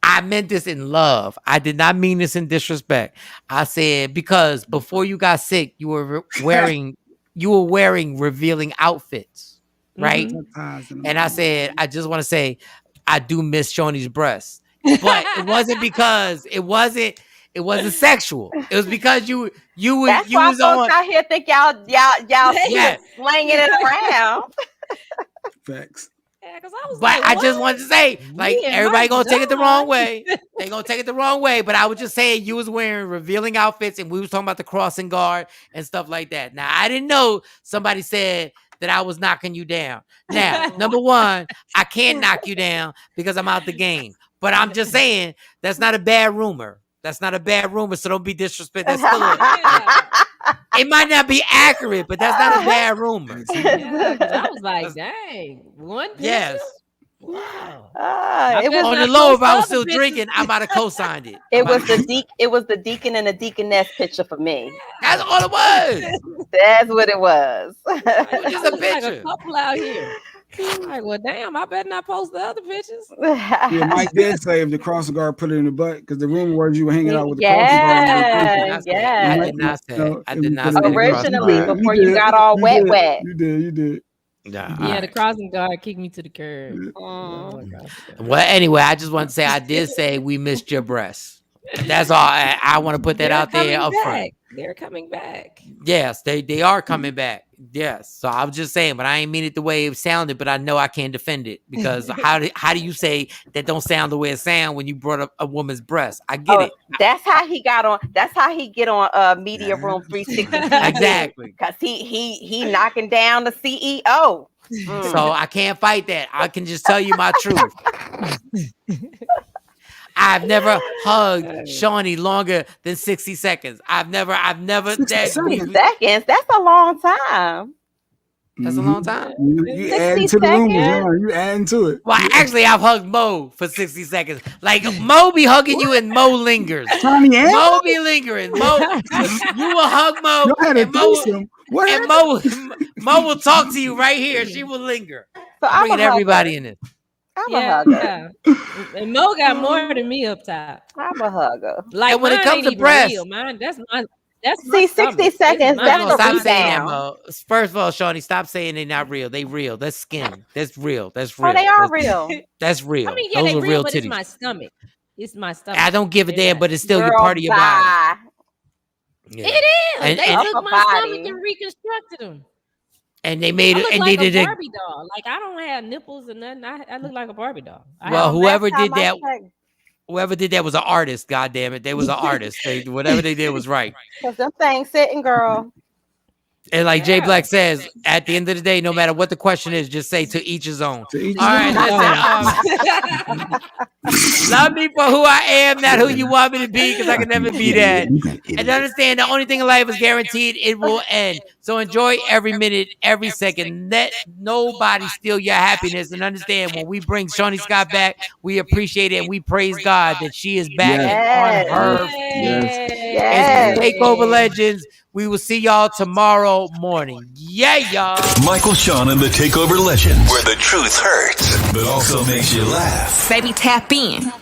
[SPEAKER 1] I meant this in love. I did not mean this in disrespect. I said because before you got sick, you were wearing revealing outfits, right? And I said, I just want to say, I do miss Shawnee's breasts, but it wasn't because it wasn't sexual. It was because you
[SPEAKER 2] That's why
[SPEAKER 1] was on
[SPEAKER 2] out here think y'all slanging it around.
[SPEAKER 3] Facts.
[SPEAKER 9] Yeah, I
[SPEAKER 1] but I just wanted to say, like, everybody gonna take it the wrong way. They gonna take it the wrong way. But I was just saying you was wearing revealing outfits, and we was talking about the crossing guard and stuff like that. Now I didn't know somebody said that I was knocking you down. Now, #1, I can't knock you down because I'm out the game. But I'm just saying that's not a bad rumor. That's not a bad rumor, so don't be disrespectful. That's still it might not be accurate, but that's not a bad rumor.
[SPEAKER 9] Yeah, I was like, dang, one picture?
[SPEAKER 1] Yes.
[SPEAKER 9] Wow.
[SPEAKER 2] It was
[SPEAKER 1] on the low, if I was still drinking, I might have co-signed it.
[SPEAKER 2] It was the deacon and the deaconess picture for me.
[SPEAKER 1] That's all it was.
[SPEAKER 2] That's what it was.
[SPEAKER 1] It was just a picture.
[SPEAKER 9] Like a couple out here. I'm like, well, damn, I better not post the other pictures.
[SPEAKER 3] Yeah, Mike did say if the crossing guard put it in the butt, because the rumor was you were hanging out with the crossing guard.
[SPEAKER 2] Yeah,
[SPEAKER 1] I did not say that. I did not say
[SPEAKER 2] originally before you got all wet.
[SPEAKER 3] You did.
[SPEAKER 9] Yeah, the crossing guard kicked me to the curb.
[SPEAKER 1] Well, anyway, I just want to say I did say we missed your breasts. That's all. I want to put that out there up front.
[SPEAKER 9] They're coming back.
[SPEAKER 1] Yes, they are coming back. Yes. So I was just saying, but I ain't mean it the way it sounded, but I know I can't defend it because how do you say that don't sound the way it sound when you brought up a woman's breast? I get it.
[SPEAKER 2] That's how he got on. That's how he get on Media Room 360.
[SPEAKER 1] Exactly.
[SPEAKER 2] Because he knocking down the CEO.
[SPEAKER 1] So I can't fight that. I can just tell you my truth. I've never hugged Shawnee longer than 60 seconds. I've never
[SPEAKER 2] 60 seconds. That's a long time.
[SPEAKER 1] That's a long time.
[SPEAKER 3] You add to the rumors, you adding to it.
[SPEAKER 1] Well, actually, I've hugged Mo for 60 seconds. Like Mo be hugging you and Mo lingers. Mo be lingering. Mo, you will hug Mo.
[SPEAKER 3] You had a threesome.
[SPEAKER 1] And Mo will talk to you right here. She will linger.
[SPEAKER 2] So I'm
[SPEAKER 1] bringing everybody in it.
[SPEAKER 2] I'm a hugger.
[SPEAKER 9] And Mo got more than me up top.
[SPEAKER 2] I'm a hugger.
[SPEAKER 9] Like
[SPEAKER 1] and when it comes to breasts,
[SPEAKER 9] mine, that's
[SPEAKER 2] see, 60 seconds. That's a
[SPEAKER 1] stop saying that,
[SPEAKER 2] rebound.
[SPEAKER 1] Mo. First of all, Shawnee, stop saying they're not real. They real. That's skin. That's real. That's real.
[SPEAKER 2] Oh, they are real.
[SPEAKER 1] That's real.
[SPEAKER 9] I mean, yeah,
[SPEAKER 1] those
[SPEAKER 9] they
[SPEAKER 1] are real
[SPEAKER 9] but
[SPEAKER 1] titties.
[SPEAKER 9] it's my stomach. It's my stomach.
[SPEAKER 1] I don't give a damn, but it's still
[SPEAKER 2] Girl,
[SPEAKER 1] your part of your body.
[SPEAKER 9] It
[SPEAKER 1] Yeah.
[SPEAKER 9] is. They took
[SPEAKER 2] upper
[SPEAKER 9] my
[SPEAKER 2] body.
[SPEAKER 9] stomach and reconstructed them.
[SPEAKER 1] And they made
[SPEAKER 9] I
[SPEAKER 1] it.
[SPEAKER 9] look
[SPEAKER 1] And
[SPEAKER 9] like
[SPEAKER 1] they
[SPEAKER 9] a
[SPEAKER 1] did it.
[SPEAKER 9] Barbie doll. Like I don't have nipples and nothing. I look like a Barbie doll.
[SPEAKER 1] Well, whoever did that, was an artist. God damn it, they was an artist. Whatever they did was right.
[SPEAKER 2] Cause them things sitting, girl.
[SPEAKER 1] And like Jay Black says, at the end of the day, no matter what the question is, just say to each his own. All right, listen. Love me for who I am, not who you want me to be, because I can never be that. And understand the only thing in life is guaranteed, it will end. So enjoy every minute, every second. Let nobody steal your happiness. And understand when we bring Shawnee Scott back, we appreciate it and we praise God that she is back and on her feet. It's the Takeover Legends. We will see y'all tomorrow morning. Yeah, y'all.
[SPEAKER 4] Michael, Shawn, and the Takeover Legends, where the truth hurts, but also makes you laugh.
[SPEAKER 5] Baby, tap in.